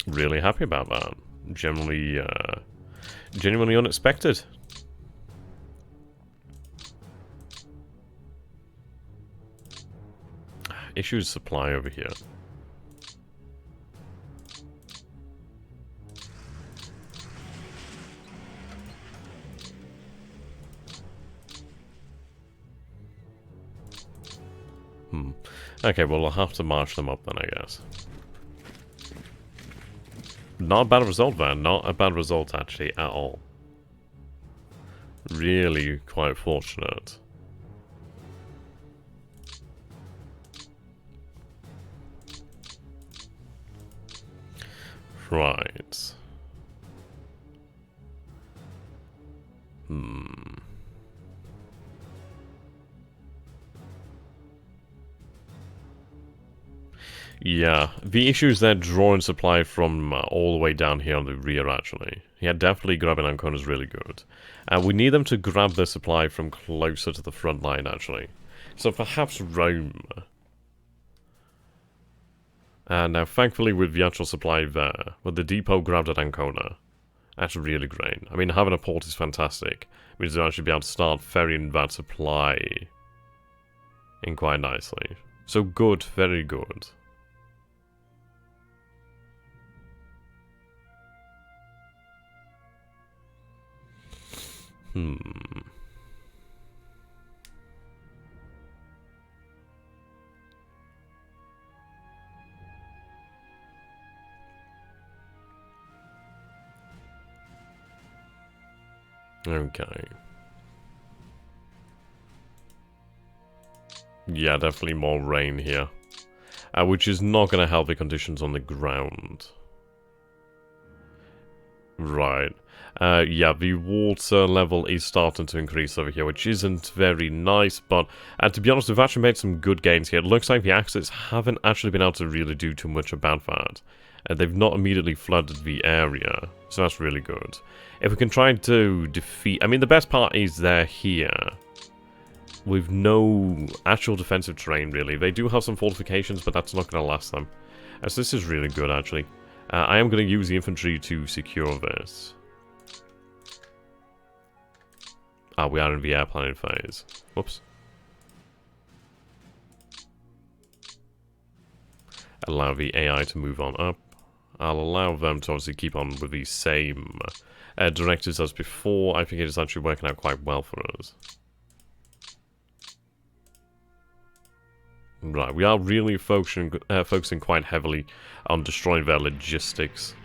Really happy about that. Genuinely unexpected. issues supply over here. Okay, well, I'll have to march them up then, I guess. Not a bad result, Van. Not a bad result, actually, at all. Really quite fortunate. Right. Yeah, the issue is they're drawing supply from all the way down here on the rear, actually. Yeah, definitely grabbing Ancona is really good. We need them to grab the supply from closer to the front line, actually. So perhaps Rome. Now, thankfully, with the actual supply there, with the depot grabbed at Ancona, that's really great. I mean, having a port is fantastic. It means they'll actually be able to start ferrying that supply in quite nicely. So good, very good. Okay. Yeah, definitely more rain here. Which is not going to help the conditions on the ground. Right. Yeah, the water level is starting to increase over here, which isn't very nice, but to be honest, we've actually made some good gains here. It looks like the Axis haven't actually been able to really do too much about that. They've not immediately flooded the area, so that's really good. If we can try to defeat... I mean, the best part is they're here, with no actual defensive terrain, really. They do have some fortifications, but that's not going to last them. So this is really good, actually. I am going to use the infantry to secure this. We are in the air planning phase. Whoops. Allow the AI to move on up. I'll allow them to obviously keep on with the same directives as before. I think it is actually working out quite well for us. Right, we are really focusing quite heavily on destroying their logistics.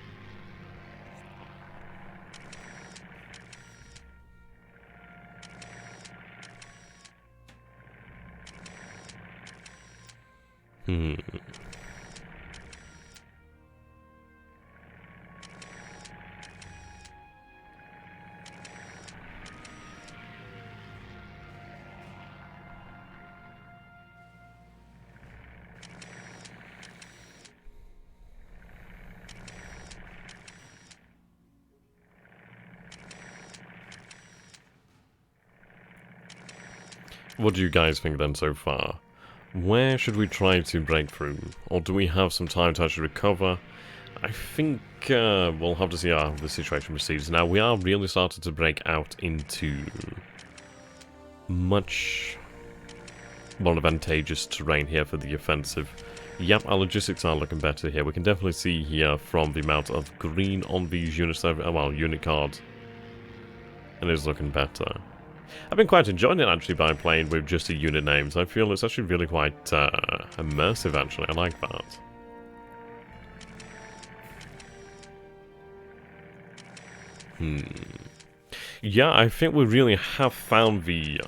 What do you guys think then so far? Where should we try to break through? Or do we have some time to actually recover? I think we'll have to see how the situation proceeds. Now, we are really starting to break out into much more advantageous terrain here for the offensive. Yep, our logistics are looking better here. We can definitely see here from the amount of green on these units, well, unit cards. It is looking better. I've been quite enjoying it, actually, by playing with just the unit names. I feel it's actually really quite immersive, actually. I like that. Yeah, I think we really have found the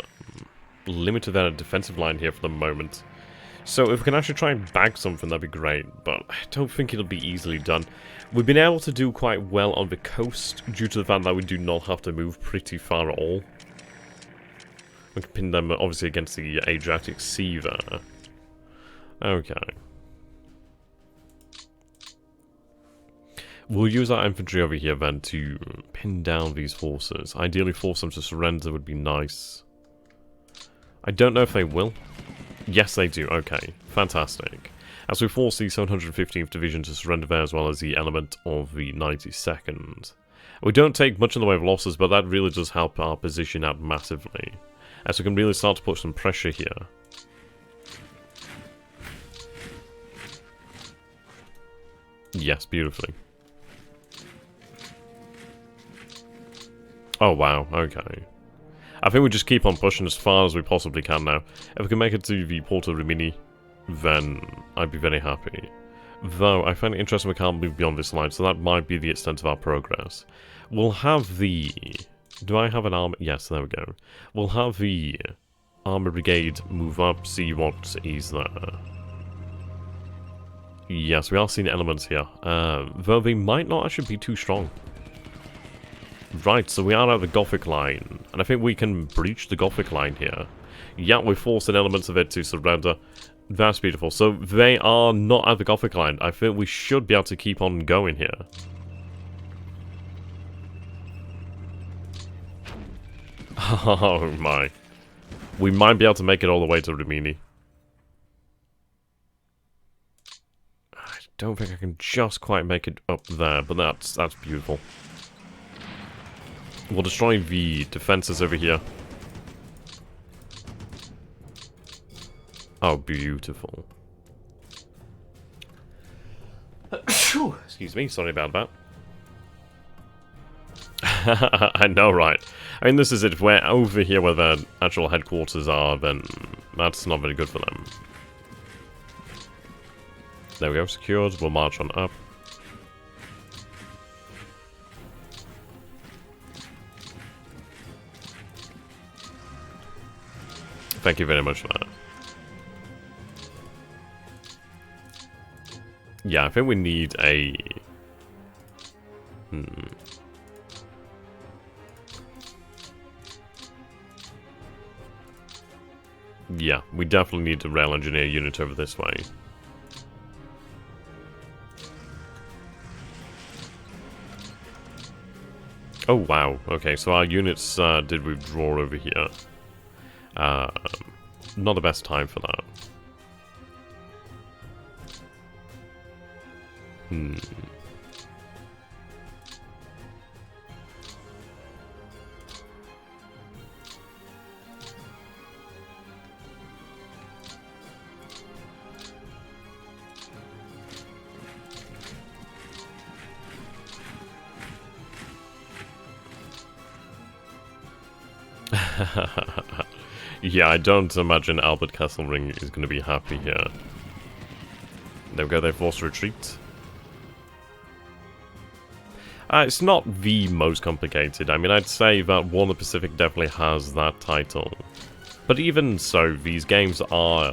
limit of their defensive line here for the moment. So if we can actually try and bag something, that'd be great. But I don't think it'll be easily done. We've been able to do quite well on the coast due to the fact that we do not have to move pretty far at all. We can pin them, obviously, against the Adriatic Sea there. Okay. We'll use our infantry over here, then, to pin down these forces. Ideally, force them to surrender would be nice. I don't know if they will. Yes, they do. Okay. Fantastic. As we force the 715th Division to surrender there, as well as the element of the 92nd. We don't take much in the way of losses, but that really does help our position out massively. So we can really start to put some pressure here. Yes, beautifully. Oh, wow, okay. I think we just keep on pushing as far as we possibly can now. If we can make it to the Porto Rimini, then I'd be very happy. Though, I find it interesting we can't move beyond this line, so that might be the extent of our progress. We'll have the... Do I have an army? Yes, there we go. We'll have the armor brigade move up, see what is there. Yes, we are seeing elements here. Though they might not actually be too strong. Right, so we are at the Gothic line. And I think we can breach the Gothic line here. Yeah, we're forcing elements of it to surrender. That's beautiful. So they are not at the Gothic line. I think we should be able to keep on going here. Oh my. We might be able to make it all the way to Rimini. I don't think I can just quite make it up there, but that's beautiful. We'll destroy the defenses over here. Oh, beautiful. Excuse me, sorry about that. I know, right? I mean, this is it. If we're over here where their actual headquarters are, then that's not very good for them. There we go, secured. We'll march on up. Thank you very much for that. Yeah, I think we need a... Yeah, we definitely need a rail engineer unit over this way. Oh, wow. Okay, so our units did withdraw over here. Not the best time for that. Yeah, I don't imagine Albert Kesselring is going to be happy here. There we go, they forced retreat. It's not the most complicated. I mean, I'd say that Warner Pacific definitely has that title. But even so, these games are...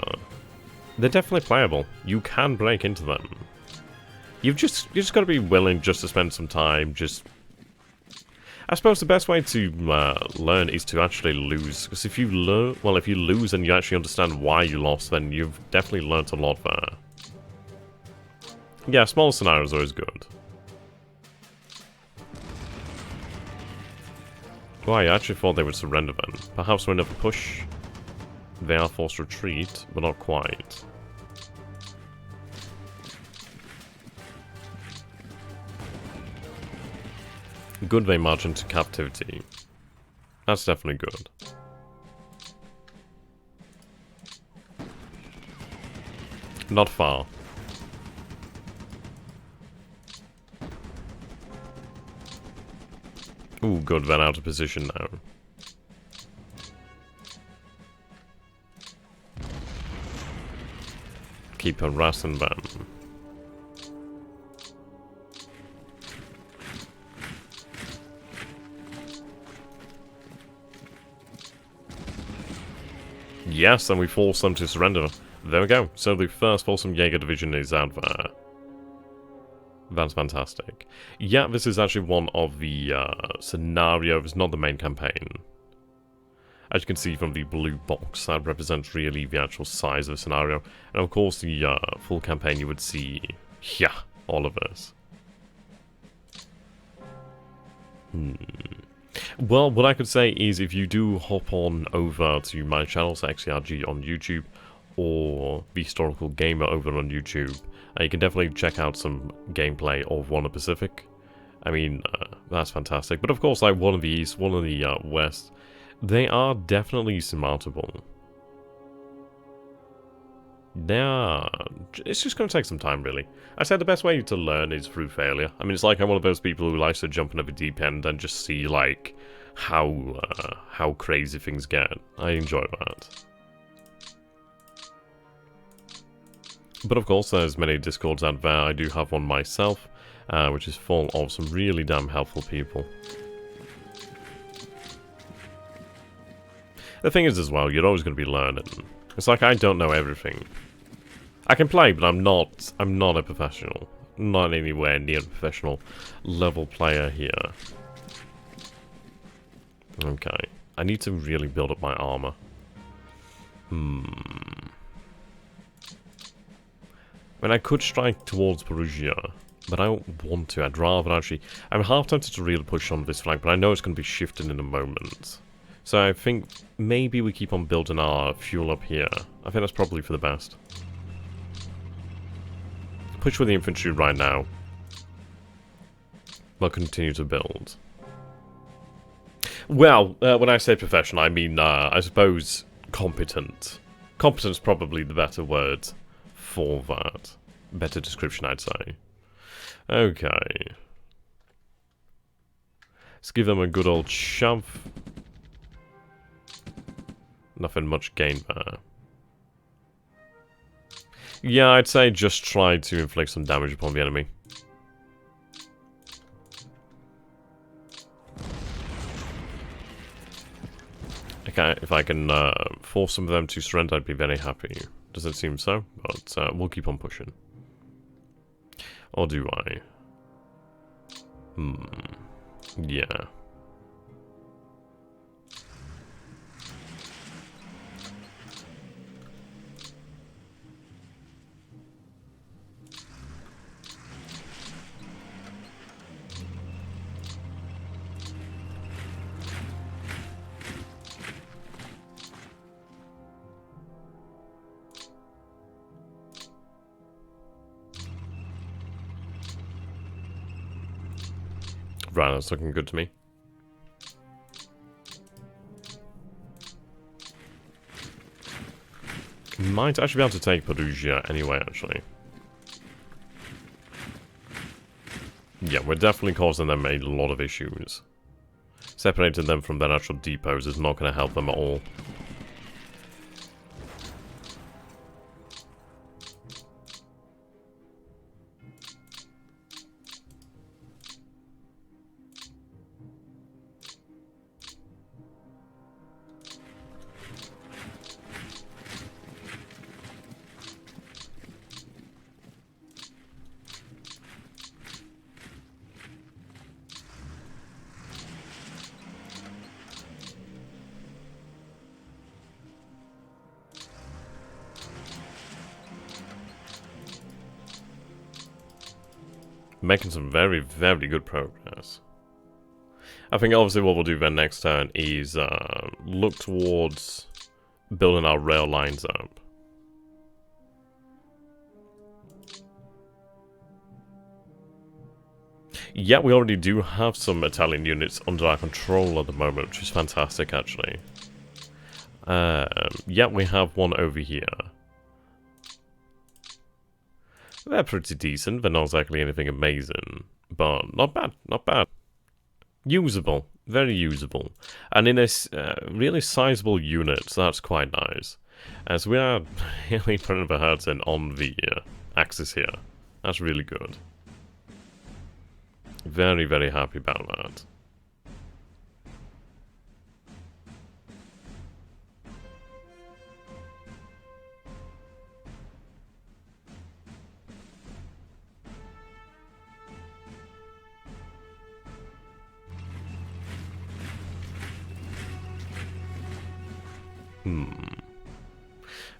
They're definitely playable. You can break into them. You just got to be willing just to spend some time, just... I suppose the best way to learn is to actually lose. Because if you learn... Well, if you lose and you actually understand why you lost, then you've definitely learnt a lot there. Yeah, smaller scenarios are always good. Well, I actually thought they would surrender then. Perhaps we'll never push. They are forced retreat, but not quite. Good they march into captivity. That's definitely good. Not far. Ooh, good, they're out of position now. Keep harassing them. Yes, and we force them to surrender. There we go. So the first Folsom Jaeger division is out there. That's fantastic. Yeah, this is actually one of the scenarios, not the main campaign. As you can see from the blue box, that represents really the actual size of the scenario. And of course, the full campaign, you would see, yeah, all of this. Well, what I could say is if you do hop on over to my channel, so XTRG on YouTube, or The Historical Gamer over on YouTube, you can definitely check out some gameplay of Warner Pacific. I mean, that's fantastic. But of course, like one of the East, one of the West, they are definitely surmountable. It's just going to take some time, really. I said the best way to learn is through failure. I mean, it's like I'm one of those people who likes to jump in at the deep end and just see, like, how crazy things get. I enjoy that. But of course, there's many Discords out there. I do have one myself, which is full of some really damn helpful people. The thing is as well, you're always going to be learning. It's like I don't know everything. I can play, but I'm not a professional. Not anywhere near a professional level player here. Okay. I need to really build up my armor. I mean, I could strike towards Perugia, but I don't want to. I'd rather actually... I'm half tempted to really push on this flank, but I know it's going to be shifting in a moment. So I think maybe we keep on building our fuel up here. I think that's probably for the best. Push with the infantry right now. We'll continue to build. Well, when I say professional, I mean, I suppose, competent. Competent's probably the better word for that. Better description, I'd say. Okay. Let's give them a good old shove. Nothing much gained there. Yeah, I'd say just try to inflict some damage upon the enemy. Okay, if I can force some of them to surrender, I'd be very happy. Doesn't seem so, but we'll keep on pushing. Or do I? Yeah. Right, that's looking good to me. Might actually be able to take Perugia anyway, actually. Yeah, we're definitely causing them a lot of issues. Separating them from their actual depots is not going to help them at all. Making some very, very good progress. I think obviously what we'll do then next turn is look towards building our rail lines up. Yeah, we already do have some Italian units under our control at the moment, which is fantastic actually. Yeah, we have one over here. They're pretty decent, they're not exactly anything amazing, but not bad, not bad. Usable, very usable. And in a really sizable unit, so that's quite nice. As we are really putting the hurting on the axis here. That's really good. Very, very happy about that.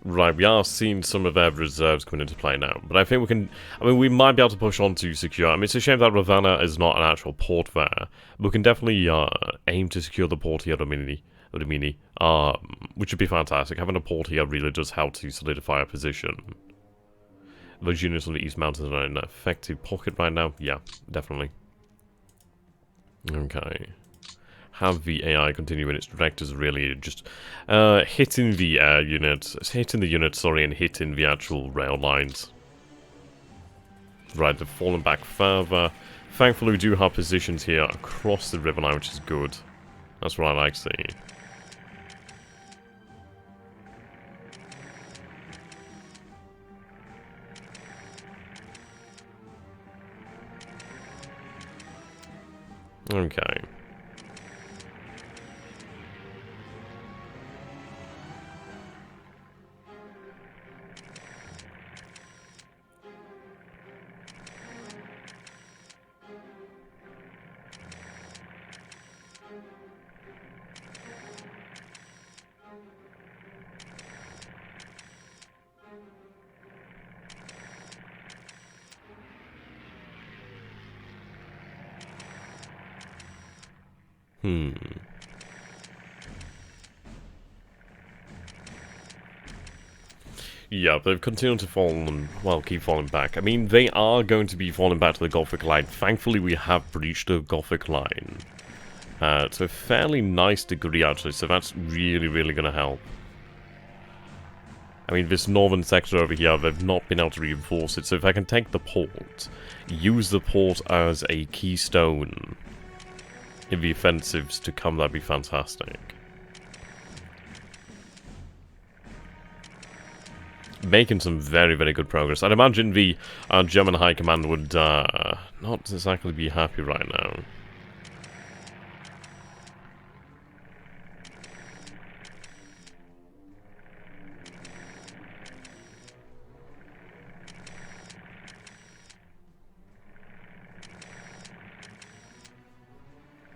Right, we are seeing some of their reserves coming into play now, but I think we can... I mean, we might be able to push on to secure... I mean, it's a shame that Ravenna is not an actual port there, but we can definitely aim to secure the port here at Rimini, which would be fantastic. Having a port here really does help to solidify our position. Those units on the East Mountains are in an effective pocket right now. Yeah, definitely. Okay. have the AI continue in its directives, really just hitting the units, and hitting the actual rail lines. Right, they've fallen back further. Thankfully, we do have positions here across the river line, which is good. That's what I like to see. Okay. Yeah, they've continued to fall and, well, keep falling back. I mean, they are going to be falling back to the Gothic line. Thankfully, we have breached the Gothic line. To a fairly nice degree, actually, so that's really, really going to help. I mean, this northern sector over here, they've not been able to reinforce it, so if I can take the port, use the port as a keystone in the offensives to come, that'd be fantastic. Making some very, very good progress. I'd imagine the German High Command would not exactly be happy right now.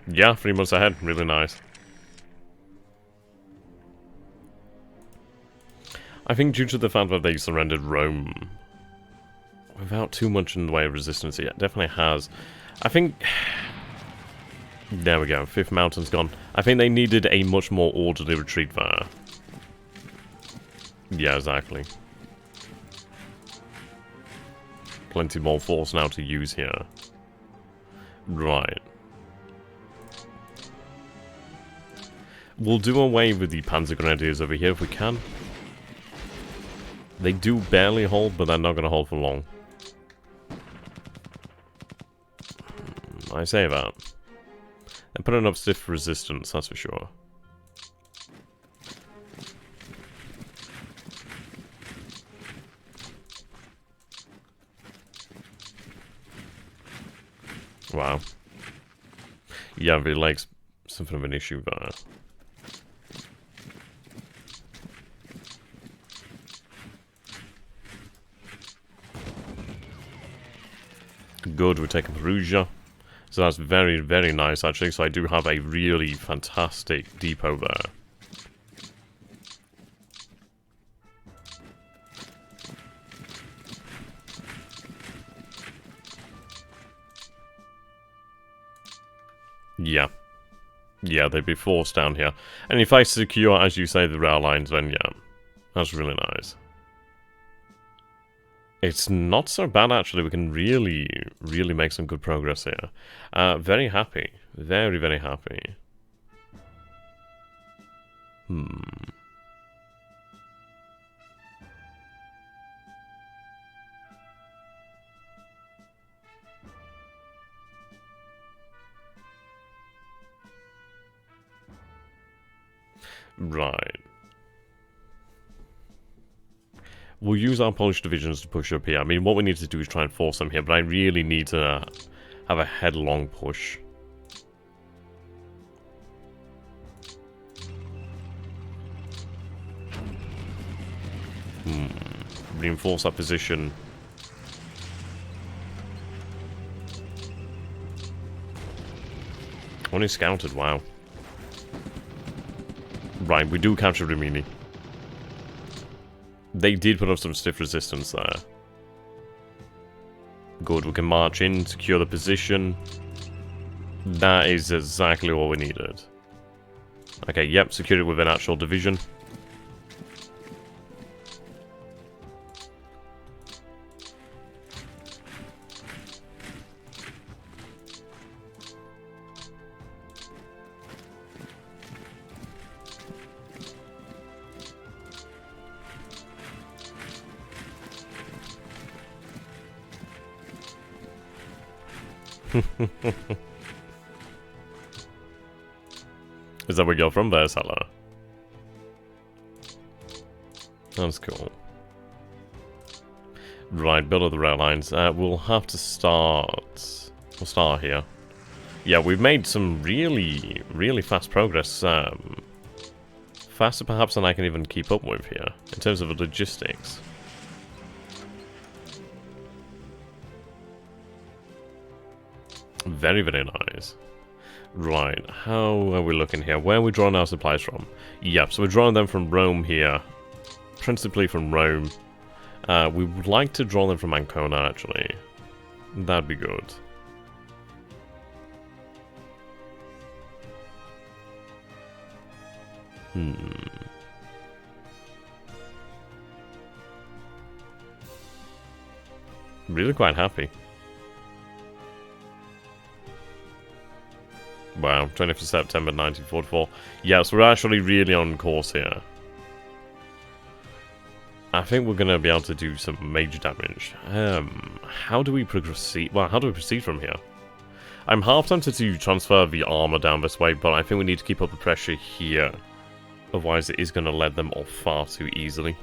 Yeah, 3 months ahead. Really nice. I think due to the fact that they surrendered Rome without too much in the way of resistance, it definitely has. I think... There we go, 5th Mountain's gone. I think they needed a much more orderly retreat there. Yeah, exactly. Plenty more force now to use here. Right. We'll do away with the Panzer Grenadiers over here if we can. They do barely hold, but they're not going to hold for long. I say that. They're putting up stiff resistance, that's for sure. Wow. Yeah, the leg's something of an issue there. Good, we're taking Perugia. So that's very, very nice, actually. So I do have a really fantastic depot there. Yeah. Yeah, they'd be forced down here. And if I secure, as you say, the rail lines, then yeah. That's really nice. It's not so bad, actually. We can really, really make some good progress here. Very happy. Very, very happy. Right. We'll use our Polish divisions to push up here. I mean, what we need to do is try and force them here, but I really need to have a headlong push. Reinforce that position. Only scouted, wow. Right, we do capture Rimini. They did put up some stiff resistance there. Good, we can march in, secure the position. That is exactly what we needed. Okay, yep, secure it with an actual division. Is that where you're from there, Salah? That's cool. Right, build up the rail lines. We'll have to start... We'll start here. Yeah, we've made some really, really fast progress. Faster perhaps than I can even keep up with here, in terms of logistics. Very, very nice. Right, how are we looking here? Where are we drawing our supplies from? Yep, so we're drawing them from Rome here. Principally from Rome. We would like to draw them from Ancona, actually. That'd be good. Really quite happy. Wow, 20th of September 1944. Yes, we're actually really on course here. I think we're going to be able to do some major damage. How do we proceed? Well, how do we proceed from here? I'm half tempted to transfer the armor down this way, but I think we need to keep up the pressure here. Otherwise, it is going to let them off far too easily.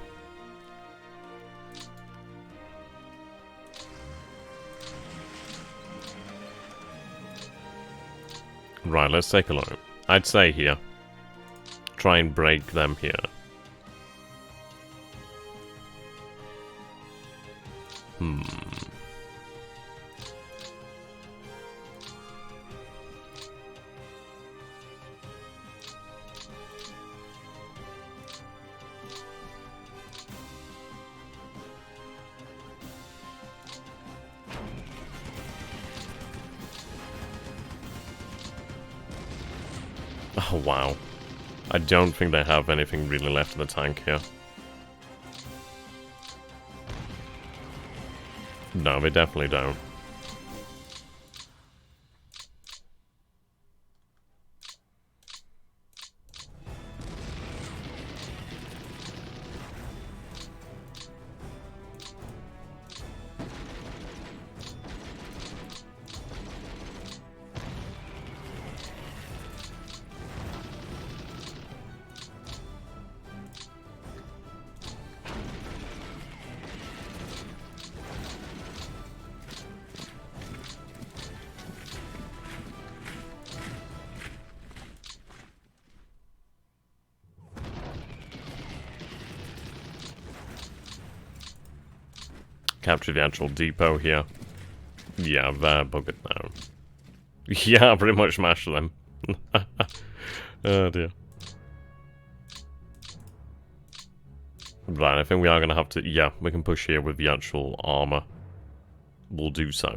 Right, let's take a look. I'd say here. Try and break them here. Oh, wow. I don't think they have anything really left in the tank here. No, they definitely don't. Capture the actual depot here. Yeah, they're buggered now. Yeah, pretty much smash them. Oh dear. Right, I think we are going to have to... Yeah, we can push here with the actual armor. We'll do so.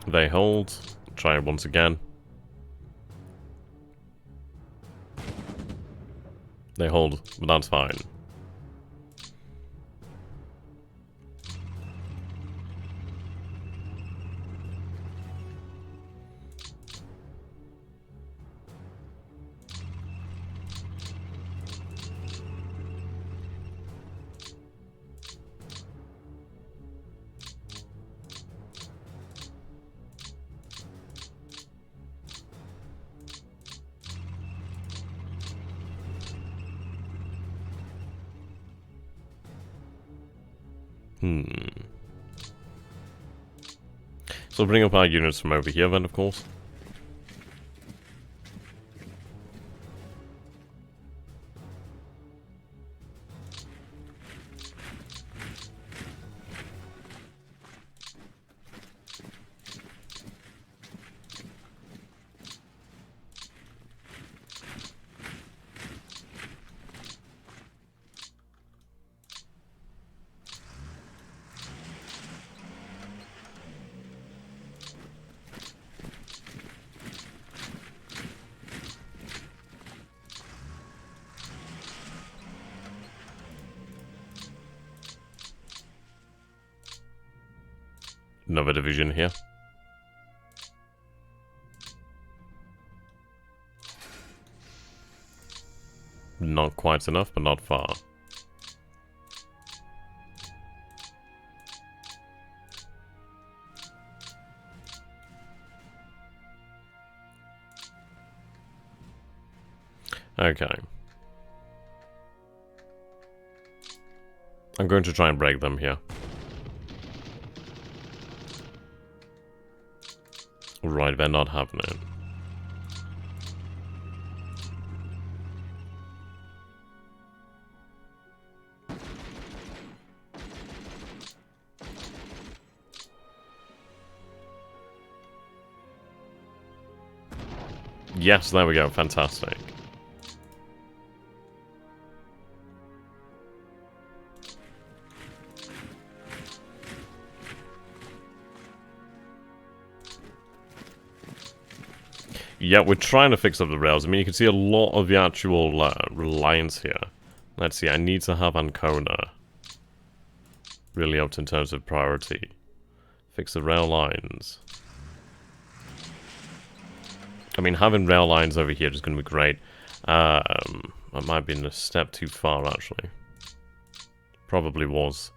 They hold. Try it once again. They hold, but that's fine. So we'll bring up our units from over here then, of course. Another division here. Not quite enough, but not far. Okay. I'm going to try and break them here. Right, they're not having it. Yes, there we go. Fantastic. Yeah, we're trying to fix up the rails. I mean, you can see a lot of the actual reliance here. Let's see, I need to have Ancona really up in terms of priority. Fix the rail lines. I mean, having rail lines over here is going to be great. That might have been a step too far, actually. Probably was.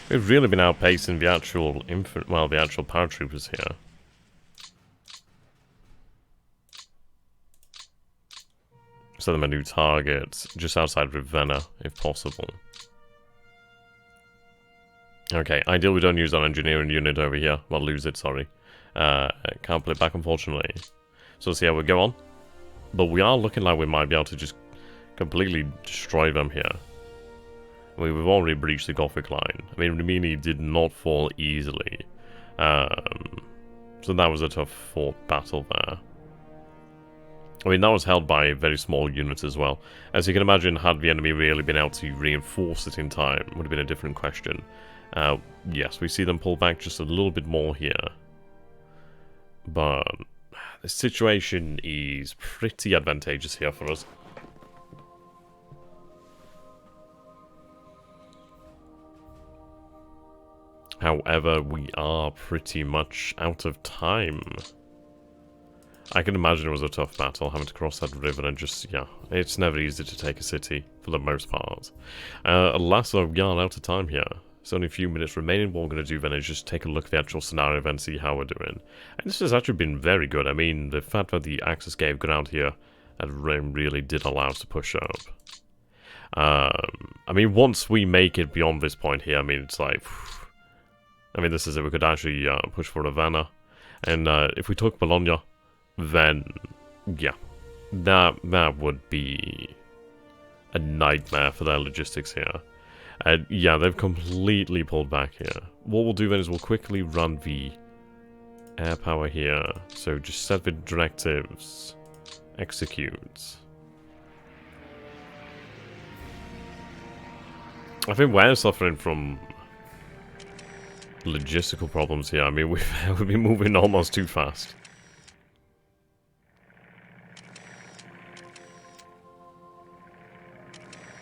We've really been outpacing the actual the actual paratroopers here. Set them a new target just outside Ravenna, if possible. Okay, ideally we don't use our engineering unit over here. Well, lose it, sorry. Can't put it back, unfortunately. So let's see how we go on. But we are looking like we might be able to just completely destroy them here. I mean, we've already breached the Gothic line. I mean, Rimini did not fall easily. So that was a tough fought battle there. I mean, that was held by very small units as well. As you can imagine, had the enemy really been able to reinforce it in time, would have been a different question. Yes, we see them pull back just a little bit more here. But the situation is pretty advantageous here for us. However, we are pretty much out of time. I can imagine it was a tough battle, having to cross that river and just, yeah, it's never easy to take a city, for the most part. Alas, though, we are out of time here. There's only a few minutes remaining. What we're going to do then is just take a look at the actual scenario and see how we're doing. And this has actually been very good. I mean, the fact that the Axis gave ground here at Rome really did allow us to push up. I mean, once we make it beyond this point here, I mean, it's like... I mean, this is it. We could actually push for Ravenna. And if we took Bologna, then, yeah, that would be a nightmare for their logistics here. And yeah, they've completely pulled back here. What we'll do then is we'll quickly run the air power here. So just set the directives. Execute. I think we're suffering from logistical problems here. I mean, we've been moving almost too fast.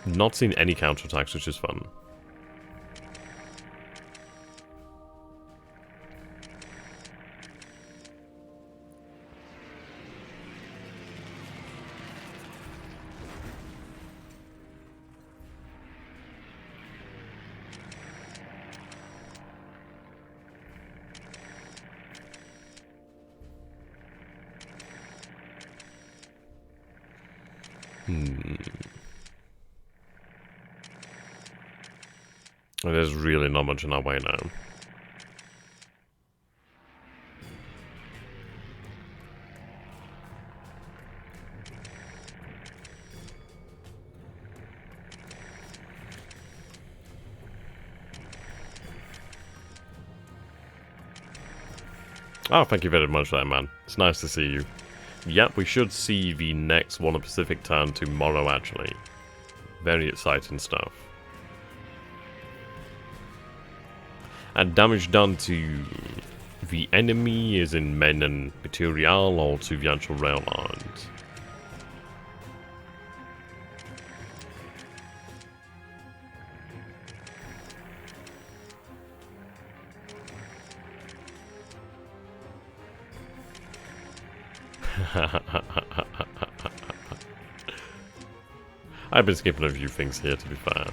Not seen any counterattacks, which is fun. There's really not much in our way now. Oh, thank you very much there, man. It's nice to see you. Yep, we should see the next one of Pacific turn tomorrow, actually. Very exciting stuff. And damage done to the enemy is in men and material or to the actual rail lines. I've been skipping a few things here, to be fair.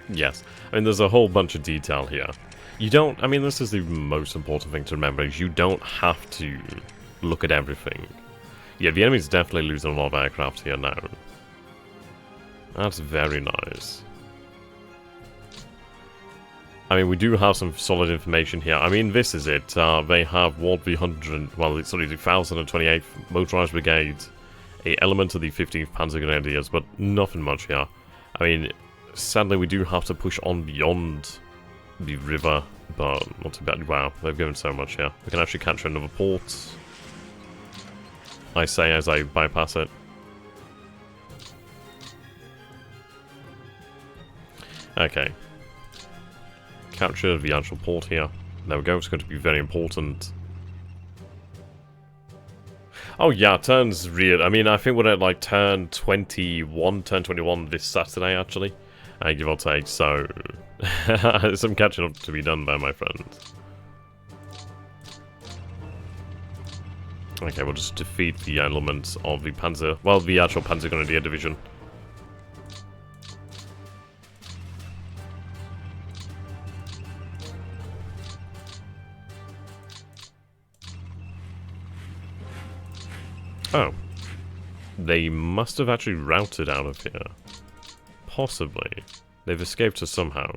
Yes, I mean, there's a whole bunch of detail here. You don't, I mean, this is the most important thing to remember, is you don't have to look at everything. Yeah, the enemy's definitely losing a lot of aircraft here now. That's very nice. I mean, we do have some solid information here. I mean, this is it. They have Ward the 100, well, sorry, the 1028th Motorized Brigade, a element of the 15th Panzer Grenadiers, but nothing much here. I mean, sadly, we do have to push on beyond the river, but not too bad. Wow, they've given so much here. We can actually capture another port. I say as I bypass it. Okay. Capture the actual port here. There we go, it's going to be very important. Oh yeah, turns real. I mean, I think we're at like turn 21 this Saturday actually. Give or take, so there's some catching up to be done there, my friends. Okay, we'll just defeat the elements of the Panzer, well, the actual Panzer Grenadier division. Oh. They must have actually routed out of here. Possibly. They've escaped us somehow.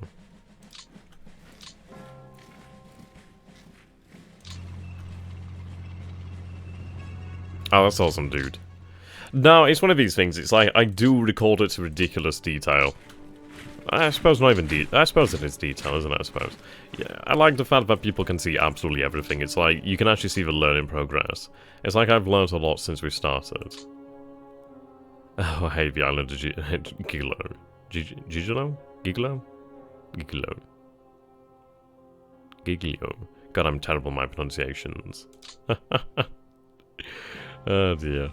Oh, that's awesome, dude. No, it's one of these things. It's like, I do record it to ridiculous detail. I suppose not even I suppose it is detail, isn't it? I suppose. Yeah, I like the fact that people can see absolutely everything. It's like, you can actually see the learning progress. It's like I've learned a lot since we started. Oh, I hate the island of Gigolo. Gigolo? Gigolo? Gigolo. Giglio. God, I'm terrible at my pronunciations. Oh dear.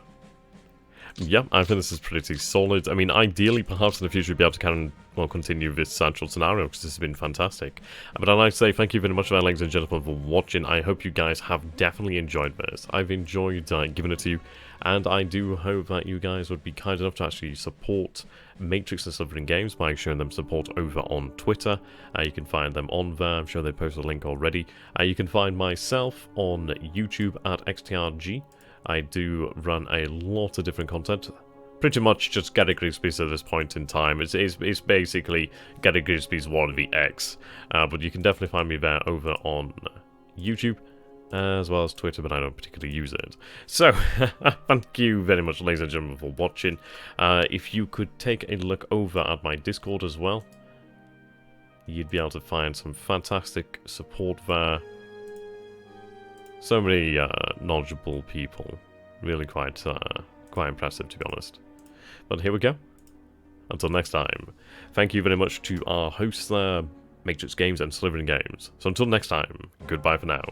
Yep, I think this is pretty solid. I mean, ideally, perhaps in the future, we'll be able to continue this central scenario, because this has been fantastic. But I'd like to say thank you very much, ladies and gentlemen, for watching. I hope you guys have definitely enjoyed this. I've enjoyed giving it to you, and I do hope that you guys would be kind enough to actually support Matrix and Slithering Games by showing them support over on Twitter. You can find them on there. I'm sure they posted a link already. You can find myself on YouTube at XTRG. I do run a lot of different content. Pretty much just Gary Grigsby's at this point in time. It's basically Gary Grigsby's War of the X. But you can definitely find me there over on YouTube, as well as Twitter, but I don't particularly use it. So, thank you very much, ladies and gentlemen, for watching. If you could take a look over at my Discord as well, you'd be able to find some fantastic support there. So many knowledgeable people. Really quite impressive, to be honest. But here we go. Until next time, thank you very much to our hosts there, Matrix Games and Slithering Games. So until next time, goodbye for now.